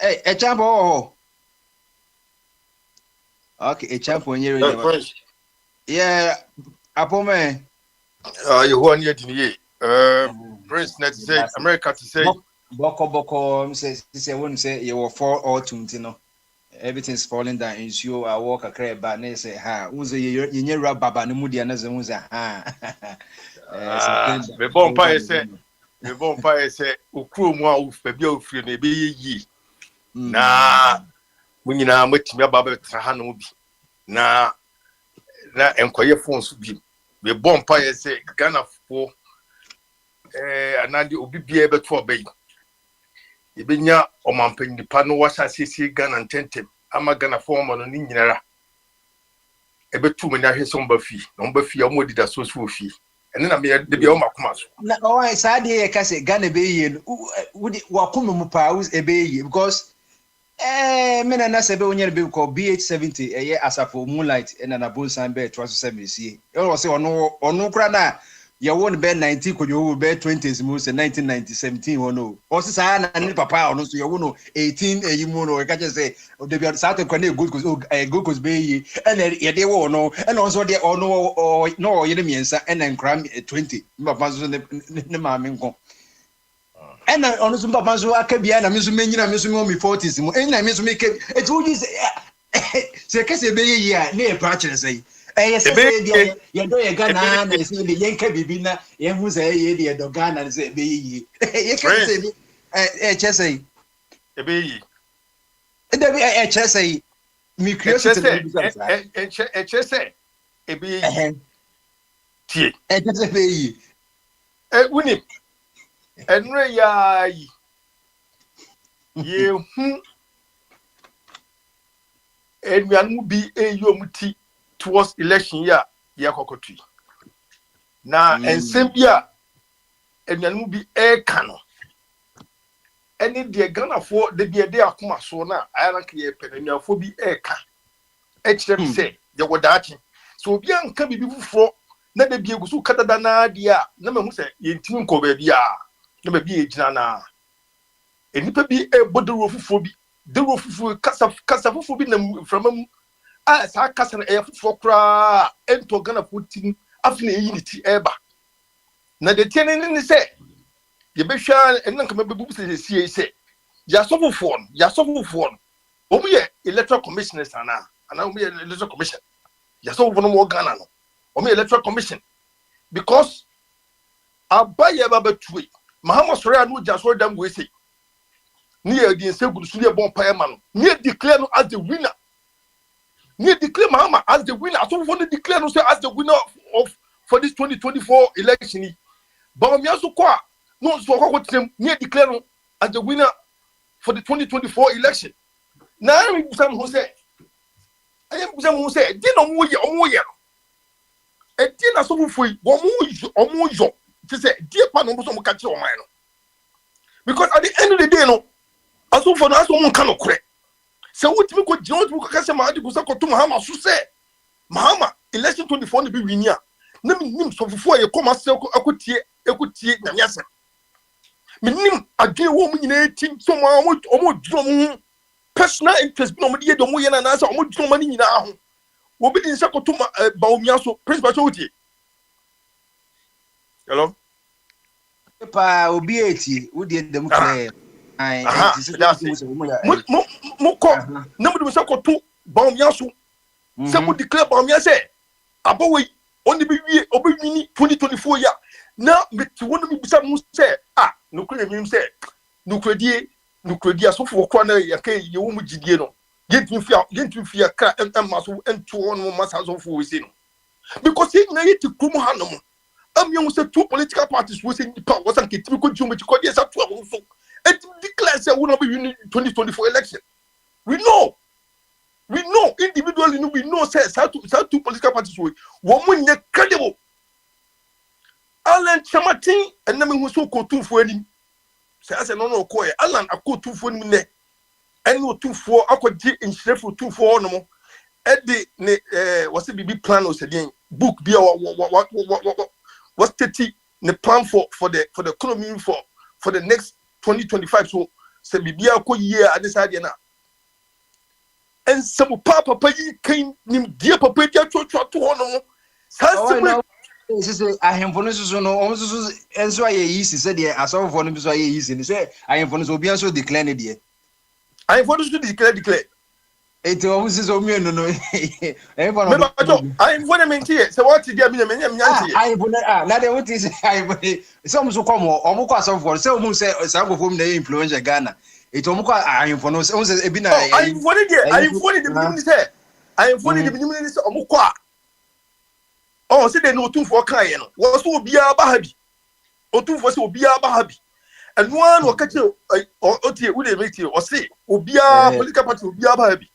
a champo okay a champo nyere yeah apome you who near the Prince net say America to say boko say won't say you were 4 autumn you know everything's falling down in you I walk a crab but they say ha unze ye rap baba no mudia na ze unze ha me bon pa say okuro mu a ufa bia ofiri na ebe yi na munyina matimi ababa tra ha no bi na enkoye phones bi me bon pa say Ghana fo anandi obi bia beto obey ebenya omampanyi pa no washa sisi Ghana ntentem ama Ghana fo mo no nyinara ebetu menya hweso mba fi no mba fi amodi da so so fi ene na me de bia o makoma so na o ai saade ye ka se Ghana be yi wudi wakoma mu pa us ebe yi because me na se be onye be ko BH70 eye asafo moonlight ena na bonsan be 270 e o se onu kra na ya won be 19 kojo be 20s mu se 1917 wono o se sa na ni papa ono so ya wono 18 eyi mu no e ka je se o de bi sa te kwa na good cause be yi ena ye de wo no ena on so de ono no ye de miensa ena nkra 20 papa so ne ma me nko ena ono so papa so aka bia na me so menyina me so me 40s mu ena me so me ke e tu ji se ke se be yi a na e pra chere sei yes say you do you Ghana na say the yenka bibi na ye hu say ye dey do Ghana na say be yi ye can say say e be yi e dey be say me curiosity say e be yi tie say be yi wuni enre ya yi ye hu enwanu bi eyomuti towards election year yakokotui na ensembia enyanmu bi kano eni de Ghana for de bi de akoma so na ayaranka ye penanafo bi ka kire say de wodachi so obi anka bibi fufuro na de bi egusu kadada na dia na mahu say yentimi nko ba bia na ba bi ejina na enipa bi bodoro fufuro bi dero fufuro kasa fufuro bi na from sa kasa na fufuro kra ento Ghana putin afina yiniti eba na de tiene ni say ye be hwa enanka mabebu se ya sofofo omu ye electoral commissioners ana omu ye electoral commission ya sofofo no mo Ghana no omu electoral commission because abaye baba tuwe mahama sore anu ja sore dam we say ni ye di nse gudu su ye bon paye ma no ni declare no as the winner ni declare mahama as the winner sofofo no declare no say as the winner of for this 2024 election but me aso kwa no so kwa team ni declare no as the winner for the 2024 election. Now we some who say am some say, dinner more ye. A dinner so free, one more yo. To say, dear Pano, some catch your mind. Because at the end of the day, no, as for us, one cannot correct. So what we could George Bukasama to Mahama, so say, Mahama, election 24 to be winner. Nim so before you come as a could take Namiasa. Minim again woman in 18, someone almost drum personal interest, no idea the way and answer almost drum money now. Will be in Sakotuma Baumiaso, Prince Bachoti. Hello? Pa obi eti wo de dem clear ai Moko number do Sakotu Baumiaso. Some would declare Baumiase. Abaway only be obi 2024 ya. Now me to one me bisa mu say no kure me say no kredi so for kwa na ya kai ye wo mu gidie no. Yentu fia ka maso entu on mo masa so for we say no. Because he na yeti krum ha no mo. You say 2 political parties who say power was a typical Jumbo to yes at 12 so and declare say will not be in 2024 election. We know individually we know say 2 political parties will one credible. Alan Chamatin and Nami who so called 2 for him. Say as no coy Alan a called 2 for him ne and no 2 for I could in Sheffield 2 for no more. Eddie was a big plan was again book be what's the plan for the economy for the next 2025 so say bibia ko year at this idea na and some papa came dear papa dia to hono say I am for no no almost enso aye easy say there aso for no so aye easy say I am for no obi so declare there I am for no to declare it almost is omi no no I am for the mentie say what dia me nyanti I am for na dey what is I am some so come omo kwa so for say omo say go na influencer Ghana it omo kwa I am for no say ebi na I am for the minimum say I am for the minimum say omo kwa oh say they no too for kan ye no wo so obi aba ha bi otu for say obi aba ha bi and one wo ka che o tie wo dey make tie o say obi political party obi aba ha bi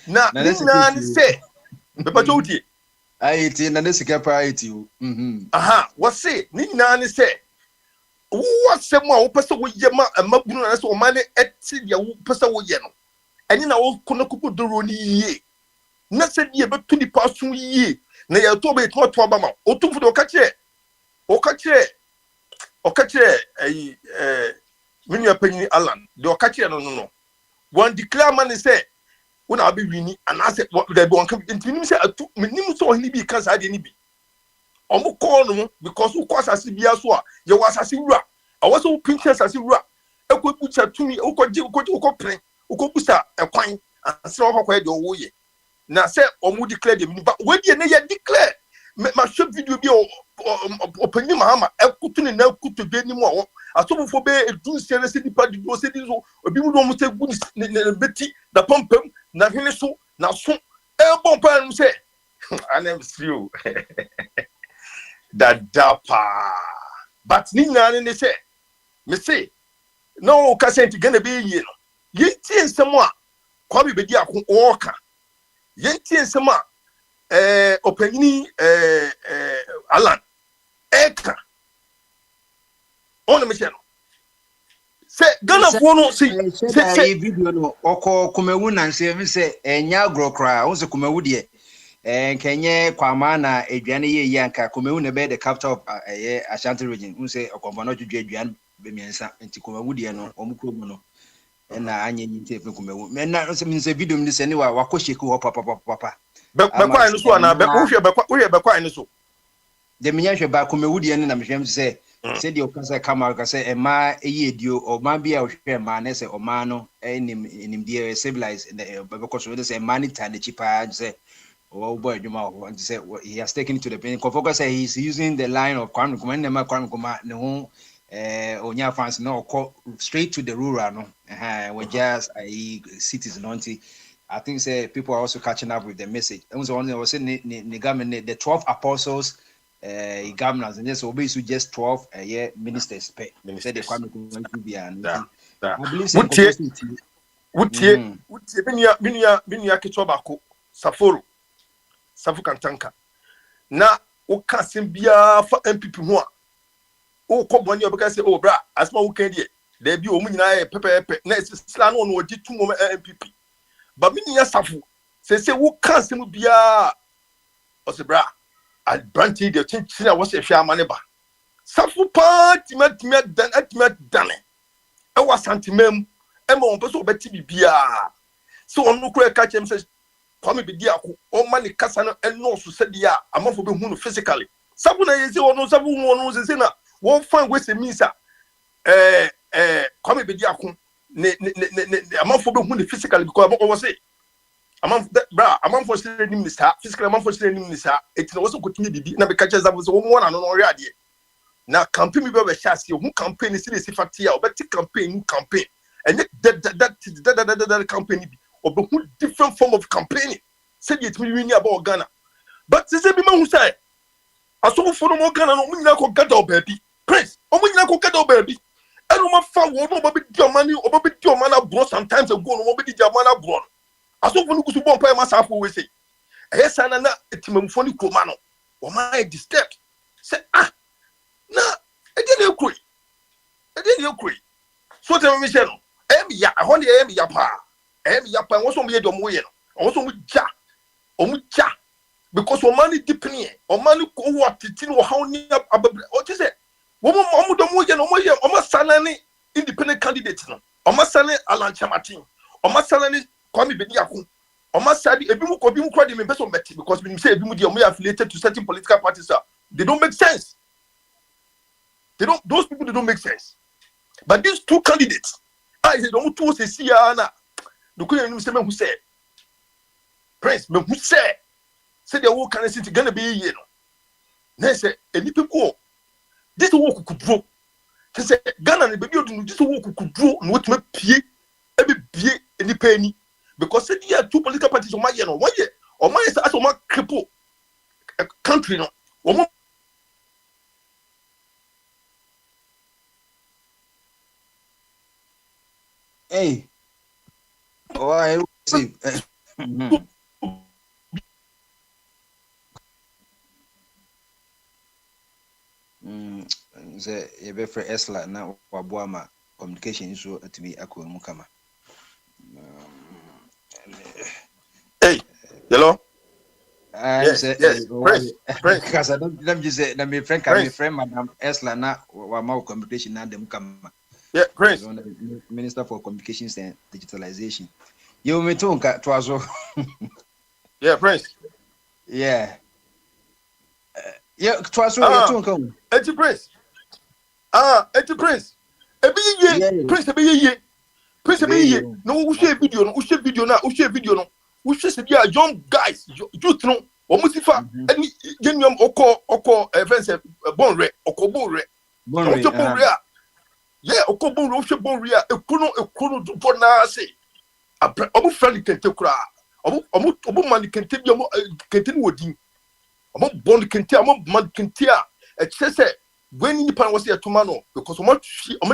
na ni say be pa choutie ai ti na sika priority what say ni ni say what say mo wo pese wo ye ma mabunu na say o ma ne eti dia wo pese wo ye no eni na wo kono kuku doro ni yie na say die be to ni pasu yie na ya to be to ba ma o tu fu do ka che ai minu apanyi Alan do ka che no one declare man say when I be winning and I said what they want come into him say minimum so he be cancer de ni bi omo call no because who cause as bia so a ye was as wura I was so pinches as wura e ko bucha tumi o ko je o ko pren o ko busa e kwan anse o ko de wo ye na say omo declare de mi ba we de na ye declare ma show video bi o panyi mahama e kutu ni na kutu de ni mo asobufo be edu sere se di pa di do se di so obi mu do mo se gu ni beti da pompam na hene so na so e bon pa no se anem srio that dapa but ni na ne se me say no ka se nti gana be yi no yenti ensem a kwa be di akon oka yenti ensem a opanyini Alan eka on the mission say Ghana for no see video no oko kumewu na nse say enya agrokra won se kumewu de kenye kwama na aduane ye yanka kumewu ne be the capital of Ashanti region won se okombono dwedwe aduane be miensa nti kumewu de no omukro mu no na anya nyinte efe kumewu me na se min se video mi se ni wa wakosheku ho papa be kwa ni so na be wo hwe be kwa ni so de minya hwe ba kumewu de na mehwem se said the Okasa Kamal say a ma ye dio or ma be a man as a mano in dear civilized because we say money time the cheaper say oh boy you want to say he has taken it to the pen focus say he's using the line of Kwame Nkrumah no onya fans no call straight to the rural no we just cities no I think say people are also catching up with the message. And so on was saying the 12 apostles governors and just obey so just 12 ministers pay. Said the Kwame Nkrumah be an I believe binia kitobako Saforo Safu Kantanka na o ka sembia fa MPP ho a o ko boni obeka say oh bra asma wo kan die da bi o mu nyina pepepe na sila no no di tu mo MPP ba mi nya Safu say wo ka sembia o se bra advantage de chinchina wo se hwe amane ba Safu pa timat dan e wa santimam e ma on person obeti bibia so on no kura ka chem say Kwame Bedi Ako o mani kasa no eno so sedia amafo be hu no physically Safu na yesi ono Safu hu ono se na won fan we se misa Kwame Bedi Ako ne amafo be hu no physically because o was say amafo se nim ni sa physically amafo se nim ni sa etina wo so kotumi bibi na be ka che Safu so wo mo na no no ade na campaign mi be chase hu campaign si le sifatia o be ti campaign and that campaign bi or different form of campaigning. Said it me about Ghana. But say be man who say I saw for no Ghana no me ko gada baby. Prince, o me ko gada baby. I don't ma fa wo no baby your money or baby your man abroad sometimes ago no baby your man abroad. I saw for no kusu bon pa myself we say. Eh sana na etimamfo ni kroma no. O man disturbed. Say na e dey ekoi. So tell me say no. Ya ahon dey ya pa. Yapa won so me do mo ye no won so mo ja because o man deep ni o man ko what tin wo how ni ababre o ti say wo mo do mo ye no mo salani independent candidate no o ma salani Alan Chamatin o ma salani Kwame Bedi Ako o ma sadi ebi mu ko de me person bet because me say ebi mu dey o affiliated to certain political parties they don't make sense those people they don't make sense but these two candidates I say don't to say see na the Queen say me who say Prince me who say the work can sit gonna be you know na say any people this work could grow say Ghana na baby odun this work could grow no what me pie e be bie any penny because say there are two political parties on my year no one year or my say as o ma cripple a country no o hey oh I see say you be for Esla na waboa ma communication so atimi akọ mu kama hey hello yes, Prince because I don't just say na me friend Madam Esla na wa ma communication na dem kama yeah Prince Minister for Communications and Digitalization you me to twazo yeah Prince yeah twazo you to come eti Prince ebi ye Prince ebi ye no we share video no we share se dia young guys youth no o musifa any genuine oko events bon re yeah okobon ro hwe bon re a ekuno do na say obu friend kente kura obu man kente bi kente ni wodin obu bon kente obu man kente a e chese when ni pan was here tomorrow because omo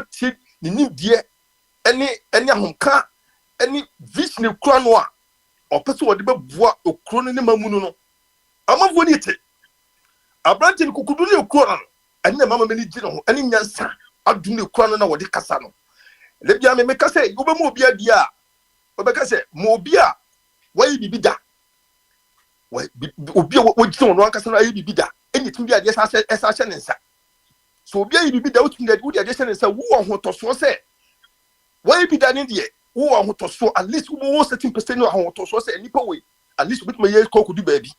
tie ni nimdie any ahomka any vision kura no a opese wode beboa okro no ne mamunu no amafo ni te abrante ni kukudu ni okro no ene mama meni gine ho ene nyansa adu ni okro no na wode kasa no le bia me kasa e go be mo bia dia obeka se mo obi a wayi bibida obi a wogite wono ankasa na ayi bibida eni tun bia de esa hye ne nsa so obi ayi bibida wotun de wodi de hye ne nsa wo ho toso se wayi bibida ne de wo ho toso at least wo 13% no ho toso se nipa we at least bit me ye kokudu baabi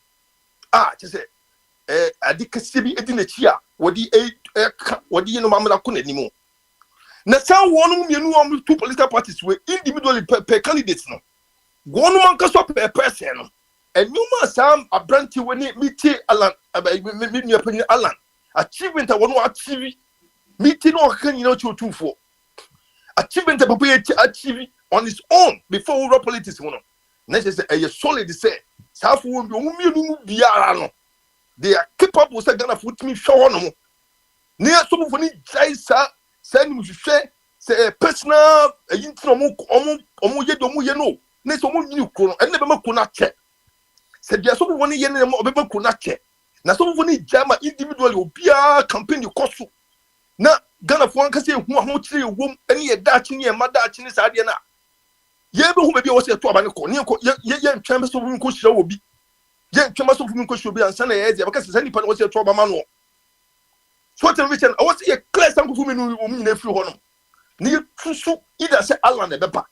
che se adikase bi edi na chi a wodi wodi no mamla ko nanimo na san wonu mienu om two political parties we individually per candidates no wonu man kaso per person no enuma sam abranti woni miti Alan me opinion Alan achievement wonu achieve miti no kan you know for achievement papa achieve on his own before we politics no na say a solid say safu won bi o mienu biara no they are capable say Ghana foot me show no ne so for ni jaisa send mu hwehwe say personal yintino omo ye no ne so omo nyini kro no enne be makro na che said there some one yen mo be ko na che na some one jama individually obia campaign the cost na Ghana for nka say hu ho kire wom ene ye dachi ne ma dachi ne sa de na ye be hu be bi wo se to aba ne ko ne ko ye ntwa be so hu ko hira obi ye ntwa so hu ko hira obi ansa na ye ze baka se nipa ne wo se to aba ma no so television I was a class sanku fu me no o mu na firi ho no ne tusu ida se Allah na beba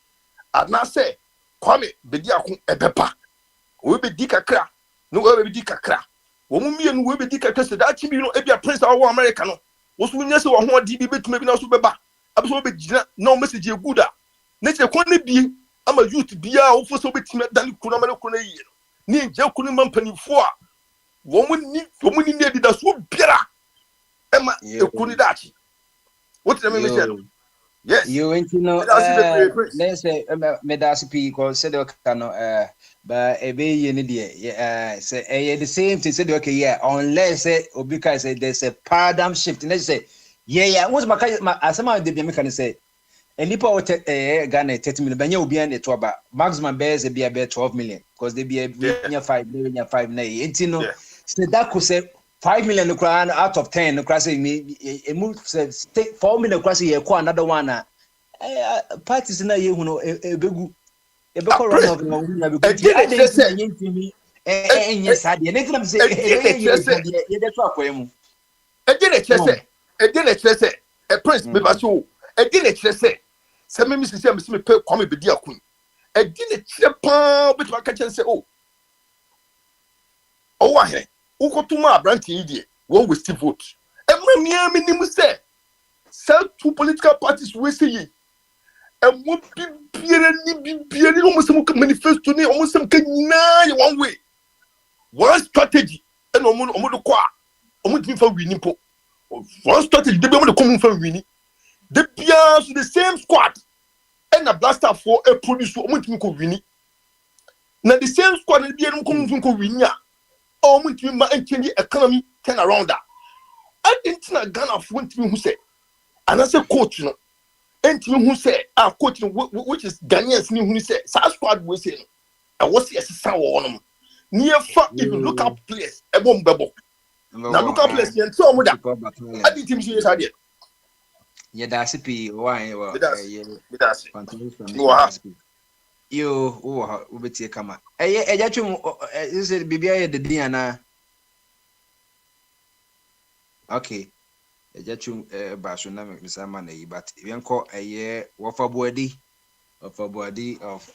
ana se kwame bedi akon ebepa we be di kakra no we be di kakra wo mu mienu we be di kakra se da chi bi no e bia prince awo America no wo so nya se wo ho di bi betuma bi na so beba abeso be gina no message e good a na che kon ne bi ama youth bia wo fo so betuma dan ku na ma ko na yi no ni je ku ni mampanifo a wo mu ni ne di da so biara ema e ku ni dachi what the me say no yes you want to know let's say medasipi ko said okay no but ebe ye ni de say the same thing said okay yeah unless say obika say there's a paradigm shift and let's say yeah what's my asema de bi me can say enipa what Ghana 30 million banya obi an to ba maximum be say be 12 million because they be 5 na entino say that could say 5 million out of 10 say me say 4 million say ye ko another one parties na ye hu no ebegu ebeko run of no na be good enye sade ne tram say ye dey to akwemu e dey say e prince me ba so e dey say se me say me pe kwame be di akun e dey pa bit ma ka chen say o wa he ukotuma branch yi die won we still vote e ma mi nim say sell two political parties we say and what be almost some manifesto ni almost some kanya one way one strategy and omo kwa omo tin fa winning po one strategy dey be omo come fa winning dey bia so the same squad and a blaster for a produce omo tin ko winning na the same squad dey bia come tin ko winning a omo tin ma change economy turn around that I didn't na Ghana for tin who say and I say coach no enti who say coach which is Ghanaians ni who say sa squad we say no I was yes sa wo no near fa even look up players e bom bebo na look up players yen so mo da adi team say yes adi ye da sipi why ye da sipi yo wo betie kama eja twem say bibia ye de din ana okay eja twem ba so na me sama na yi but yenko wofa boadi of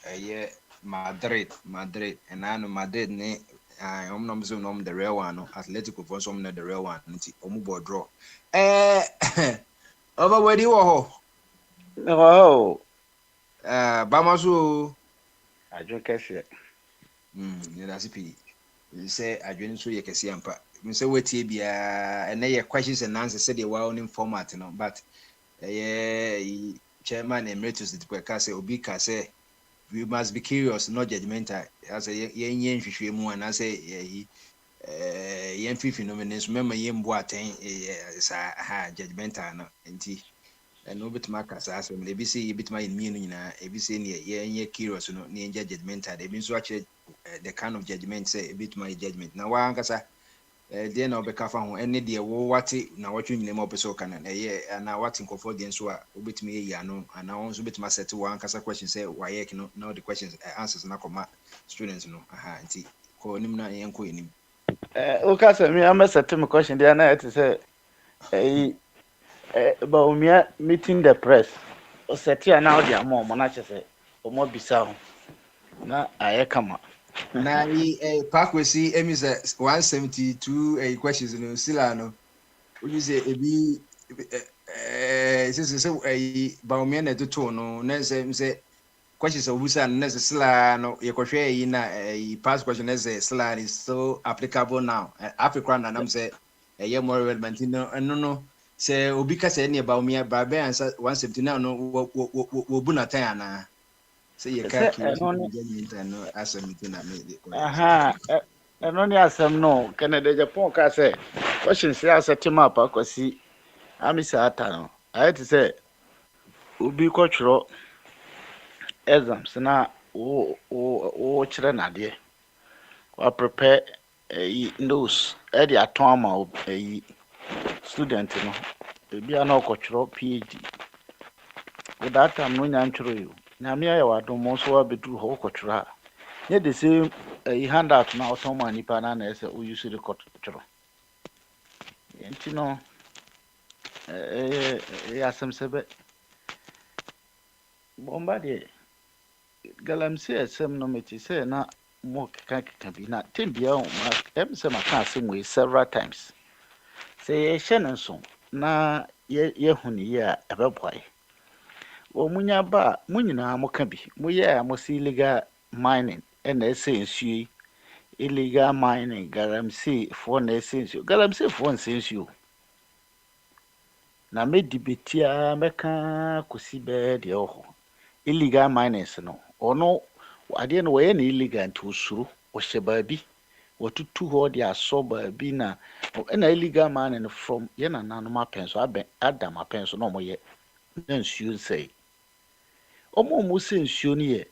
Madrid and I know Madrid ne I'm not so nom the real one no Atletico for some the real one nti omubo draw over boadi wo Oh bamaso adwo kese you da sipi say adwene so ye kese ampa me say wetie bia and ye questions and answers say the well in format no but chairman emeritus the say obi ka say we must be curious not judgmental as a yen hwehwe mu and I say yen fifi no means remember yen bo aten judgmental no enti and no bit markers as when they be say a bit my immune na e be say yen curious no na yen judgmental they been so actually the kind of judgment say a bit my judgment na wa nkasa dey na obeka fa ho ene dey wo wate na watwe nyine mo peso kana na wate nkofo dey nso a obetimi yi ano ana won so betima set one kasa question say why no now the questions answers na koma students no nti ko nim na yenko enim o ka say me am set me question dey na it say about me meeting the press o set ya na o dey am o na che say o mo bisa ho na aye kama na Parkwesi is 172 questions no sila no you say ebi say Baumia na to no na say questions obusa na sila no ye kohwe yi na past question na say sila is so applicable now Africa na nam say more relevant no say obi ka say ne Baumia ba be answer 179 no wo bu na tan na say you can't no asem na me eno ni asem no Kennedy Japan ka say question say asetim up akwasi amisa ata no I to say obi ko tworo exams na wo kire na de or prepare those at the atoma a student, be an occultural PhD. With that time, no answer you. Namia, I don't most well be true occultural. Yet the same handout now, someone Nipanan as we use the cultural. And you know, some sabbat. Bombardier. Galamsey, some nomity say, not more can be not 10 beyond some accounts way several times. Say, Shannon so, na ye honey, ya a boy. O Munya ba, Munina Mokabi, Muya must illegal mining, and essence you illegal mining, Galamsey for an essence you, Galamsey for one sense you. Na me dibetia meka kusi bed yo illegal miners no ono ade no we na illegal nti osuru o hye baabi watutu ho de aso baabi na illegal mining from ye na nanom apenso aben adam apenso no moye na nsuo sei omo se nsuo ne ye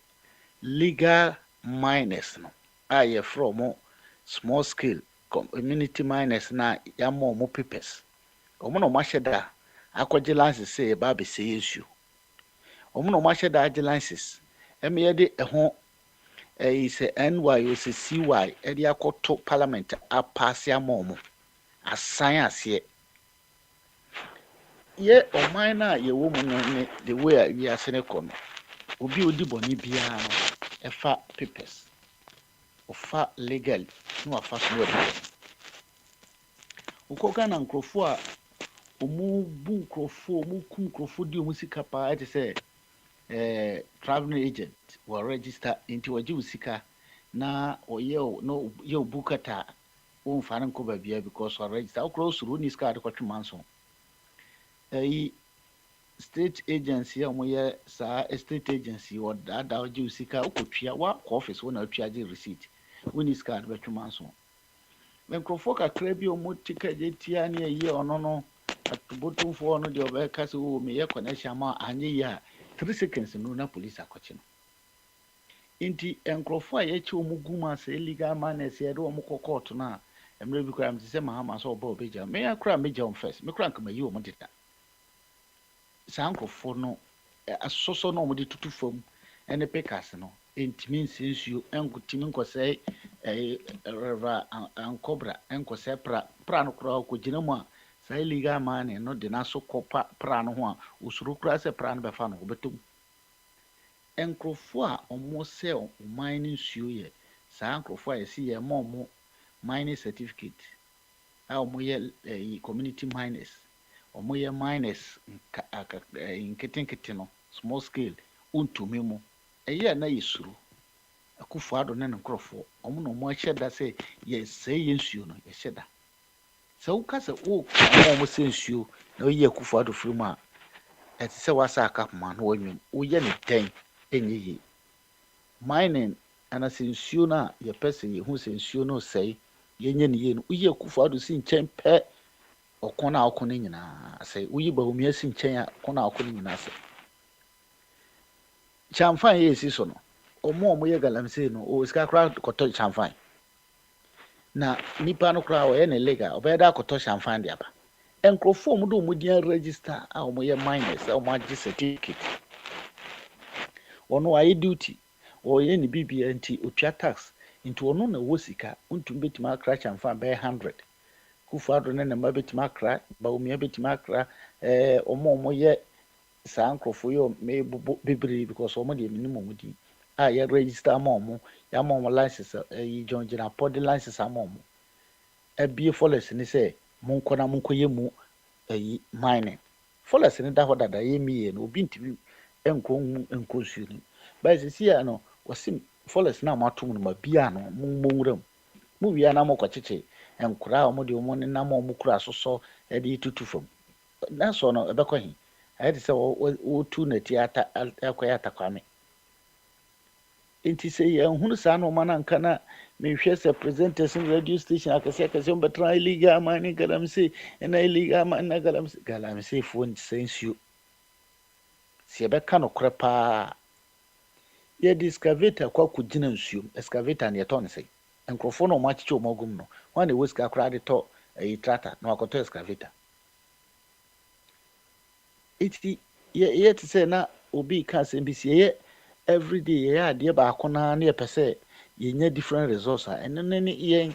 legal miners no aye from small scale community miners na ya mo papers omo no mahye akɔgye license sɛ yɛba abɛsɛ yɛnsuo ɔmo na ɔmo ahyɛ da agye license ɛma yɛde ɛho sɛ NY o sɛ CY ɛde akɔto parliament apaase ama ɔmo asan aseɛ yɛ ɔman na yɛwɔ mu no ne the way a wiase ne kɔ no obi odi bɔne biara no ɛfa papers ɔfa legal na wafa so wɔ ukɔ Ghana nkurɔfo a omu bu nkurɔfo omu kum nkurɔfo di omu sika paa ɛte sɛ traveling agent wɔ register nti wɔgye wo sika na ɔyɛ no yɛ obu kata wɔmfa no nkɔ baabia because wɔ register wokora osuro ni sika ade kɔtwe manso state agency a ɔmoyɛ saa state agency wɔ daadaa wɔgye wo sika wokɔtua wakɔ office wo na wotua gye receipt woni sika ade bɛtwe manso nkurɔfo kakra bi ɔmo tika gye tia ne ɛyɛ ɔno no atubotumfoɔ no deɛ ɔbɛka sɛ o meyɛ connection ma anyɛ yi a 3 seconds no na police akɔkye no nti nkurɔfo a yɛkye ɔmo gu ma sɛ illegal miners yɛde ɔmo kɔ court no a mmerɛ bi koraa mte sɛ mahama sɛ ɔbɔ ɔbɛgya me akora megya wɔn first me kora nkama yi ɔmo deda saa nkurɔfoɔ no asosɔ no ɔmo de tutu fam ɛne pikas no ntimi nsi nsuo nkotimi nkɔsɛe rɛva ankɔbra nkɔsɛe pra no koraa ɔkɔgyina mu a saa illegal mining no de naso kɔ pra no ho a osuru koraa sɛ pra no bɛfa no wɔbɛtɔ mu nkurɔfoɔ a ɔmo sɛ mining nsuo yɛ saa nkurɔfoɔ a yɛsi yɛ ma ɔmo mining certificate a ɔmo yɛ community miners ɔmo yɛ miners nketenkete no small scale untumi mu ɛyɛ na yɛsuru Akufo-Addo ne nkurɔfoɔ ɔmo na ɔmo ahyɛ da sɛ yɛsɛe yɛ nsuo no yɛhyɛ da sɛ woka sɛ ɔmo sɛ nsuo na woyɛ Akufo-Addo firi mu a ɛte sɛ wasa aka poma no wɔnwam woyɛ ne dɛn ɛnyɛ yie mining anasɛ nsuo no a yɛpɛ sɛ yɛhu sɛ nsuo no sɛe yɛnyɛ ne yie no woyɛ Akufo-Addo si nkyɛn pɛ ɔko no a ɔko no nyinaa sɛ woyi Bawumia si nkyɛn a ɔko no a ɔko no nyinaa sɛ chamfan yɛ esi so no ɔmo yɛ galamsey no o sika koraa kɔtɔ chamfan na nipa no koraa ɔyɛ ne legal ɔbɛyɛ da akɔtɔ chamfan de aba nkurɔfoɔ ɔmo de ɔmo din register a ɔmo yɛ miners a ɔmo agye certificate ɔno ayɛ duty ɔyɛ ne bibia nti otua tax nti ɔno na wɔ sika ntumi betumi akra chamfan bɛyɛ 100 Akufo-Addo ne mma betumi akra Bawumia betumi akra ɔmo yɛ saa nkurɔfoɔ yɛ mɛbobo bebree because ɔmo deɛ minim ɔmo din a yɛ register ama ɔmo yɛama ɔmo license John Gyinapɔ de license ama ɔmo abie forest ne sɛ monkɔ na monkɔyɛ mu mining forest ne da hɔ dada yɛ miyɛ no obi ntumi nkɔ nsuo no bɛyɛ sisi a no wɔsi forest na matom no ma bia no mommɔwura mu mu wia na mokɔkyekye nkora a ɔmo de ɔmo nenam ɔmo kura asosɔ ɛde tutu fam na so no ɛbɛkɔ he ayɛ te sɛ wɔtu nati akɔyɛ atakwame nti sɛ yɛhunu saa no ɔma no anka na mehwɛ sɛ presenters radio station akɛseɛ ɔmbɛtena illegal mining galamsey ɛna illegal mining galamseyfoɔ nsɛ nsuo sɛ yɛbɛka no korɛ paa yɛde excavator kɔ akɔgyina nsuom excavator ne yɛtɔ no sɛ nkrofo no machicho omogum no wan e weska kra de to e tractor na wakoto excavator iti ye te say na obi ka se bi ye every day ye ade ba akona na ye pese ye nya different results and then ye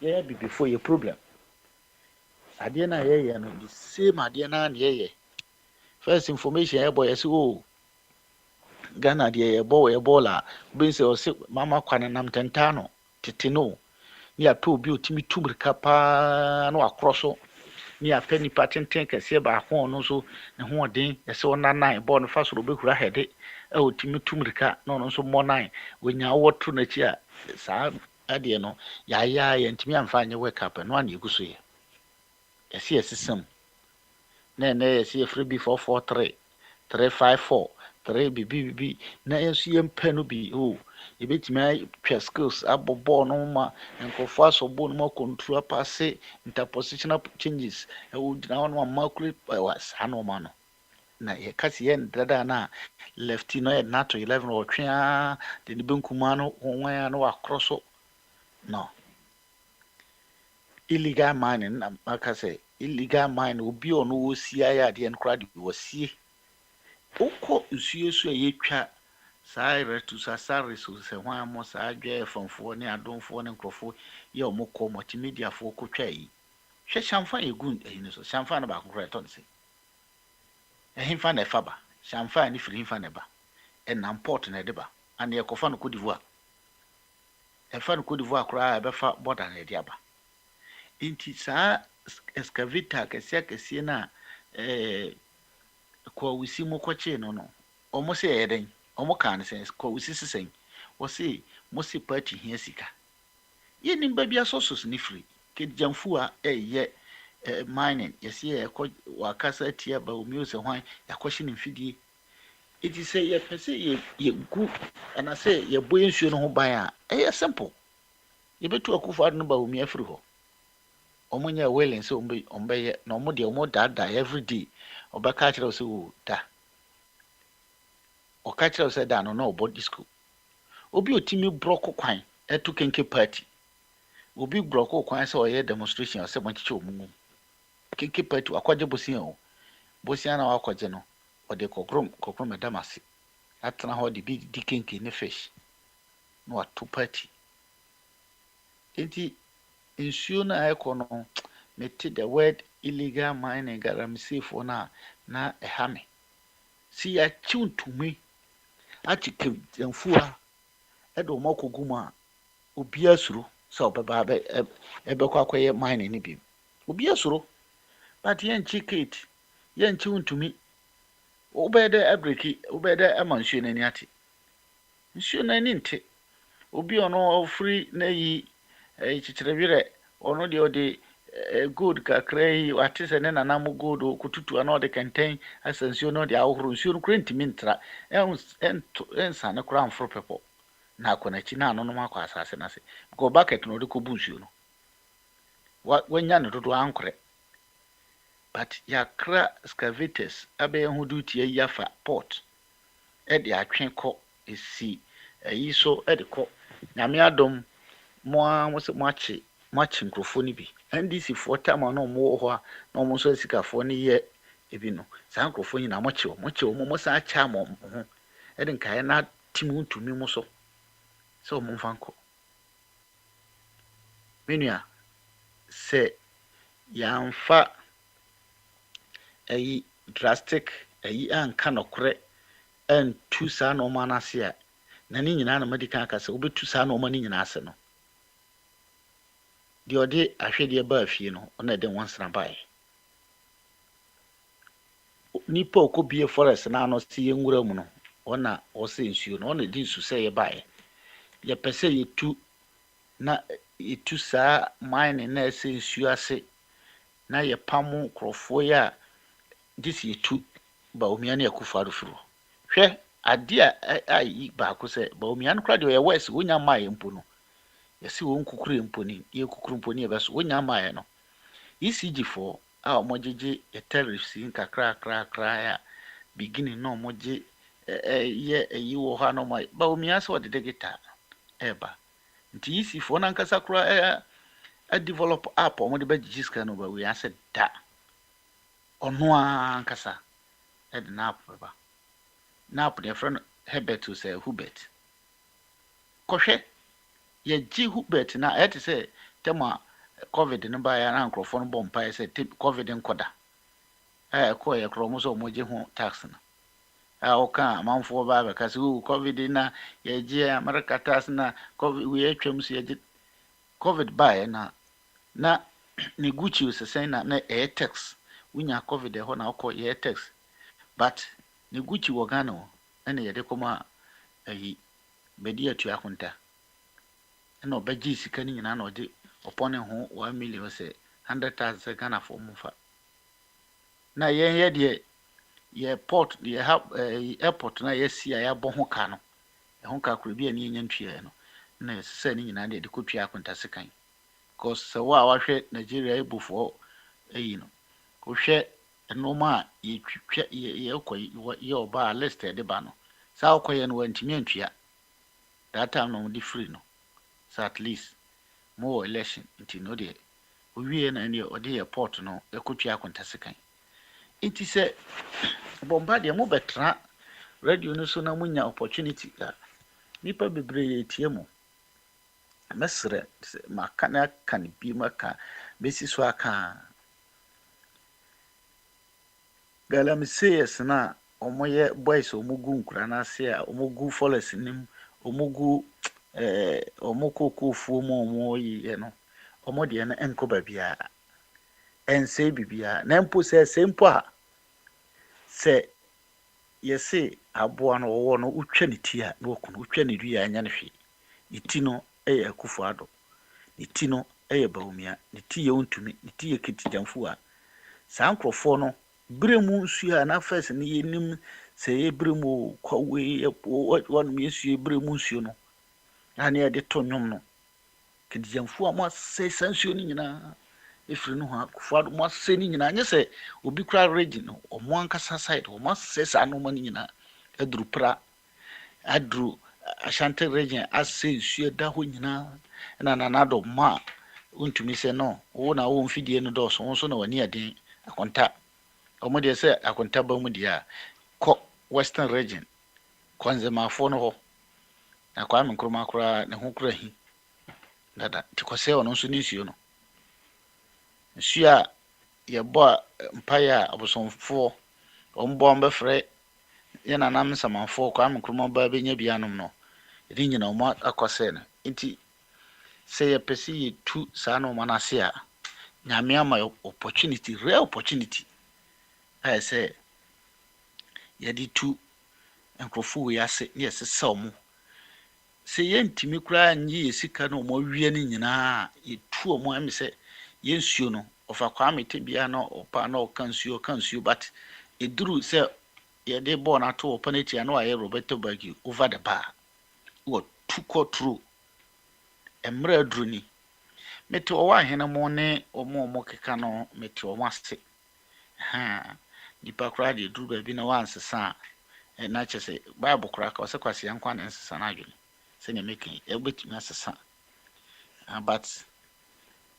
be before your problem ade na ye no the same ade na ye first information ye boy say oh Ghana de ye bola bin say o se mama kwana nam tentano titino ni apɛ obi otimi tu mirika paa na wakorɔ so ni apɛ nipa tenten kɛseɛ baako ɔno nso ne ho ɔden ɛsɛ ɔnanan bɔɔl no fa soro obɛhura hɛde otimi tu mirika na ɔno nso mmɔ nan onya wɔtoro n'akyi a saa adeɛ no yɛayɛ yɛntumi amfa anyɛ work up no ana ɛgu so yɛ yɛsɛ yɛsesam na ɛnɛ yɛsɛ yɛfrɛ bi 443 354 3 bibi na yɛnso yɛmpɛ no bi yɛbɛtumi atwa skills abɔ bɔɔl no ma nkurɔfoɔ asɔ bɔɔl no ma control apase interpositional changes gyina hɔ no ma maculate saa nɔɔma no na yɛka se yɛ ndada no a lefty no yɛ nato 11 ɔtwe a de ne bɛnkuma no wɔwan a na wakorɔ so no illegal mining na maka sɛ illegal mining obi ɔno wɔsie ayɛ adeɛ no koraa de wɔsie wokɔ nsuo so a yɛtwa saa retu saa resources hwan mo saa dwa fanfoɔ ne adomfoɔ ne nkrɔfoɔ yɛ ɔmo kɔ multimedia foɔ kɔtwa yi hwɛ shamfa egu ɛyi no so shamfa no baako kora ɛtɔ nse ɛhemfa na ɛfa ba shamfa ne firi hemfa na ɛba ɛnam port na ɛde ba ana yɛkɔfa no Cote d'Ivoire ɛfa no Cote d'Ivoire koraa ɛbɛfa border na ɛde aba nti saa excavator kɛseɛ na kwa wisi mo kɔkye no ɔmo sɛ ɛyɛ den ɔmo ka ne sɛ kwa wisi sesɛn wɔse mo se party hia sika yɛ nimba bia sosos ne free kedjamfu a ɛyɛ mining yɛsɛ yɛkɔ wakasa tia ba omi sɛ hwan yakɔhye ne mfidie eti sɛ yɛpɛ sɛ yɛgu ana sɛ yɛbɔ nsuo no ho ban a ɛyɛ simple yɛbɛtu akufo ado no ba omi afiri hɔ ɔmo nyɛ willing sɛ ɔmbɛyɛ na ɔmo de ɔmo dada every day ɔbɛka kyerɛ sɛ o da ɔka kyerɛ sɛ da no na ɔbɔ disco obi otimi brɔko kwan ɛto kenke party obi brɔko kwan sɛ ɔyɛ demonstration sɛ mɔkyekyɛ ɔmo kenke party akɔgye bosia na wakɔgye no ɔde kokrom medamase atena hɔ de bi di kenke ne fish na wato party enti nsuo na ɛkɔ no mete the word illegal mining galamsey na ɛha me si ya chiuntumi achi kemfua ɛde ɔmo akɔgu mu a obi asuro sɛ ɔbɛba ɛbɛkɔ akɔyɛ mining ne bi obi asuro but yɛnkyi kate yɛnkyi ntumi wobɛyɛ dɛ abreki wobɛyɛ dɛ ama nsuo n'ani ate nsuo n'ani nte obi ɔno ɔfiri na yi kyekyere werɛ ɔno deɛ ɔde gold kakra yi wate sɛ ne nana mo gold kotutu ana ɔde kɛntɛn asa nsuo no de ahohoro nsuo no kora ntimi ntra ɛnsa ne kora mforo pɛpɔ na akɔ n'akyi na ano no akɔ asase n'ase go bucket no de kɔbu nsuo no wanya ne dodo ankorɛ but yakra excavators abɛyɛ ho duty ayi afa port ɛde atwe kɔ esi ayi so ɛde kɔ nyame adom mo se mo akye nkrofo ni bi NDC for time no mo ho a na mo so sikafoɔ ne yɛ ebi no saa nkrofo nyina mo kye mo sa akya mo ho ɛde nkae na timu ntumi mo so sɛ mo mfa nkɔ menua sɛ yamfa ayi drastic ayi anka nokore antu saa no ma na se a na ne nyina na medical aka sɛ obetu saa no ma ne nyina ase no di ɔde ahwɛdeɛ ba afie no ɔna de wansana bae nipa okobie forest na no se yenwura mu no ɔna ɔse nsuo no ɔna di nsu sɛ yɛ bae yɛ pɛsɛ yɛtu na yɛtu saa mine na ɛsɛ nsuo ase na yɛ pamo krɔfoɔ ya this yɛtu ba omia na yakufo adofiro hwɛ ade a yi baako sɛ ba omia no kra de yɛ west wonya ma yɛ mpo no yɛsi wɔn kukuru mponi yɛ kukuru mponi ɛbɛ so wonya ma yɛ no ECG for a ɔmɔgyegye yɛ tariffs nkakra ya beginning na ɔmɔgye yɛ ayi wɔ hɔ na ɔmɔ ba omia sɛ ɔde de guitar ɛba nti isi fo na nkasa kura a develop app omo de bagigi ska no ba we ase da ono ankasa e de na app ba na app de friend Herbert to say Hubert kohwe ye gi Hubert na e te say tema covid no ba ya na nkrofo no bompa e say covid nkoda ko ye kromoso mo gi ho tax na oka manfo ba be kasi covid na ye gi America tax na covid we atwam so ye gi covid ba na ne Gucci was saying na tax winya covid ho na okọ ye tax but ne Gucci wo Ghana o ene ye de koma ayi bedi atu akunta ene obagi sika ni nyina na ode opone ho 1 million say 100,000 Ghana for mufa na ye de ye port ye have airport na ye si ya bo ho ka no e ho ka kuro bi ani nya ntua no na ye sesa ni nyina de kotua akunta sekan because so wa hwe Nigeria ebufo eyi no ko hwe enoma ye twitwa ye ekọ ye oba list de ba no sa okoye no wantimi antua that time no di free no so at least more election nti no de owie na ne ode ye port no ekotua akonta sekan nti se bomba de mo betra radio no so na munya opportunity nipa bebre tie mo mesre maka na kan bi maka besi so aka galam says na omoye boys omugu nkura na se a omugu followers nim omugu omokokofu mo yi no omode na enko ba bia ense bibia na mpo se sempo a se yesi abo no wo no utwa ne ti a no kono utwa ne dua anya ne hwe iti no eye akufo ado iti no eye baumia iti ye untumi iti ye kitijamfu a sa nkrofo no bremu nsu a na first ne yenim se ye bremu kwawe ye wonu yesu bremu nsu no ani e de to nwom no kitijamfu a mo se sansuo ni nyina efiri no ha akufo ado mo se ni nyina anye se obi kra region no omo ankasa side omo se sa no mo ni nyina adru pra adru Ashanti region ase nsu da ho nyina na nanado ma untumi se no wo na wo mfidie no do so na wani adin akonta omo de se akonta ba mu dia ko western region kwanzema fo no ho na kwa me nkroma kura ne ho kura hi dada tikose ono nso ni nsuo no nsu a ye bo mpaya abosomfo ombo mbefre ye na nam samanfo kwa me nkroma ba benya bianom no ri nyina o ma akose no nti se ye pesi ye tu sa no manase a nyame ama opportunity rare opportunity I say ye di tu enkrofo ya se ye sesa omo se ye ntimi kura nyi ye sika no mo wie ni nyina ye tu omo am se ye nsuo no ofa kwa mete bia no opa no kansuo but eduru se ye de ball na to penalty na wa ye Roberto Baggio over the bar what to go through emre druni mete o wa hena mo ne omo keka no mete o maste dipa kura de duru ba bi na wan sesa na chese bible kura ka o se kwase yankwa na sesa na adwene se ne meke e betimi asesa but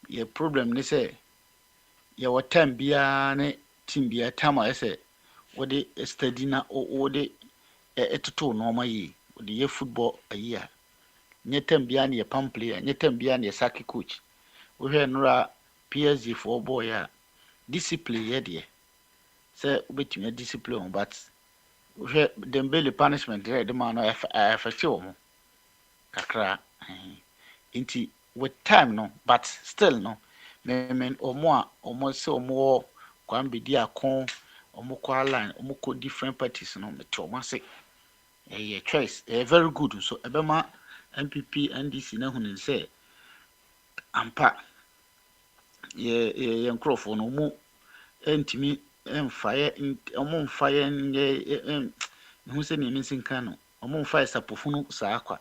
ye problem ni se ye watam bia ne tim bia tama ese wode study na wode etoto no ma yi wode ye football ayi a nyetam bia ne ye pam player nyetam bia ne ye saki coach wo hwe nura PSG for boy a discipline ye de se obetimi discipline but wo hwe Dembele punishment de man no affect wo kakra inti with time no but still no men omo se omo kwa mbedi akon omo kwa line omo ko different parties no me to omo se ye choice very good so ebema MPP NDC na hunin se ampa ye nkrofo no mu entimi emfaye omo mfaye ye hu se ni nsinka no omo mfaye sapofunu sa akwa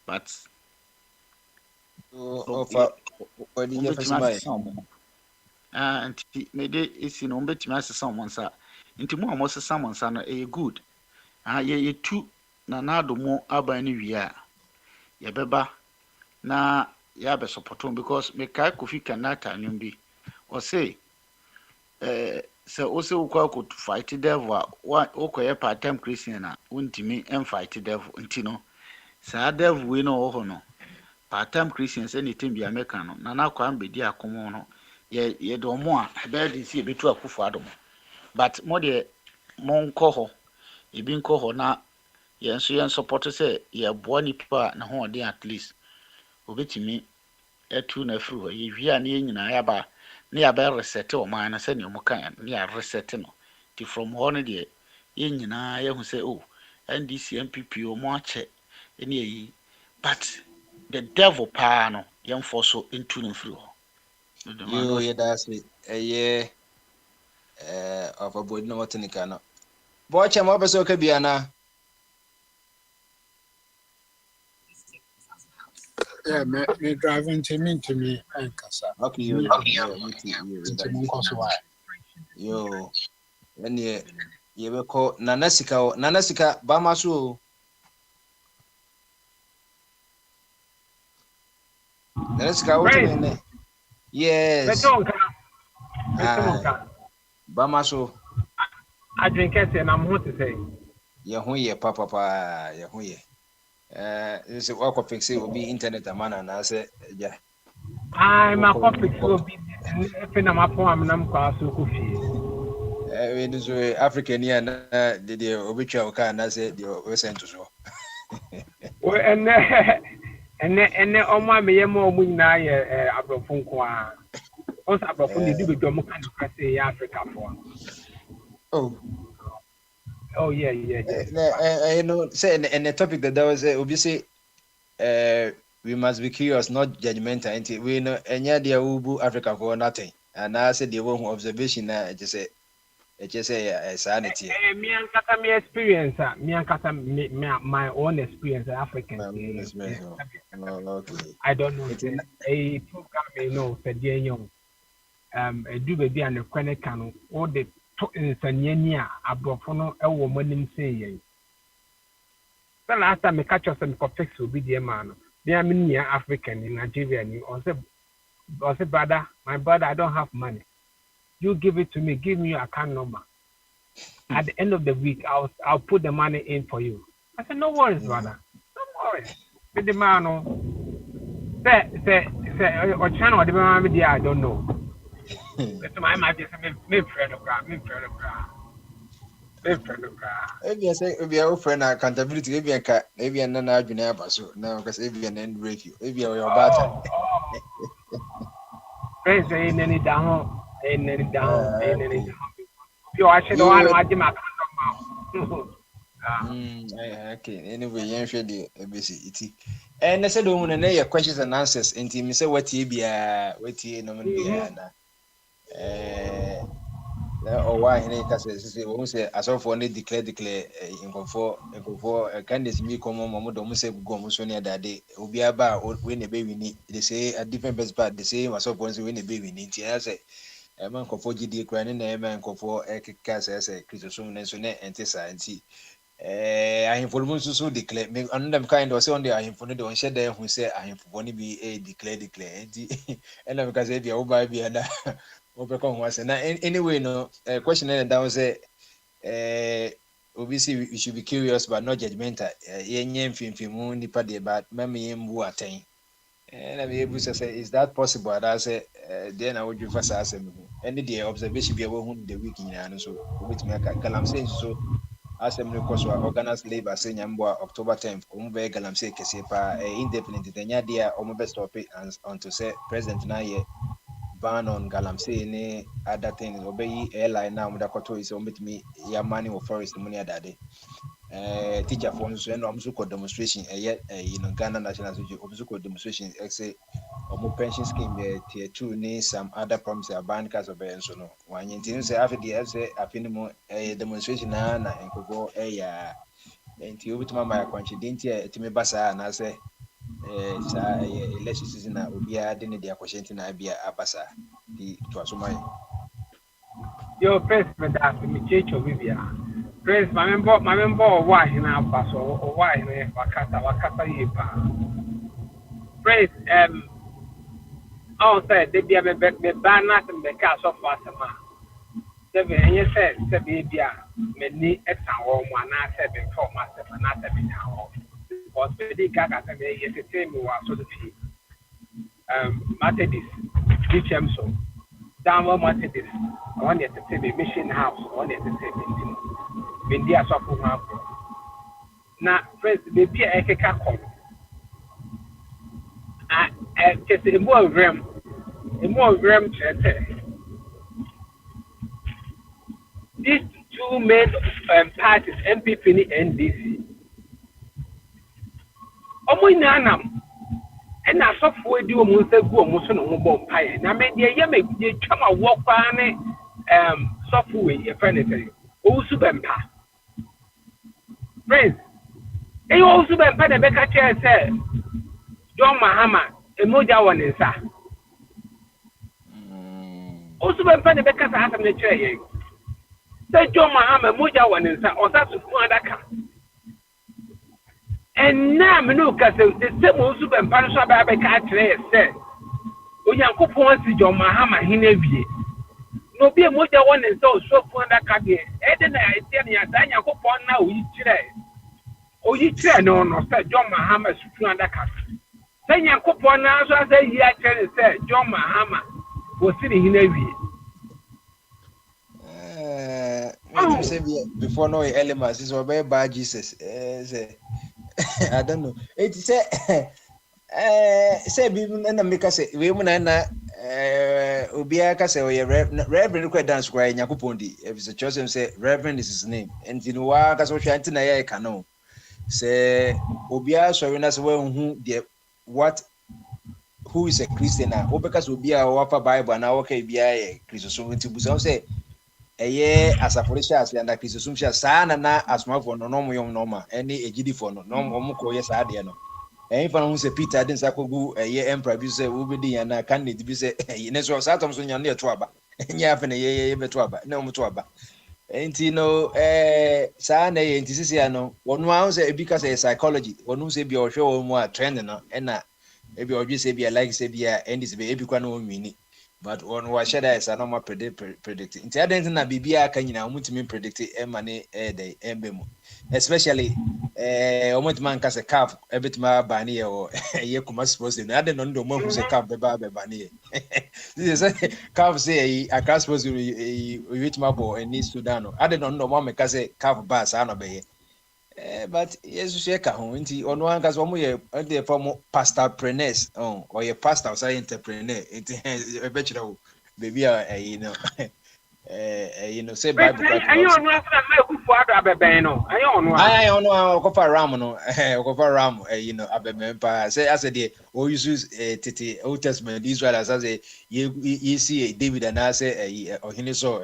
but ofa odi ye fasibai anti mede esi no mbetimi asesa omonsa nti mu amosesa omonsa no e good ye tu na nado mu aban ni wi a ye beba na ya be support because me kai Kofi Kenyatta nyumbi or say so also could fight the devil what okay part-time Christian na untimi and fight the devil ntino sa devil we no ho no part-time Christians anything be American no na na kwa mbedi akomo no ye do mo a be dey see betu akufo adom but mo de mon ko ho e bi nko ho na yen so yen support say ye boa nipa na ho dey at least obetimi etu na fru ho ye hwia na nyina ya ba na ya ba reset o man na say ne mo kan na ya reset no ti from ho no de ye nyina ye hu say oh NDC MPP o mo ache ene yi but the devil pa no yen for so into no fru ho yo ye that's it of a boy no what ni kana bo cha mo be so ka bia na yeah me driving to me and kasa okay yo ene ye be ko nana sika ba ma so nana sika what me yes ba ma so I drink it and I'm what to say ye ho ye papa ye ho ye this work of fix will be internet amana na say ja I'm a copy will be if I'm up on nam kwa so ko fie we do so African here na the obitwa o ka na say the we sent to so and on me yemo mu na ye abrofo nko a os abrofo ne di be do mo kan ka say Africa for oh yeah you know say and the topic that was obviously we must be curious not judgmental and we know enya dia ubu Africa for nothing and I said the one observation na just say sanity me and kata me experience me and kata my own experience African okay I don't know a program you know said young do baby and the chronic can all the nsanyania abrofo no ewo manim say yen so last time me catch us some fix obi dey man they are many African in Nigeria ni on say brother my brother I don't have money you give it to me give me your account number at the end of the week I'll put the money in for you I said no worries brother no worries with the man say or channel the man me I don't know it's my just me friend of if you say if your friend accountability if you can if you na adwene abaso now because if you end break you if you your battle friends say any down you actually don't want to my okay anyway yen hwe de ebesi iti and say do na your questions and answers enti me say watie bia watie no me bia na or why any case we say as of one declare in candidates me come on do say go mo so near that day obi aba we na be wini they say a different best part they say as of one say we na be wini nti I say man kofo gidi kra ne na man kofo ekeka say Christosum ne so ne entisa nti ahemfo mo so declare me andam kind of say on the ahemfo no de on share there who say ahemfo boni bi declare nti and am case bia wo ba bia da anyway, no question that was obviously we should be curious but not judgmental. Nipa de but mami mbu aten. And I be able to say, is that possible? And I say, then I would first ask him. Any day observation be able the week in and so which me galamsey so as them because we organize labor say nyambwa October 10th. Be galamsey kese pa indefinite tenya dia best stop it and unto say president na ye ban on galamsey any other things obey airline now with the is me ya money or forest money adade teacher for so no amsuko demonstration Ghana National Assembly amsuko demonstration say pension scheme tier 2 ni some other promises ban because of so no one thing say after the say afinimu demonstration na enkogo enti obituma my confidenti etime basa na say sa election season na obia de ne dia kwashenti na bia abasa di to asomai yo first me that me checho bibia first my member why na abaso why na wakata yepa Praise said they be a ban nothing the cast of Fatima. Seven and you said baby many ex and one I said before myself and I said now. Because the gaga said yes the same was so the fee. Matedis, teach so. Downward Matedis. I want to say the mission house, I want to say the India Sofu Mambo. Now, friends, baby I can come. Just a more rim these two main parties, MPP and NDC. Omunyanam, and I saw for you almost a go almost on one pie. Now, maybe a yammy, you come a walk by software, if anything. Also, Bempa. Friends, they also Bempa the Becca chair said, John Mahama, a moja one is that. Also, Bempa the Becca has a chair. Say John Mahama, moja one is that, or that's a and now, Manuka says the same also been punished by a country. Said, "Oh, Yanko Ponsi, John Mahama, he never no be a moja one and so for that caggy. Edna, I tell you, Yanko Pon now, we tray. Oh, you tray no, said John Mahama, under cat. Say Yanko Pon now, so I say, yeah, said John Mahama was sitting in every. Before no elements is obeyed by Jesus. I don't know. It say make say we na Obiaka say we Reverend quite dance cry Nyakupondi. If it's a church say Reverend is his name. And in Waka so shanty na ya cano. Say Obia showing us who is a Christian now. Because Obia Wafa Bible and our KBI Christian to Busan say as a police as and that is assumption sana na asma for no young normal any ejidi for no omuko yes adia no and if I say Peter didn't sakogu emperor bi say we be and candidate bi say ne so satom so nya to aba nya afa na ye beto aba na omuto aba enti no sana ye enti sisi no wonu an say because psychology wonu say bi o hwe wo mu a trend no na e bi o dwi say bi like say bi a endi say bi kwa no nwini. But on Washada is a normal predicting. Inti adenti na bibia kanyina omutimi predict emane day embemu. Especially omutman kase calf ebitima bani ye o ye kuma suppose na ade no ndo mo hu se calf beba bani. This is calf say a calf suppose witima bo eni Sudan no. Ade no ndo mo me kase calf ba sa no be. But yes sheka ho nti ono anka so mo ye de form pastor preneurs or ye pastor or entrepreneur nti e be kire ho baby you know say Bible ayo ono afna me ku fu ado abeben no ayo ono ko fa ram no ko fa ram abeben pa say as de o use tete Old Testament Israel as say ye see David and I say ohini so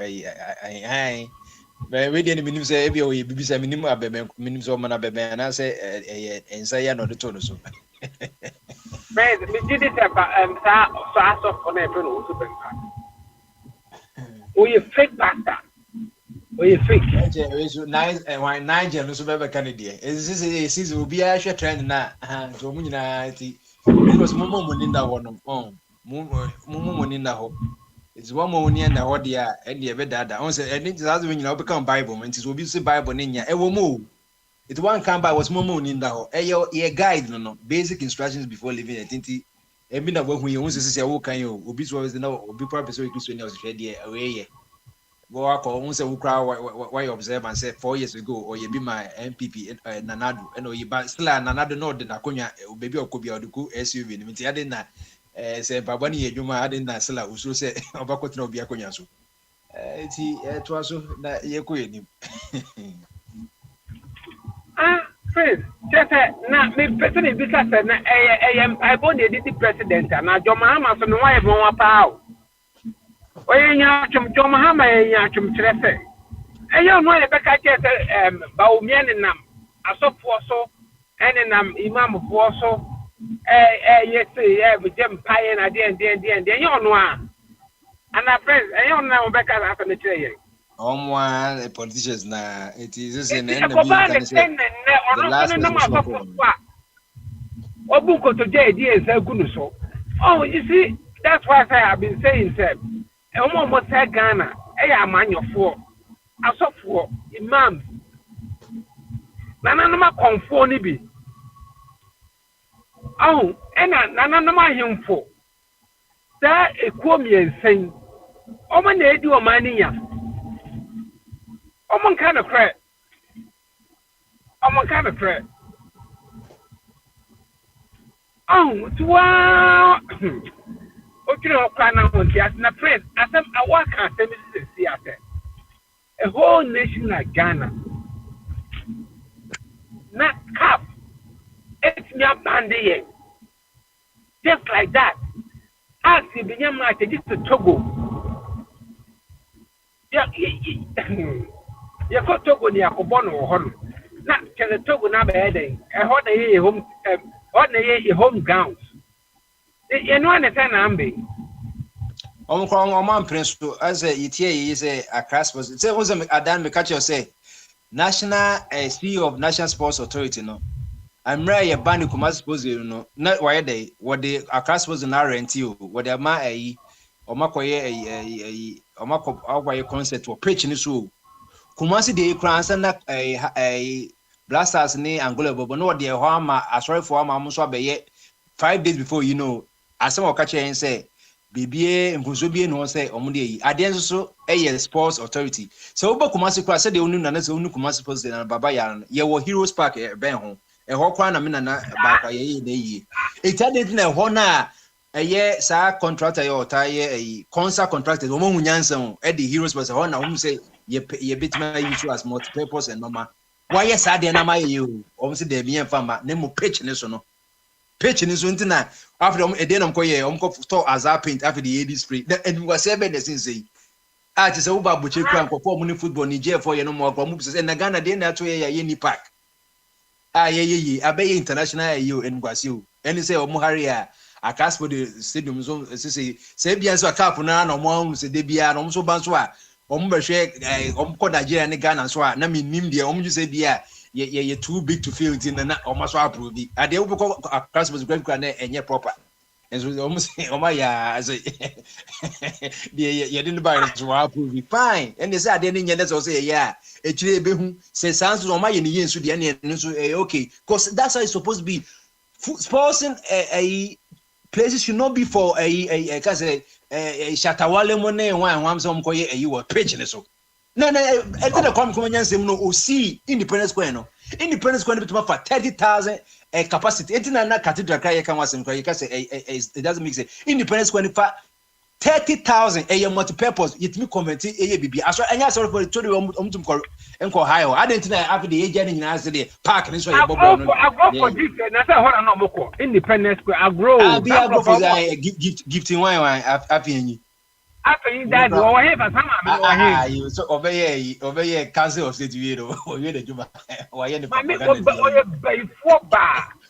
we didn't mean say ebi o ye bibisa minimum abeben minimum so man abeben na say ensa ya no de to no so friends me did it sa so aso for na no so ben o ye fake pastor o ye fake we so nice and why Niger no so be Canada is obi a hwe trend na so mu nyina ti because momo money na wo no momo money na ho. It's one more near na hodia and the ever dada. On say and it has when you become Bible, and it will be say Bible ninya. E wo mo. It one come by was momo in that ho. Your guide no basic instructions before leaving a tinti. E bi na wo hu ye won say wo kan yo. Obi so always na obi purpose we Christian was share there away ye. Go akọ won say wo kra why observe and say 4 years ago or ye be my MPP Nanado and or ye ba still Nanado no de na konya baby okobi oduku SUV ni ti ade na say babani ye dwuma ade na sala uso say obakotena obi akonya so ti to aso na ye ko enim friends just na me president bi ka say na I born the deputy president na John Mahama so no why bon wa pa o ye nya chum John Mahama ye nya chum kire say no ye be ka che ba o mie ne nam asofo so ene nam imam fo so yes, we jam pie and then you know, and our friends, I don't know back at the tree. One politicians now, it is in the Obuko to JD and Sagunuso. Oh, you see, that's why I've been saying, sir. And almost said Ghana, a man your four. I saw for imams. Nananama conform be. Oh, and Nananama him for. That a quomi and saying, oh, man, they do a mania. Oh, man, kind of crack. Oh, man, kind of crack. Oh, wow. Okay, no, plan out on the as a friend. As I walk and send me to see a whole nation like Ghana. Not cap. It's not bandy. Just like that. As if the young man just to Togo. Yeah, you got Togo near Kobono or Hon. Not can the Togo now be heading. I hold a home. What they home gowns. You know anything, Ambi? On Prince to as a ETA is a crash was it was a Dan Mikacho say National CEO of National Sports Authority. No, I'm ready a band who must suppose you know, not why they what the crash was an RNTO, what they ma a or Makoye or Mako concert or preaching this rule. Kumasi de Krans and a Blasters ne Angola, but no, dear Hama, I sorry for Mamuswa Bay 5 days before you know, as some of catch and say, BBA and Pusubi no say, Omundi, I didn't so a sports authority. So, Kumasi said the only Nanas only Kumasi post and Babayan, ye were Heroes Park at Benhom, a whole crown a minute back a year. It had it in a honor a year, sir, contractor or tie a concert contracted, Omo Yanson, Eddie Heroes was a honor, whom say, ye bit my issue as multi-purpose and mama. Why yes, I didn't know you. Obviously, they be a farmer. Name pitch in this one. Pitch in this one tonight. After a day, I'm going to as I paint after the 80s free. And was 7 days since say, I just over butcher crank for money football, Niger for no more moves. And the Ghana didn't to a yenny pack. Ah, ye, I bay international you and Guasu. And you say, oh, Moharia, I cast for the stadium zone. Say, be as a capuna, no more, say, they be an almost banswa. Shake, Nigeria and Ghana, so I mean, Nimdia, you say, you're too big to fill it in and almost approve it. I did a class was great and yet proper. And so almost say, oh my, I say, you didn't buy it to approve it. Fine. And they said, I didn't yet say, yeah, actually, say, sounds on my Indian to the end, okay, because that's how it's supposed to be. Sports in a places should not be for a Shatawale money and one some koye you were preaching so. No, I didn't come no see Independence Square no. Independence Square to for 30,000 capacity. It's not cathedral cry can was you can say it doesn't make sense. Independence Square for 30,000 a multi-purpose it me comment a BB. I saw any sort of to enko high. I didn't know after the agent in the park and so I go for this and I said hold on no more Independence Square I grow. I'll go for gifting wine happy. After that, go ahead, but some you so obey council of state, you know, or you're the Juba, or you're the bar.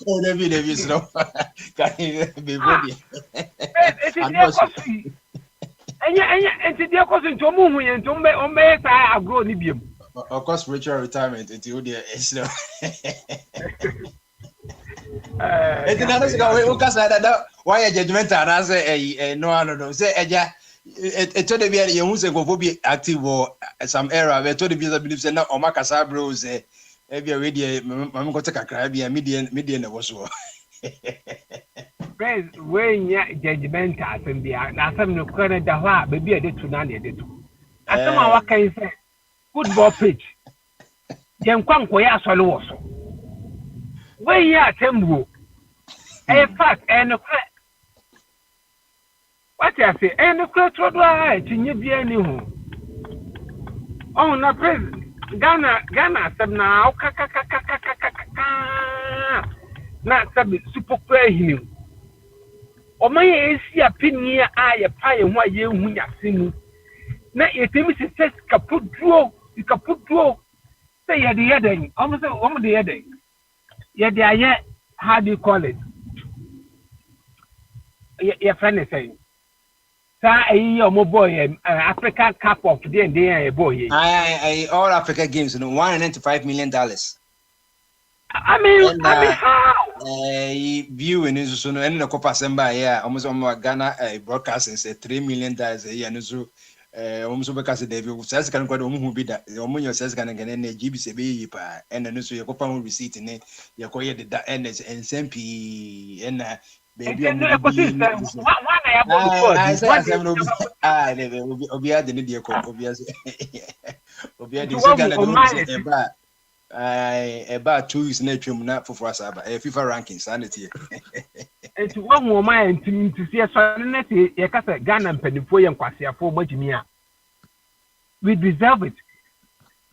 Oh, there be no. And the cousin to move and to make on me, I grow Nibium. Of course, spiritual retirement, it's you, dear. Why a judgment and answer no, I don't know. Say, it told me you will be active or some era where told me believes and or Macasa bros. If you're ready, I'm going to take a crab, a median was so. When you're judgmental and be now some no corner the heart, maybe I did to none. I don't know what can you say. Football pitch. Young Quanquaya solo. Where you are, Tembo. A fact and a crack. What I say, and the crowd would lie to you be any home. Oh, no, President Ghana, sub now, not sub super crazy. O my AC opinion, I a pie and why you win a sin. Now, if you says kaput draw, you kaput draw. Say, you're the heading, almost the heading. Yet, how do you call it? Your friend is saying. Your boy, African Cup of the day, boy. All Africa Games, $195 million. I mean, how? view in so no and the copa samba here almost on Ghana broadcasting say $3 million a year and so almost because the says can go who be that your says can get any GBC be pa and then so your copa receipt in it you call it the and SMP and baby one I obia the need obia the about 2 weeks na twem na for asaba FIFA rankings sanity enti one woman enti to see so na say ye ka say Ghana mpanifo ye nkwasiafo magimi a we deserve it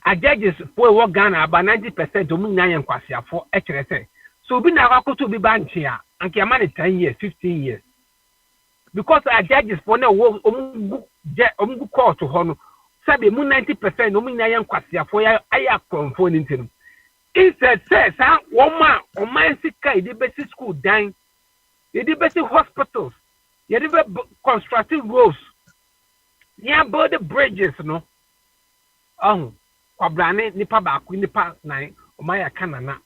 a judges for Ghana about 90% omu nya ye nkwasiafo e kire say so obi na akoto bi banche a anke ama 10 years 15 years because a judges for na omu court ho no sabe mu 90% omu nya ye nkwasiafo ya aya konfo ni ntino instead says woman o man sika e basic school dan e basic hospitals e constructing roads ya build the bridges no kwabrane nipa ba ku nipa nine o man ya kanana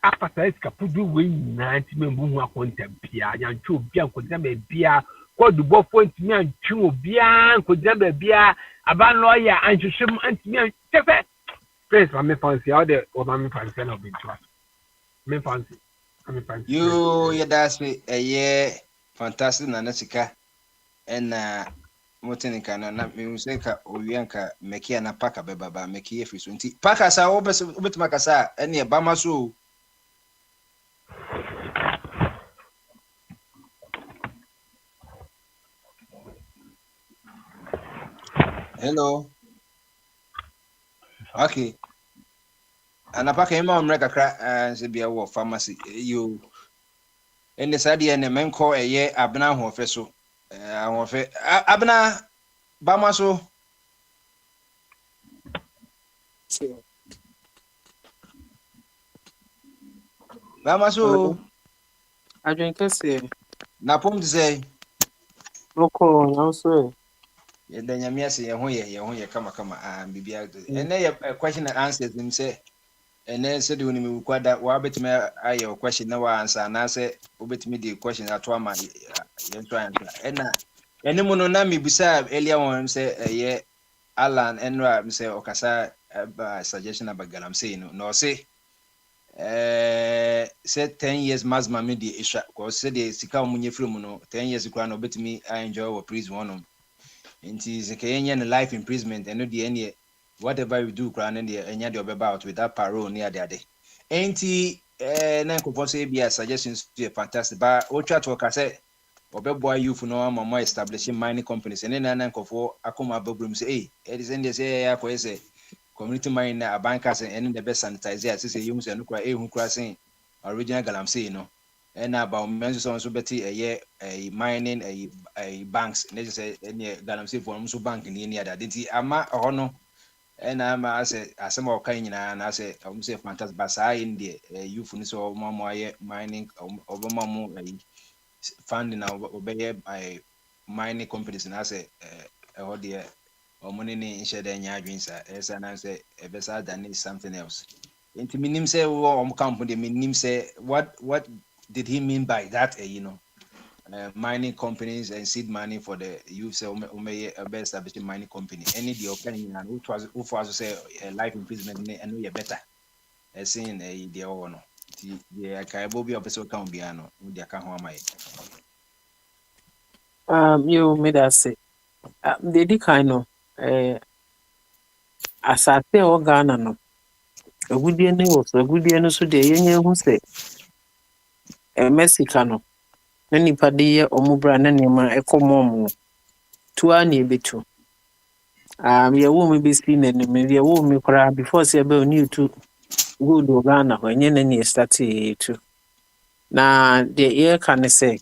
after sika pudu we na ntimembu hu akonta bia ya ntwo bia nkodina be bia kodubo fo ntimi antwo bia nkodina be bia aban lawyer anhwehwem antimi tefe Praise my fancy out there or my fancy no be trust. Me fancy. You that's a year fantastic na nasika and motin kana na me say ka owianka mekia na paka beba mekia efiri nti paka sa obetuma kasa ene ba maso hello. Okay. And apaka ima omreka kra se bia wo pharmacy you in the side and men call a year abna ho fe so abna bama so bama so adwen kase na pom de say loko na so ye da nyamia se ye ho ye kama bibia and na question and answers him say and then said when me kwada wa betime aye question na wa answer na say obetime the question at wa ma ye try answer and na ene mo no na me bisa earlier one say ye Alan enra me say okasa suggestion about galamsey no say say 10 years mazma me the issue because say the sika omunye free no 10 years kura no betime I enjoy our prison one nti zekenya na life imprisonment and no the any whatever you do kura and the enya the obeba out with that parole near the ade nti na nkofo say be suggestions to fantastic but o try to okase obeboy youth no mama establishing mining companies and na nkofo akoma babrum say hey it is in the say ya ko say community mining na bankers and the best sanitizer say you say no kura hu kura say original galamsey no and about mention so betty a mining a banks and they say any galamsey for so bank in any other didn't ama no and I say as some kind and I say say fantastic but I in the youth so mining over funding obey by mining companies and I say oh dear or money in share then ya dreams as and I say a better than something else into minim say company minim say what did he mean by that mining companies and seed money for the youth say establishing mining company any the opinion and who was say life imprisonment and we better saying the no the akaibo bi opeso kan bia no the aka ho amaye you made us say the kind of asate o Ghana no agudie ne wo so agudie no so de yenye hu say Mexico no na nipa de ye omubra na nema ekomom tuwa na ebetu ye wo me besi na ne me ye wo me kora before say be oni tu good Ghana ho enye na ni start tu na de ye can say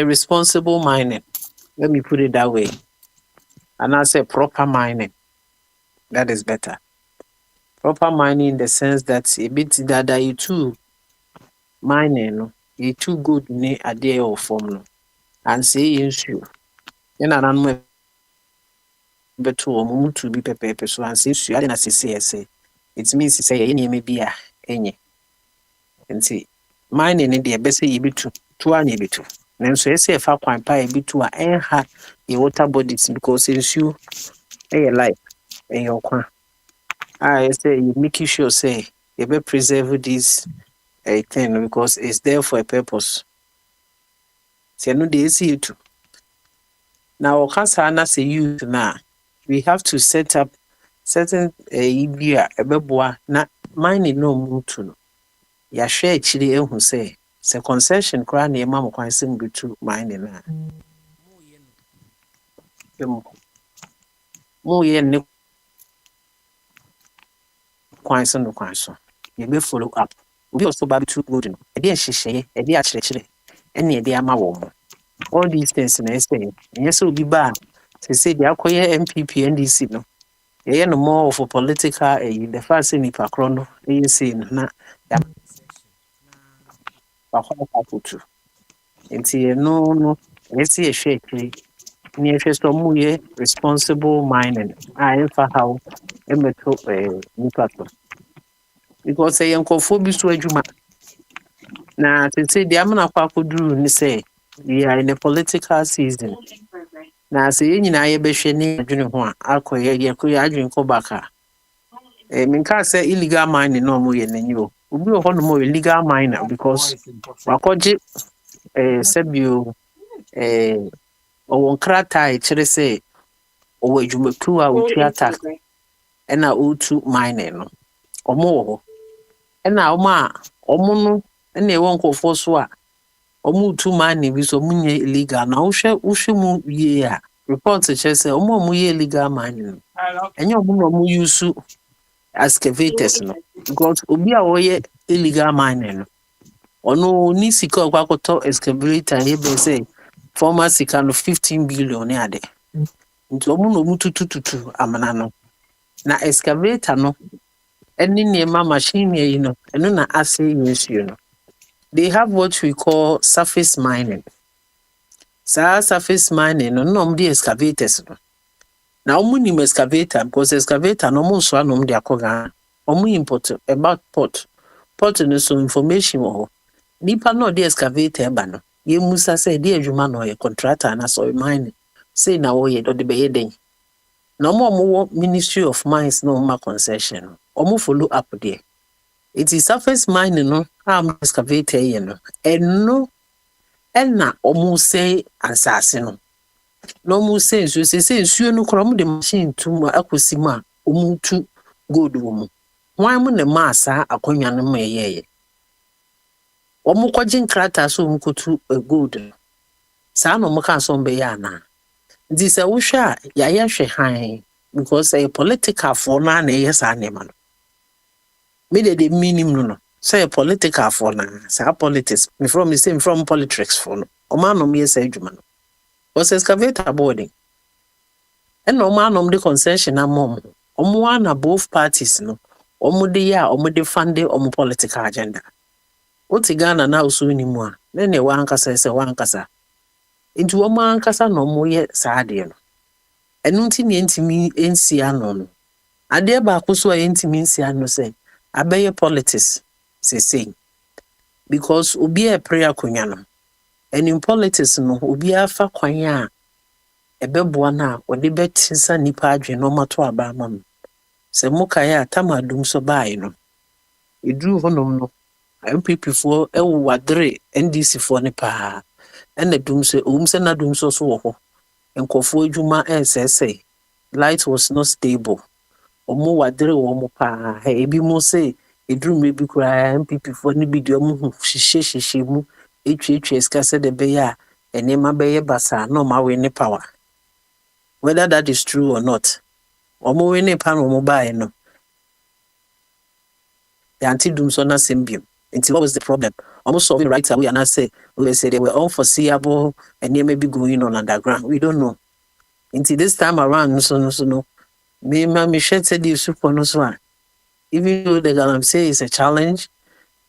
responsible mining, let me put it that way, and I say proper mining, that is better. Proper mining in the sense that a bit that you too mining no you too good ne ade or form no and say you then I don't know better or to be pepe so and say you are say it means say any maybe enye. Nti mining ne de bese yibitu to anya bitu. Nanso ese fa kwan pa yibitu a enha the water bodies because nsuo e life e yokwa. I say you make sure say you be preserve this thing because it's there for a purpose. So no dey see it. Now okasa na say you na we have to set up certain idea ebeboa na mining no mutu no. Ya share actually ehu say concession kra na ema mo kwan sem bitu mining na. Mo ye ne kwan so no kwan so. You be follow up. We also ba bitu good no. E dey hyehyeye, e dey akyerɛkyerɛ. Ene e dey ama wo mo. All these things na say yes obi ba say dey akoye MPP NDC no. Ye no more of a political the first nipa kro no e say na ya ba kwa to. Nti no esi ehwe akiri ni ehwe so mu ye responsible mining fa how emeto nipa to because say nkofo bi so adwuma na say the amana kwa koduru ni say we are in a political season na say nyina ye behwe ni adwene ho a akoye ye koye adwene ko baka minka say illegal mining no mo ye nanyi o obi ho no mo illegal miner because wakoje sebio ɔwɔ nkrataa kyerɛ sɛ ɔwɔ adwumatu a otua tax ɛna ɔtu mining no ɔmo wɔ hɔ ɛna ɔmo no ɛna ɛwɔ nkɔfoɔ so a ɔmo tu mining bi so ɔmo nyɛ illegal na wohwɛ mu yie a report kyerɛ sɛ ɔmo yɛ illegal mining no ɛnyɛ ɔmo na ɔmo use excavators no because obi a wɔyɛ illegal mining no ɔno ni sika ɔkɔ akɔtɔ excavator yɛ say former sika no 15 billion ne ade. Nti omu no mututututu amana no. Na excavator no eni niema machine yi no eno na ase yinsuo no. They have what we call surface mining. Surface mining no the excavators no. Na omu ni excavator because excavator no mo so anom de akoga. Omu import about port. Port no so information wo. Nipa no the excavator ba no. Ye musa say di adwuma no ye contractor na so mining say na wo ye do de be den na mo Ministry of Mines no ma concession omo follow up there. It is surface mining no excavator ye no eno na omo say asase no no mo say nsuo no kro mo de machine tu akosi mu a omo tu gold wo mu wan mo ne ma asa akonwa no ma ye omo kwaji nkrata so mkutu gold sa no mo kan so mbe ya na ndi se wo hwa ya hwe han because a political for na yes anema no me de minimum no say political for na say politics me from politics for no o ma no me say adwuma no was excavator boarding and no man the concession amom omo na both parties no omo de ya omo de fund omo political agenda. Oti Ghana na usu ni mu a na ne wankasa se wankasa nti wo mankasa no mo ye saade no enu nti ne ntimi ensia no ade ba akoso a ntimi ensia no se abeye politics say because obi e prayer konya no and in politics no obi afa kwan a ebeboa na ode betinsa nipa adwe no mato aba mam se mukaye atamadum so bae no eduru honom no MPP for wadre NDC for ne pa and the doom say na doom so wo nkofo adwuma say light was not stable omo wadre wo mo pa ebi mo say eduru me bi kura MPP for ne bi de omo hihye mu etwe skase de be ya enema be ye basa no ma we ne power whether that is true or not omo we ne pa no mo bae no the anti doom so na symbiom. Until what was the problem? Almost solving right away, and I say, we say they were unforeseeable and they may be going on underground. We don't know. Until this time around, no. Me said the super no so. Even though the Galam say is a challenge,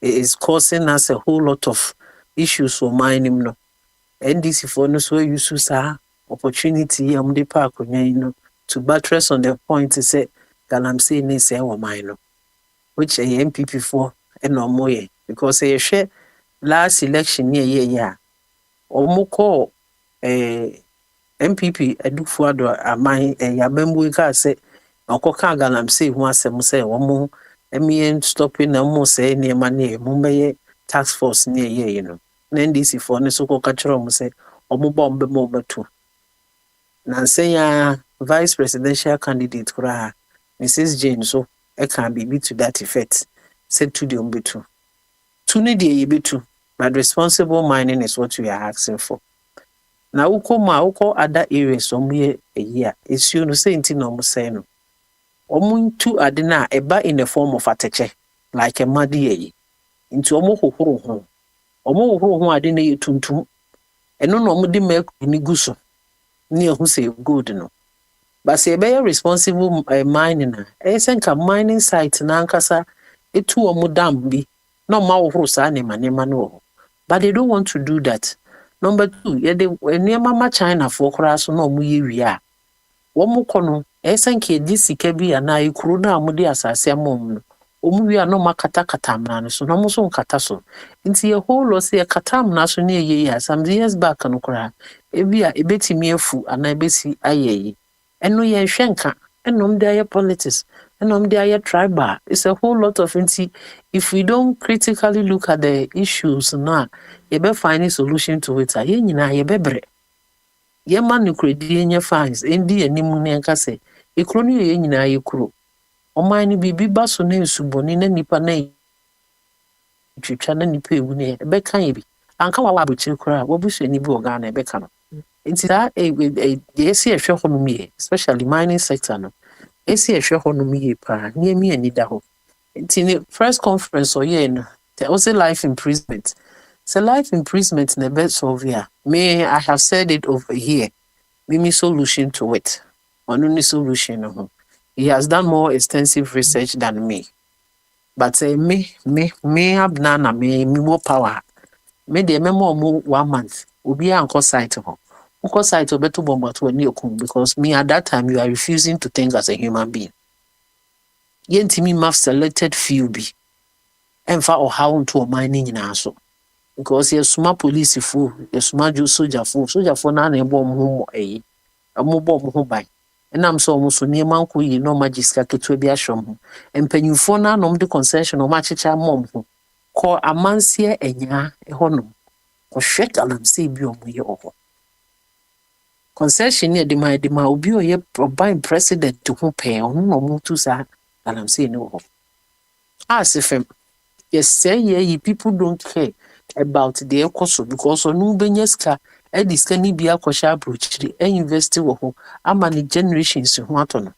it is causing us a whole lot of issues for mining. No, NDC for no so use opportunity the park to buttress on the point to say Galam say ne say mine, which a MPP for. ɛna ɔmo yɛ because yɛhwɛ last election ne yɛ yɛ a ɔmo kɔ MPP Adufo-Addo aman yabambu ka sɛ ɔkɔka galamsey ho asɛm sɛ ɔmo ɛmiyɛ stopping na ɔmo sɛ nneɛma ne ɔmo bɛyɛ task force ne yɛ no na NDC foɔ ne so kɔka kyerɛ ɔmo sɛ ɔmo bɔ ɔmo bɛma ɔmo bɛto na nsɛn vice presidential candidate koraa Mrs. Jane so ɛka biribi to that effect sɛ to the ɔmo bɛto to ne deɛ yɛbɛto but responsible mining is what we are asking for. Na wokɔ other areas ɔmo yɛ ayi a esuo no sɛ nti na ɔmo sɛn no ɔmo ntu ade na ɛba in the form of atɛkyɛ like ɛma de yɛ nti ɔmo hohoro ho ade na yɛ tuntum ɛno na ɔmo de mercury ne gu so ne ɛho sɛ gold no but sɛ ɛbɛyɛ responsible mining a ɛyɛ sɛ nka mining site na ankasa etu ɔmo dam bi na ɔmo ahohoro saa nneɛma no wɔ hɔ but they don't want to do that. Number 2, yɛde nneɛma ma China foɔ koraa so na ɔmo yɛ wie a wɔn kɔ no ɛsɛ nka yɛde sika bi anaa ekuro na ɔmo de asase ama ɔmo no ɔmo wie a na ɔmo akatakata amena no so na ɔmo nso nkata so nti yɛ whole lot sɛ yɛkata amena so ne yɛ yie a some years back no koraa ebi a ebetumi afu anaa ebesi ayɛ yi ɛno yɛnhwɛ nka ɛna ɔmo de ayɛ politics ɛna ɔmo de ayɛ tribal it's a whole lot of nti if we don't critically look at the issues na yɛbɛ find a solution to it a yɛn nyinaa yɛbɛbrɛ yɛma no kurodie nyɛ fines ɛndi anim ne nka sɛ ekuro no yɛ nyinaa yɛ kuro ɔman no biribi ba so na nsubɔni na nipa na twitwa na nipa ewu ne ɛbɛka yɛ bi anka wa abɔkyere koraa wɔbusuani bi wɔ Ghana ɛbɛka no nti saa deɛ ɛsi ɛhwɛ hɔ nom yɛ especially mining sector no ɛsi ɛhwɛ hɔ nom yɛ paa nneɛma ani da hɔ nti ne press conference ɔyɛ no ɔsɛ life imprisonment. So life imprisonment in the best solve here. I have said it over here. Me solution to it. Only solution. He has done more extensive research than me. But me have nana me more power. Me the more 1 month. Ubi anko site ho. Unko site beto bomba to any because me at that time you are refusing to think as a human being. Yenti me maf selected few be. Emfa or how to mining in aso. Because you're smart police fool, you're smart soldier fool na ebo mo mo bom ho ban. And I'm so almost near manku ye no magiska ketu bi ahwom. Empanyufo na nom de concession o ma checha mom ho. Call amansie enya ho no. Ko hwet alam say bi o mo ye oho. Concession ne de ma obi o ye ban president to ho pay ono no mo tu sa alam say no ho. Asifem yes say ye people don't care about the ecoso because no benyeska e diska ni bia kwasha approach e invest wo ho ama ne generations ho ato no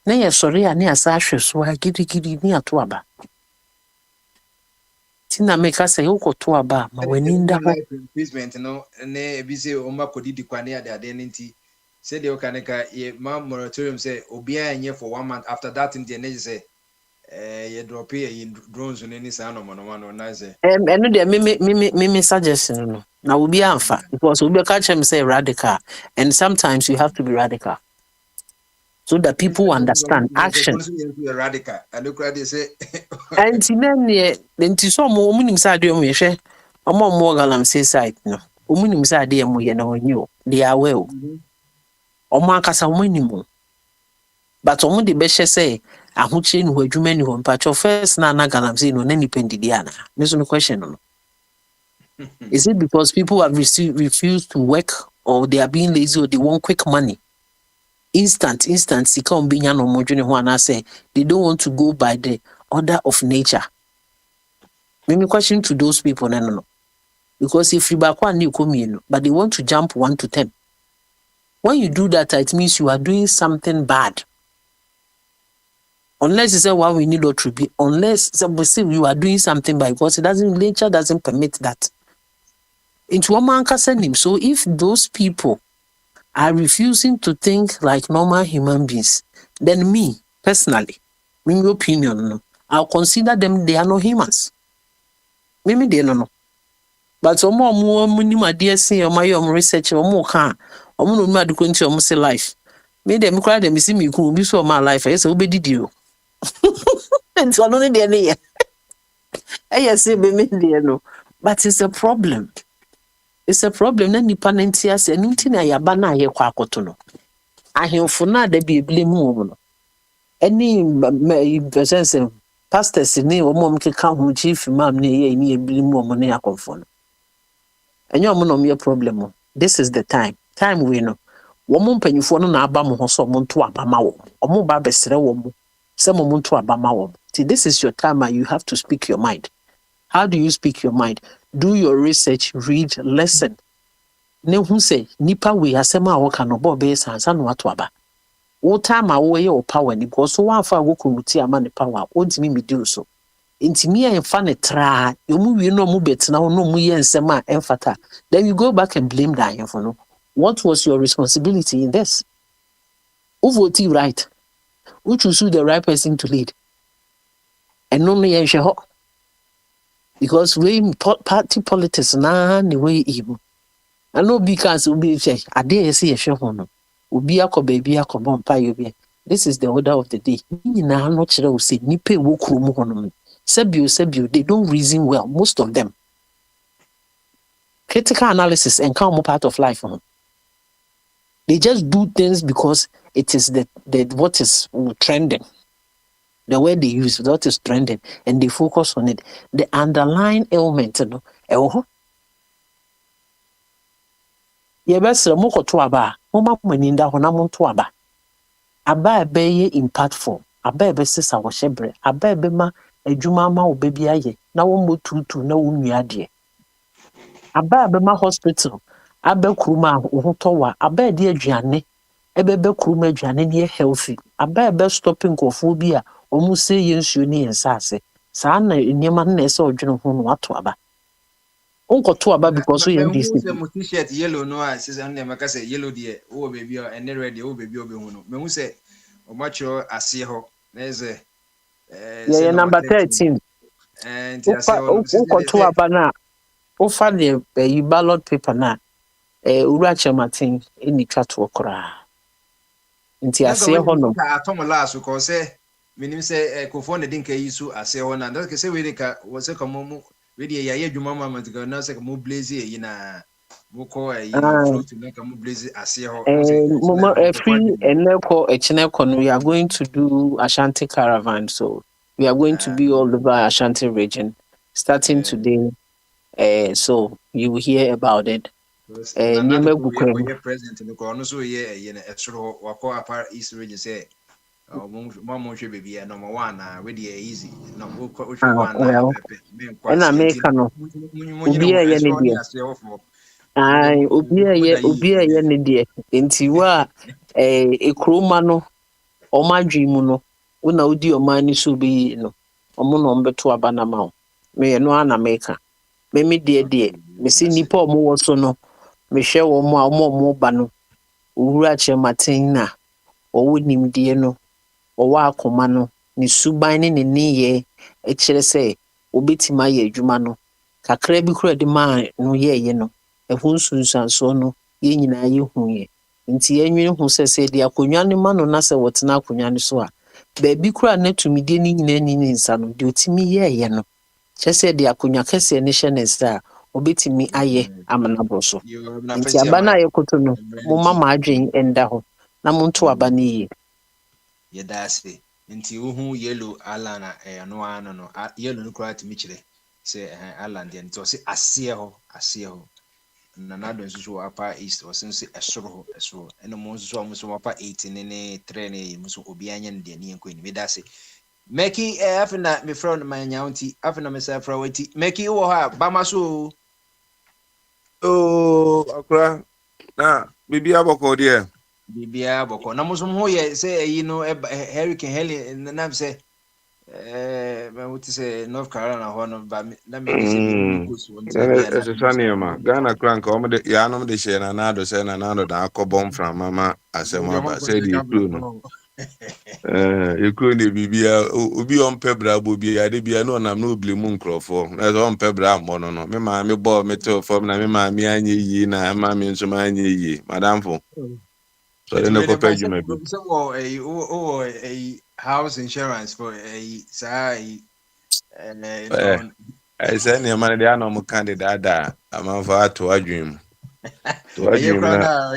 na ye sori a ne asa ahwe so a gidi ni ato aba tina meka say ukoto aba ma wani nda ho investment no ne bi say o ma kodidi kwane ade nti say de o kaneka ye ma moratorium say obi anye for 1 month after that in the ne say you drop here drones on any sound no na say eno de me suggestion no na obi amfa because obi catch him say radical and sometimes you have to be radical so that people understand action radical and look at they say and nti so mo nim say ade mo yehwe mo galamsey site no nim say ade mo ye na onyo they are well omo akasa mo nim but omo de be hye say ahoche no adwuma ni ho mpacho first na galamsey no na nipendidi ana me so no question no is it because people have refused to work or they are being lazy or they want quick money instant sika ombinya no modwene ho ana say they don't want to go by the order of nature me question to those people no because if you back one you come in but they want to jump 1 to 10 when you do that it means you are doing something bad. Unless you say why we need to be, unless you are doing something by because nature doesn't permit that. Into one man can him. So if those people are refusing to think like normal human beings, then me personally, in my opinion, I'll consider them they are not humans. Maybe they don't know. But some more minimum dear say or my research or more can or more no matter going to say life. Maybe them cry them see me cool be so my life. I say obedi you. And so only there. Yes, no, but it's a problem. It's a problem. Na nipa na nti ase enu nti na yaba na ye kwa akoto no. Ahemfo na da bi ebile mu no. Any presence pastors ni omo mkeka ho chief imam ni ye ni ebile mu omo ne akonfo no. Enyo omo no me problem. This is the time. Time we know. Womo mpanyifo no na aba mo ho so omo nto abama wo. Omo ba besere wo mo. Se mo nto abama wo. See, this is your time and you have to speak your mind. How do you speak your mind? Do your research, read, listen. Ne hu say nipa we asema a woka no bo be sansa no ato aba. Wo time a wo ye o power ni because so wan fa wo komuti ama ne power. Ontimi mi do so. Intimi e fa ne tra, yo mu wie no mu betina no mu ye nsema a emfata. Then you go back and blame that for no. What was your responsibility in this? Who voted right? Who chose the right person to lead? And no me ho. Because we party politics na the way evil. I know because we say I dare see a show no. Ubi akọ baby akọ bompa you. This is the order of the day. Ni na no chere we say nipa wo krom ho no. Sebio, they don't reason well, most of them. Critical analysis and come part of life. They just do things because it is the what is trending. The way they use what is trending and they focus on it. The underlying ailment, Yebesre moko to aba, mama mweninda hona muntu aba. Aba ebeye impactful. Aba ebese sa washebre. Aba ebema ejuma ma obebi aye. Na wo motutu na wo nua de. Aba ebema hospital. Aba kuruma uhutowa. Aba edi aduane. Ebebe kuruma aduane ne healthy. Aba ebe stopping kophobia. Omu se yensuo ne yensase. Saa na nyema na ese odwene ho no ato aba. Unko to aba because we NDC. Me t-shirt yellow no I say na maka say yellow there o baby o and ready o baby obe hu no. Me hu say o macho ase ho. Na eze yeah, number 13. And unko to aba na o fa the ballot paper na ura chamatin eni twa to okra. Nti ase ho no. Ka atom last ko say menim say kofo na din ka yisu ase ho na. That say we dey ka wo say komo really ya adwuma mama to go na say mo blaze yi na mo ko fruit na ka mo blaze ase ho free eneko echineko no we are going to do Ashanti caravan, so we are going to be all over Ashanti region starting today, so you will hear about it. President no ko no so ye na esoro wako apart East region say mama hwe baby number 1 we dey easy no we hwe 1 and America no obi a ye ne die obi a ye ne die enti wa ekroma no omadwemu no una odi omani so bi no omo no mbeto aba na ma me no ana America me die me si nipa omo wo so no me hwe wo mo a omo ba no owura chematin na owo nimdie no owa akoma no ni suban ne niye ekire se obetima ye adwuma no kakra bi kura de ma no ye no ehun sunsanso no ye nyina ye huye nti enwene hu se de akonwa ne ma no na se wotena akonwa ne so a ba bi kura na tumide ni nyina ni nsa no de otimi ye no kyese de akonwa kese ne hye ne sa obetimi aye amana boso nti abana ye koto no mo mama adwen enda ho na mo nto abana yi yedase nti uhu yellow alana no ano no yellow no kura timi kire say alan de nti o se ase ho na na do nso apa east o se esoro eno mo nso apa 8 ne 3 ne muso obi anya ne de ne enko ni medase Meki afina me friend my nyaunti afina me say frawati Meki wo ha ba maso akra na bibia boko de bibia boko na muso ho ye say yi no hurricane heli na say me wuti say North Carolina ho no ba na me say go so ma Ghana crank o me ya no me de she na na do say na na do da akobom from mama asema ba say di crew no you ne bibia obi on pebra bobia de bia no na no blemu nkrofo na so on pebra mo no me ma me bo me to form na me ma me anye yi na ma me nso ma anye yi madam fo so they no ko pay you maybe so a house insurance for a say I said, "Your man, they are no more candidate. I'm on for to dream. To a dream now.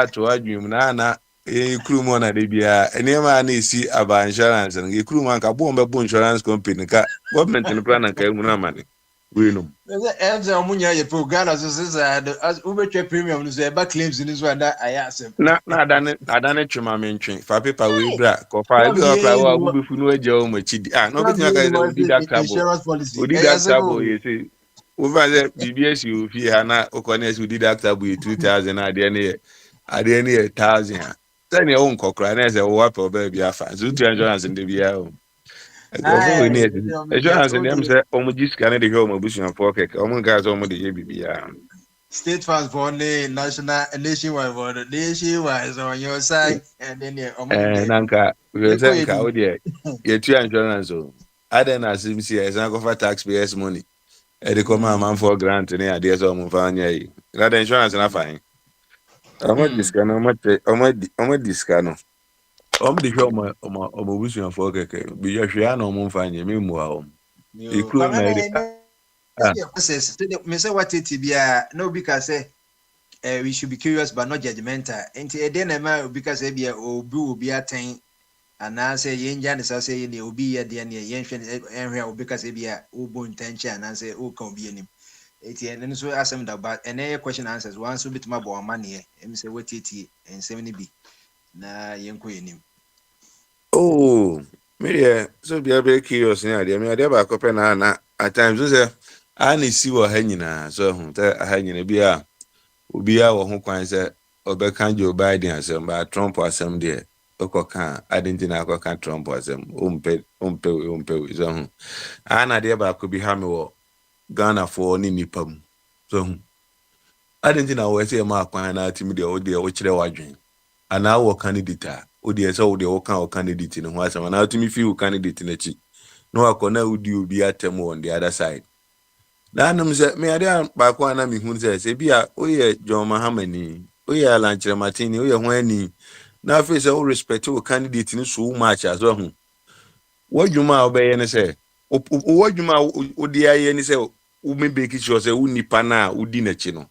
To a dream now. A crew man at the beer. Any man is see about insurance and a crew man can bomb a insurance company. Government in the plan and came money. We know. Ghana as Uber premium is back claims in this one that I asked him. I done it to my mention. For people we bra, copy, will be for no jail, much. No, but you did that boy. You see, over there, BBS, you fear not, Ocones, who did that boy 2000 at the end of 1,000. Then your own cockran as a whopper or baby, I fancy 200 in the BL. Insurance and them say, Omogis Canada home, bush and pocket, Omongas, the ABB. State funds for only national nationwide for the nationwide on your side, and then Nanka, we say, how dear, get 2 insurance. I then as him see as I go for taxpayers' money. And the command for grant and ideas of Mufanya. That insurance and fine. I'm not this kind of this kind of. I'm the show my vision for be your Shiano Mufanya, meanwhile. You could say what it be no because we should be curious but not judgmental. And then because be will be attained and I say Yanjan is say in the Obi at the end area because be a ubu intention and say who can be in him. And so ask him that but any question answers once bit my boy money and say what it and 70B. Na yanko him. Oh, me so be a very curious now. I mean, I never open at times. So I need see what hanging so hanging be a or who can say or can Joe Biden as but Trump was some there. Okokan, I didn't know can Trump was them umpe so I never could be hammer Ghana for Nipam. So I didn't know what say Mark when I timid the old dear which they were doing. And our candidate, so the old candidate in one and now to me few candidate in the cheek. No, I can now do be at them on the other side. Then said, me, I don't back one. I mean, who says, Ebia, John Mahamani, Lancher Martini, Wenny. Now, face all respect to a candidate in so much as well. What you might obey and say, what you might, the I say, who may be it was a unipana, Udinachino.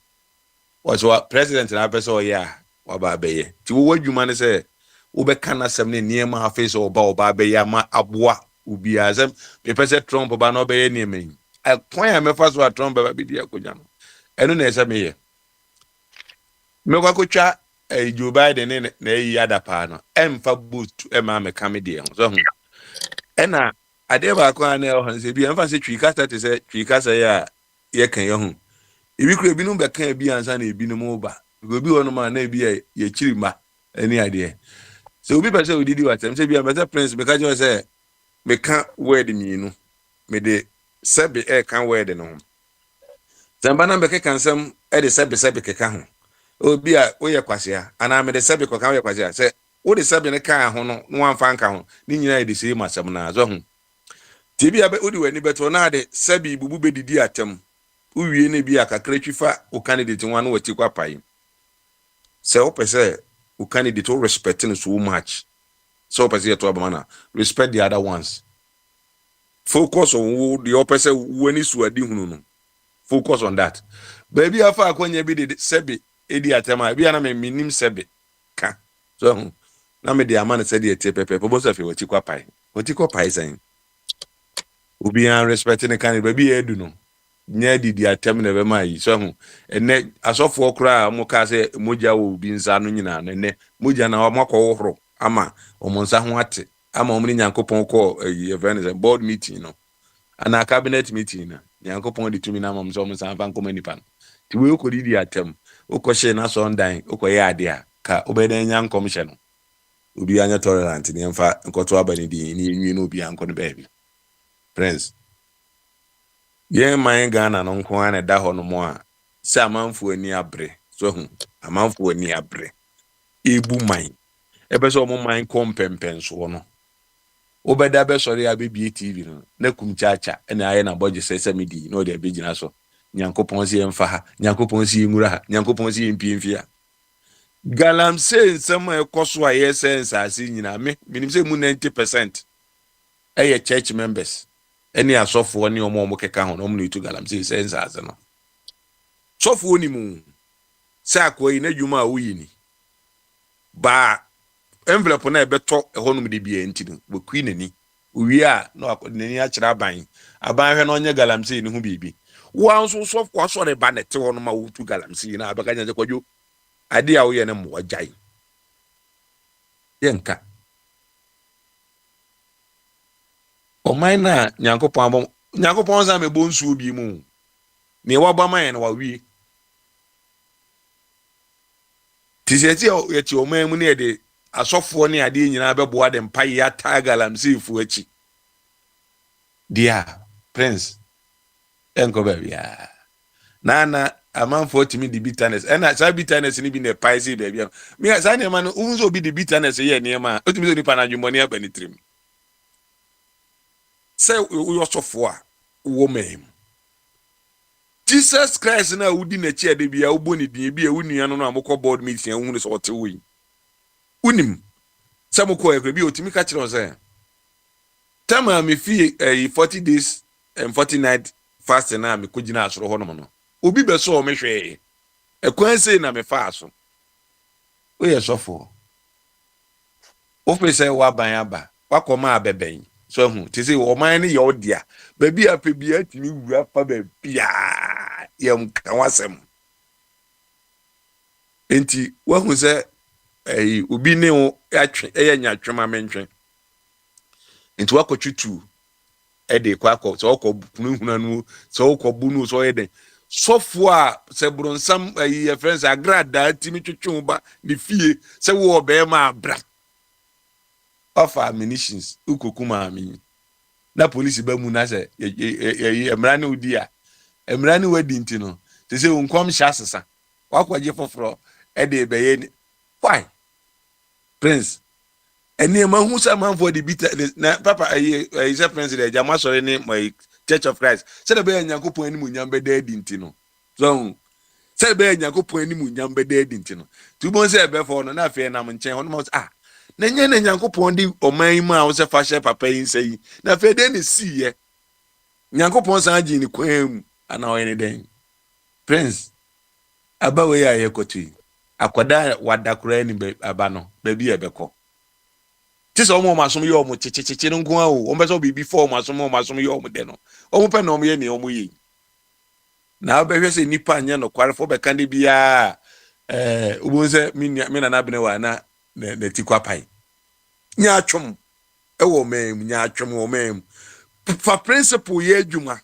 Was what President and I saw, yeah. Wababe. To what you man say, Ube cana semni near my face or Babe Yama Abwa Ubi Azem, Pepe said Trump about no be any mean. I point I'm a first one Trump about Bidia Kujano. I don't know as I may. Mewakucha, a Joe Biden in a yada partner, and for boost to Emma Comedian. So, and I never acquire and say, be emphasis Tricasta to say Tricasa, ya can young. If you could be no back can be answered, be no more. Go be one man, maybe a chilima, any idea. So we better we did what I'm saying, be a better prince because you say, me can't wear the me, me de sabi air can't wear the no. Zambana Beke can some at the sabi can. Oh, be a way quasia, and I'm the sabi quasia. Say, what is sabi in a car, no one fan count, Nina the same as some Nazon. Tibia be Udi any better now the sabi bube di diatem. Uwi any be a cacrechifa or candidate in one way to quapai. So, say, who candidate all respecting so much. So, say to Abana, respect the other ones. Focus on the opposite when it's were doing. Focus on that. Baby, I found when you be the Sebi, Ediatama, be an minim Sebi. So, now me the man said the tape, both of you what you quapai. What you quapai saying? Who be unrespecting the candidate, baby, I do know. Near the attempt never mind. So, and then as of for cry, Mokase, Muja will be in Sanuna, and then Muja now Mako, Ama, or Monsanwate, Ama Omni Yankopon call a Venice board meeting, and a cabinet meeting. Yankopon the 2 minimums almost and Vanco Manipan. To will could the attempt, Okoshe na son dying, Okoya dear, Ka obey young commission. Ubi anya tolerant in the infant, and Cotuabani, you know, be uncle baby. Prince. Yen my Ghana non kwan da ho no mo a se amanfo ani abre so amanfo ani abre ebu man ebe so mo man kompempen so no obeda be sori abebie TV no na kumchacha na aye na boje sese medi no de begina so nyankopon si emfa ha nyankopon si ngura ha nyankopon si mpiemfia galamse nsem ekoso aye sense asi nyina me minim se mu 90% church members any asofo ni omo keka ho no mu itu galamsey sense as no sofo ni mu sa akoyi na dwuma a wuyi ni ba envelope na ebeto ehonum de bia ntinu we queen ni owi a no nani a kira aban hwe na onye galamsey ni hu bibi wa nso sofo asore ba nete ho no ma wutu galamsey na abaka nya kwadwo ade a wo ye ne mo wajai yenka o maina nyankopon za mebo nsu obi mu ne waba man na wawie tiseti yeti o man mu ne de asofo ne ade nyina beboa de mpai ya tagalamsey fu achi dia prince enko ba bia nana amanfo timi di bitterness ena sa bitterness ni bi ne paisi be bia mi sa ne man unzo bi di bitterness ye ne ma otimi so ni pa na dwumoni abanitrim say uyosofo a woman Jesus Christ na udi na chi ade bia uboni din bia unua no amokọ board meeting ehunu so ote wi unim samokọ ekwe bia otimi ka kire say tama me fi 40 days and 40 night fast na me kugina asoro ho no obi be so o me hwe ekwan sei na me fa aso o ye sofo o fe say wa ban aba wakoma abeben so hu ti say o man ni ye odia ba bia pe bia timi wura pa ba bia yam kan wasem enti wa hu say obi ne o atwe enya twema mentwe enti wakotwitu ede kwakọ so okọ hunhuna nu so okọ bunu so ede sofo a se bronsam ye friends agrada timi twetwe ba ni fie se wo be ma abra of ammunitions ukokuma ami na police ba mu na se emrani udi a emrani wadi ntino te se unkom hya sesa wakwaje foforo ede be ye why prince eni ma hu sa man for the bitter na papa is a prince de jama sore ni my Church of Christ se de be nyankopon ani mu nyambe de adi ntino so se be nyankopon ani mu nyambe de adi ntino tu bon se be for no na fe na nchen ho no na nye na nyankopon di oman mu a wo se fa she papa yin sei na fe de ni siye nyankopon san agi ni kwam ana o yen den prince aba we ya yekotu akwada wadakura ni be aba no ba bi ebekọ ti so mo masom yo mo chichichi nko a o mbe so bi before masom yo mo de no o mo pe no mo ye ni o mo yi na obehwe se nipa anya no kwarefo be kan de bia ubunse mi na bene wa na tikwa pai nya atwom e wo mem nya atwom wo mem fa principle ye adwuma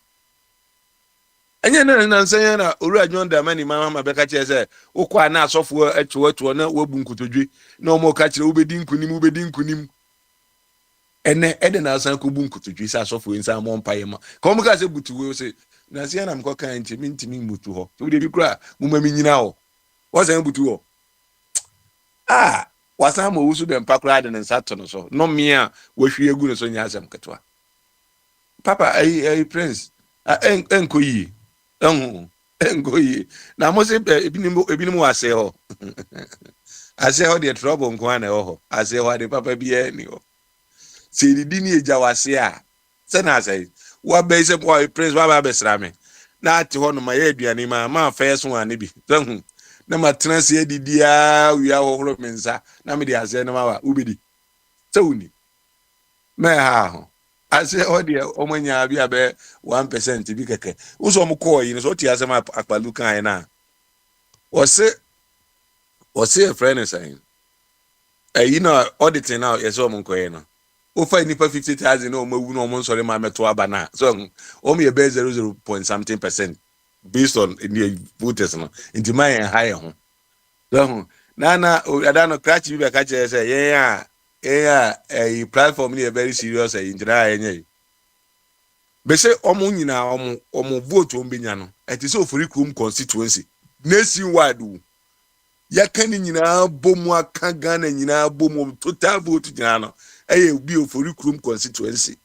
anya na nsan na oru adwon da mani mama be ka che se ukwa na asofo atwo na wabu nkotodwe na o mo ka kire ubedi nkunim ene ede na asan ko bu nkotodwe se asofo nsan mo mpaye ma ka mo ka se butuwe se na se na mko kan ntimi mutu ho to de bi kura mo ma mi nyina ho wo se butu ho wasan mo wusu de mpakura de nsato no so no mia wo hwie egu no so nya asem ketwa papa ai prince enkoyi enkoyi na mo se ebinimu ase ho ase ho de trouble nko ana ho ase ho de papa bi ni ho se di ni eja wase a se na ase wa be se boy prince wa ba besra me na ati ho no ma ye aduane ma fa yeso ane bi na ma transi edidia wi ahohoro mensa na me de ase na ma wa ubedi se uni me ha ho ase odi omanya bi abe 1% bi keke uso mo ko yi so ti ase ma akpalu kan na o se a friend saying you know auditing now yes o mo ko yi no o fa nipa 50,000 no mawu no mo nsore ma meto aba na so o me be 0.something% based on the voters no into my high ho so na adano crash bi be ka che say a platform ni very serious injira enye be say omo nyina omo vote o mbenya no it is Oforikum constituency nationwide ya kan nyina bomu aka Ghana nyina bomu total vote nyina no bi Oforikum constituency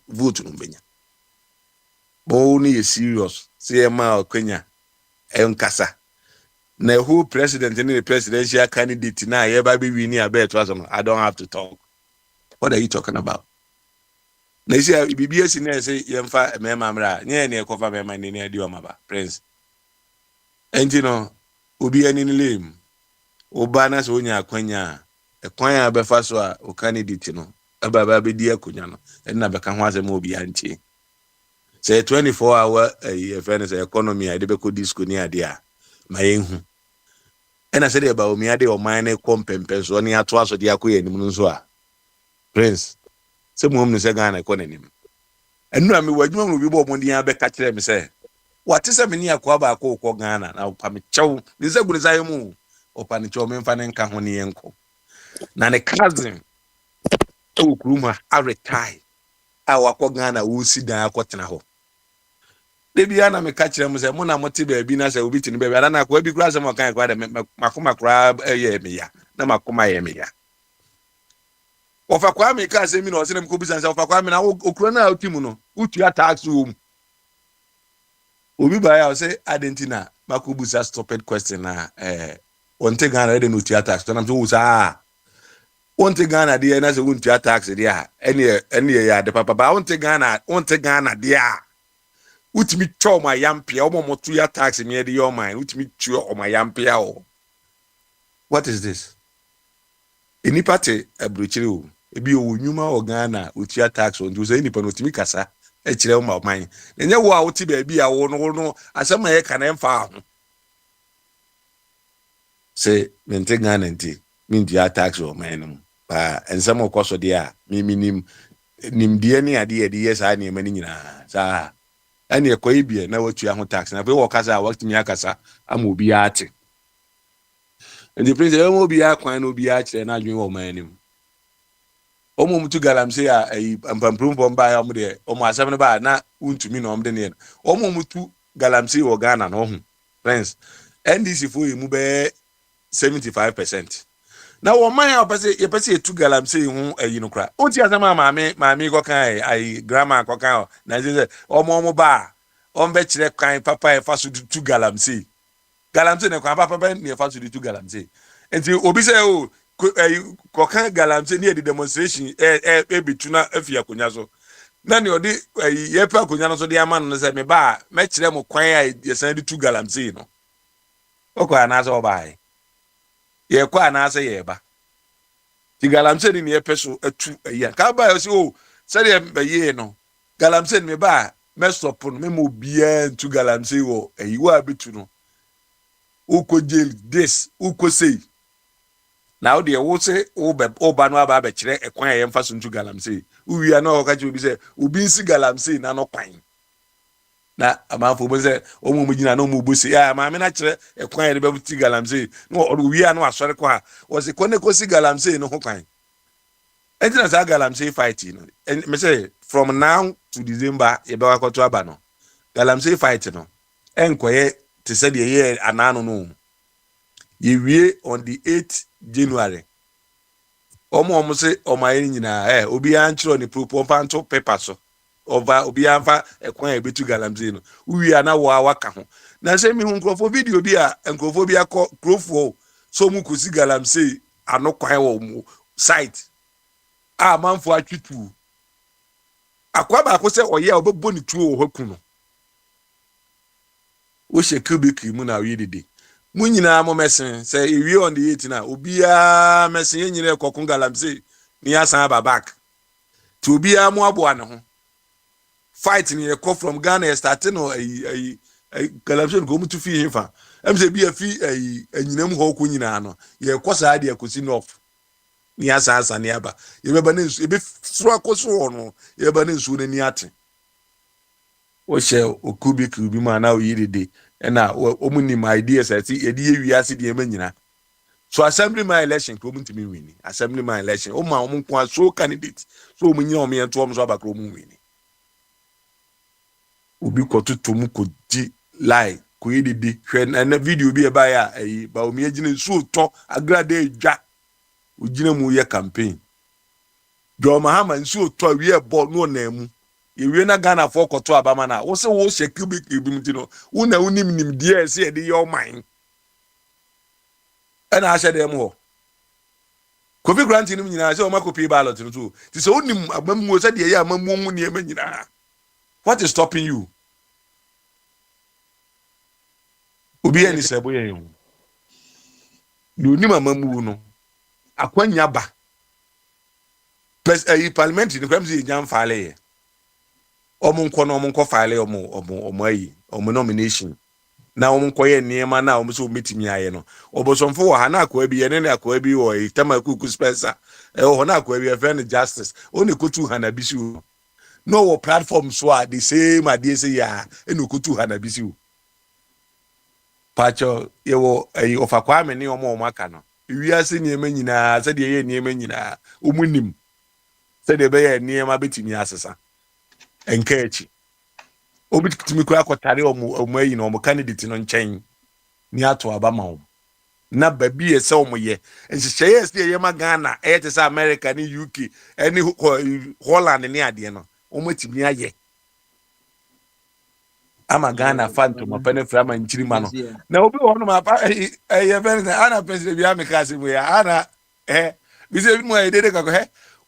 vote no mbenya bo ni serious say ma Kenya enkasa na who president and the presidential candidate na ye ba be win here bet was I don't have to talk. What are you talking about? na see BBS in there say yemfa memamra nye ne ekofa mema ni ne adi omaba prince enti no obi ani ni lem oba na so onya akwanya ekwan a befa so a o candidate no ababa be di akonya no na beka ho asem obi anchi say 24 hour fairness economy a de be ko disco ni ade a ma yenhu ena say de ba omi ade o man na kompempe so ni ato aso de akoye nim no so a prince se mo no se Ghana ko nanim enu ami wadwuma no bi bo mo dia be ka kire me se wate se me ni akwa ba ko Ghana na pa me chew ni se gure sai mu opa ni chew me mfa ne nka ho ne yenko na ne cousin o kuruma a retire a wakọ Ghana wo si dan akọtena ho debia na me ka kire mu se mo na mote ba bi na se obi tini ba bi na akwa bi kura se mo kan kwa de makoma kura ye me ya na makoma ye me ya ofa kwa me ka se mi na osene mko bisa se ofa kwa me na okura na otimu no utu ya tax wo obi ba ya o se adentina makubusa stupid question na onte Ghana de no utu ya tax to na so usa onte Ghana de na se utu ya tax de a ene ya de papa ba onte Ghana de a utimi cho ma yampia o motu ya tax me de your mind utimi cho o ma yampia o. What is this? Any party abrochiri o ebi o nyuma o Ghana utu ya tax on do say ni pano utimi kasa e kire o ma man enye wo a uti ba bi a wo no asema ye kana emfa ho say mente Ghana nti min dia tax o man no ba ensem o koso de a mi nim die ni ade ye sa na ema ni nyina sa ani ekoyi bie na watu aho tax na be wo kasa a wakti mi akasa ama obi ate ndi prince e mo obi akwan na obi a kire na adwen wo man nim o mo mutu galamse a ampamprum bomba ya mo de o mo asem ne ba na untumi na o mde ne o mo mutu galamse wo Ghana no ho prince NDC fo mu be 75%. na wo man ya pese etu galamse hu ayi no kra o ti asema maami ko kan ai grandma ko kan na ze o mo ba o mbe kire kan papa e fa so tu galamse ne kwa papa ben ne fa so tu galamse enti obi se o ko kan galamse ne di demonstration bitu na afia konya so na ne odi ye pa konya no so de ama no se me ba me kire mo kwan ai ye san di tu galamse no o ko ana so ba ai ye kwa na ase ye ba ti galamse ni ye peso atu ayi ka ba yo se o se de be ye no galamse ni me ba me stop no me mo bia ntu galamse wo ayi wa bitu no uko jail this uko say now the wo se o ba no aba be kire ekwan ye mfa so ntu galamse uwia na o ka ji obi se obi nsi galamse na no kwan na amanfo bo se o mu gina na o mu bosi ya ma me na kire ekwan ye be buti galamse no o wi anu asore kwa o se kone ko si galamse no ho kwan entina sa galamse fight no me say from now to December ye be wakoto aba no galamse fight no enkoye te se de ye anano no ye wie on the 8th January omo se o ma yin nyina obi an kiro ni proposal paper so over obi anfa ekwan e betu galamse no uwi ana wo awaka ho na se mi hu nkrofo video bi a nkrofo bi akọ krofo so mu kusi galamse ano kwan wo mu site a manfo atwitu akwa ba ko se oye obebo ni tuo ho ku no wo she kubiki mu na wi dede mu nyina mo mesen se ewie on the 8 na obi a mesen nyina ekokun galamse ni asan ba back to obi a mo abo ane ho fight ni ekọ from Ghana starting no galamse go mutu fi hifa emse bi afi anyinam ho ko nyina no ye kosa de akosi north ni asa ni aba ye beba na nsu ebe furu akoso no ye beba na nsu na ni ate o she okubiki bi ma na o yiride na o mu ni my ideas ati ye di wi ase de manyina so assembly my election ko mu ntimi wini assembly my election o ma o mu kwa so candidate so o mu nya o me ento o mu so abakro mu wini obi ko tutu mu ko di lie ko yididi hwe na video bi e ba ya ba o me agina nsu to agrade edwa o gina mu ye campaign jo mahama nsu to wi e ball no na mu ye na Ghana for koto abama na wo se wo she kubiki bi mtino una unim die se e de your mind ana ashe dem ho Kofi Grant nim nyina say o ma copy ballot no too. Ti say onim amamu say de ya amamu mu ne ma nyina. What is stopping you? Obi ani sebo ye hu. Do onim amamu no. Akwanya ba. Parliament ni kwamzi nyam file ye. Omo file omo ayi, omo nomination. Na koye niema na so metimi aye no obosomfo wo ha na akwa bi ye ne akwa bi wo itama kuku Spencer ho na akwa bi friend justice oni kotu ha na bisi wo no wo platform so a the same ade say ya eno kotu ha na bisi wo pacho ye wo ofa kwa me ne omo aka no wiase niema nyina se de ye niema nyina omunim se de be ye niema betimi asesa enka echi obi timi kwa akotare omo ayi no omo candidate no nchen ni ato aba ma wo na babi ye se omo ye nhihye se ye ma Ghana e te se America ni UK any Holland ni ade no omo timi aye ama Ghana fanto ma pene fra ma nchiri ma no na obi wo no ma pa ye fene ana president bi ameka se mu ya ana bi se mu aye dede ka ko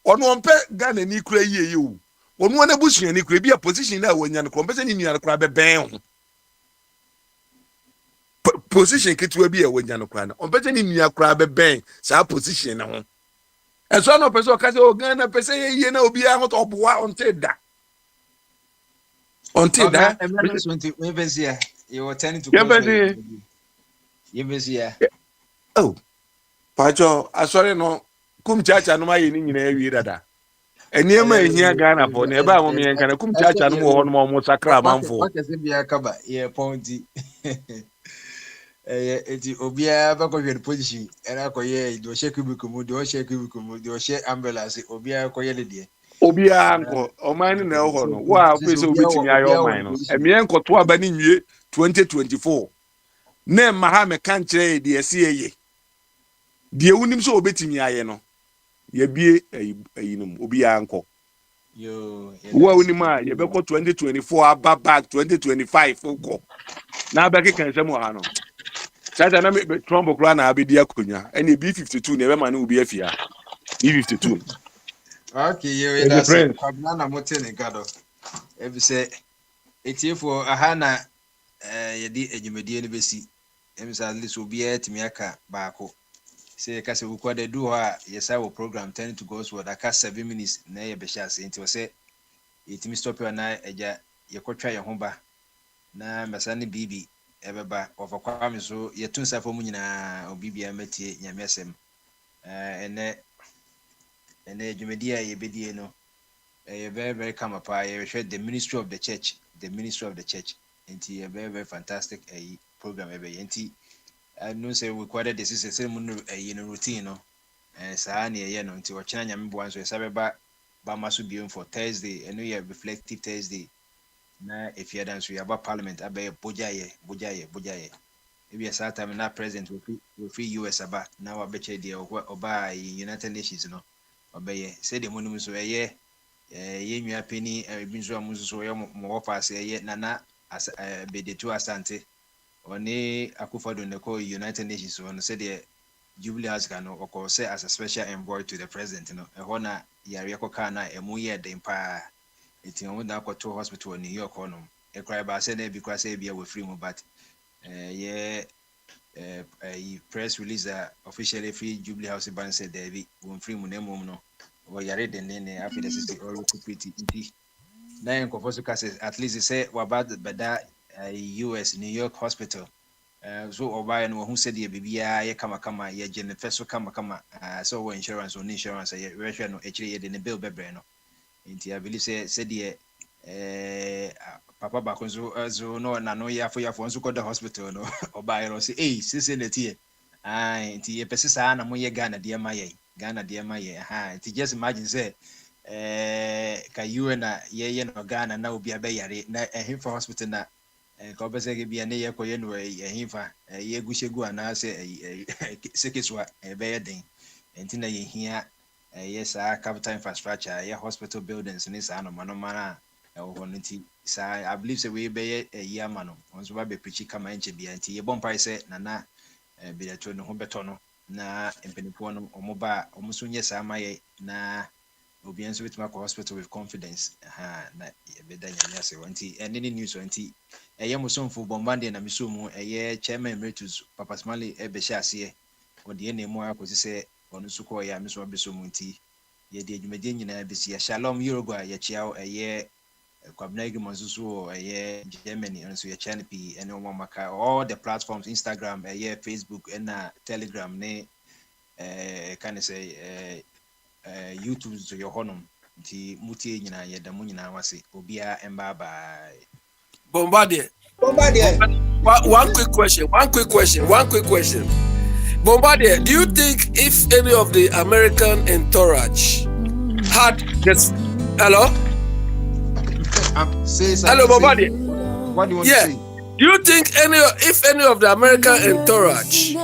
ono ompe Ghana ni kura ye o onu na busuan ni kura bi a position na wonya no kompese ni nua no kura be ben position ketewa bi a wonya no kura na kompese ni nua kura be ben sa position na ho enso no pese o ka se o Ghana pese ye na obi a ho to boa onte da emergency we besia you were turning to besia oh pacho asore no kum chacha no maye ni nyina awie dada eniema ehia Ghana for na eba mo me nka na kum chacha no ho no mo sakra manfo what say bia kaba ye ponti eti obia ba ko hwe position era ko ye do she kubikum do she ambulance obia ko ye de obia anko oman na ho no wa kwese obetimi ayo oman no emie nkoto aba ni nwie 2024 na ma ha me kan kire de ese ye de wunim so obetimi aye no ye bie ayinum obia anko yo wa wunim a ye beko 2024 aba back 2025 ko na abeke kan semu ha no chacha na me Trump kura na abedi akonya ene B52 na be ma na obi afia B52 okay you that's it kwabna motene gado ebi se etiefo aha na yedi ejumedie ne besi emisa at least obi etimi aka baako se ka se wukwade du ha yesa wo program 10 to go so aka 7 minutes na ye be sha se enti wo se etimi stop na eja ye kotwa ye ho ba na mesa ne bibi ebeba ofakwa me so ye tunsa fo mu nyina obibi amatie nyamesem ene ejumedie ye bedie no very very come pa ye share the ministry of the church enti a very fantastic program ebe enti I know say we quite this is a ceremony routine no saa na ye no enti wo kina nyame bo anso esa beba ba maso biom for Thursday eno ye reflective Thursday na if you dance we about parliament abe bojaye ebi esa time na president we free US aba na wa beche dia oba United Nations no obeye say the money so ye nwa peni ebi nso amuso so ye mo pass ye nana bedetu asante oni akufado ne ko United Nations on say the Jubilee House can or say as a special envoy to the president no e hona yare ko kana emu ye den pa eti on da ko to hospital in New York on e cry ba say na bi kwa say bia we free mo but press release officially free Jubilee House ban said there be won free mo na mom no we yare den ne after the city all recuperated nti na en ko fosu ka say at least say about beda US New York hospital so oba no who said ye bibia ye kama ye gene feso kama so we insurance or insurance ye rehwe no actually ye de bill bebre no nti I believe say said ye papa ba konzo zo no na no ya fo nso ko the hospital no oba ye say sisi na tie nti ye pese sa na mo ye Ghana de ma ye nti just imagine say ka you na ye no Ghana na obi abeyare na for hospital na ka obese ke bia ne ye koye no ehinfa ye gushegu ana se sekeswa be yeden enti na ye hia yes capital infrastructure ye hospital buildings ni sa no mana ho nti sa I believe say we be ye ama no onso ba be preach kama enche bia nti ye bompa se nana be to no ho beto no na mpanimfoɔ no ɔmo ba ɔmo so nyɛ saa ma yɛ na obi nso betuma kɔ hospital with confidence na yɛbɛda nyame ase wɔ nti ɛne ne news wɔ nti ɛyɛ musomfo bɔmbande na meso mu ɛyɛ chairman emeritus Papa Smalley ɛbɛhyɛ aseɛ ɔde ɛna mu akɔsi sɛ ɔno nso kɔɔ yɛ a meso abɛso mu nti yɛde adwumadie nyinaa bɛsi Shalom Yoruba yɛkyia wo ɛyɛ Kwabena Igimo nso so wɔ ɛyɛ Germany nso yɛkyia no pii ɛne ɔmo amaka all the platforms Instagram ɛyɛ Facebook ɛna Telegram ne kind of say YouTube so your honum nti mutie nyina yɛda mu nyina wase obia emba bye Bombardier. One quick question. Bombardier, do you think if any of the American entourage had this hello Bombardier, what do you want to say? Do you think if any of the American entourage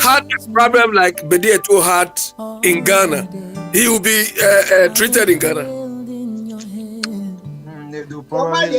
had a problem like Bedieto had in Ghana, he will be treated in Ghana? Somebody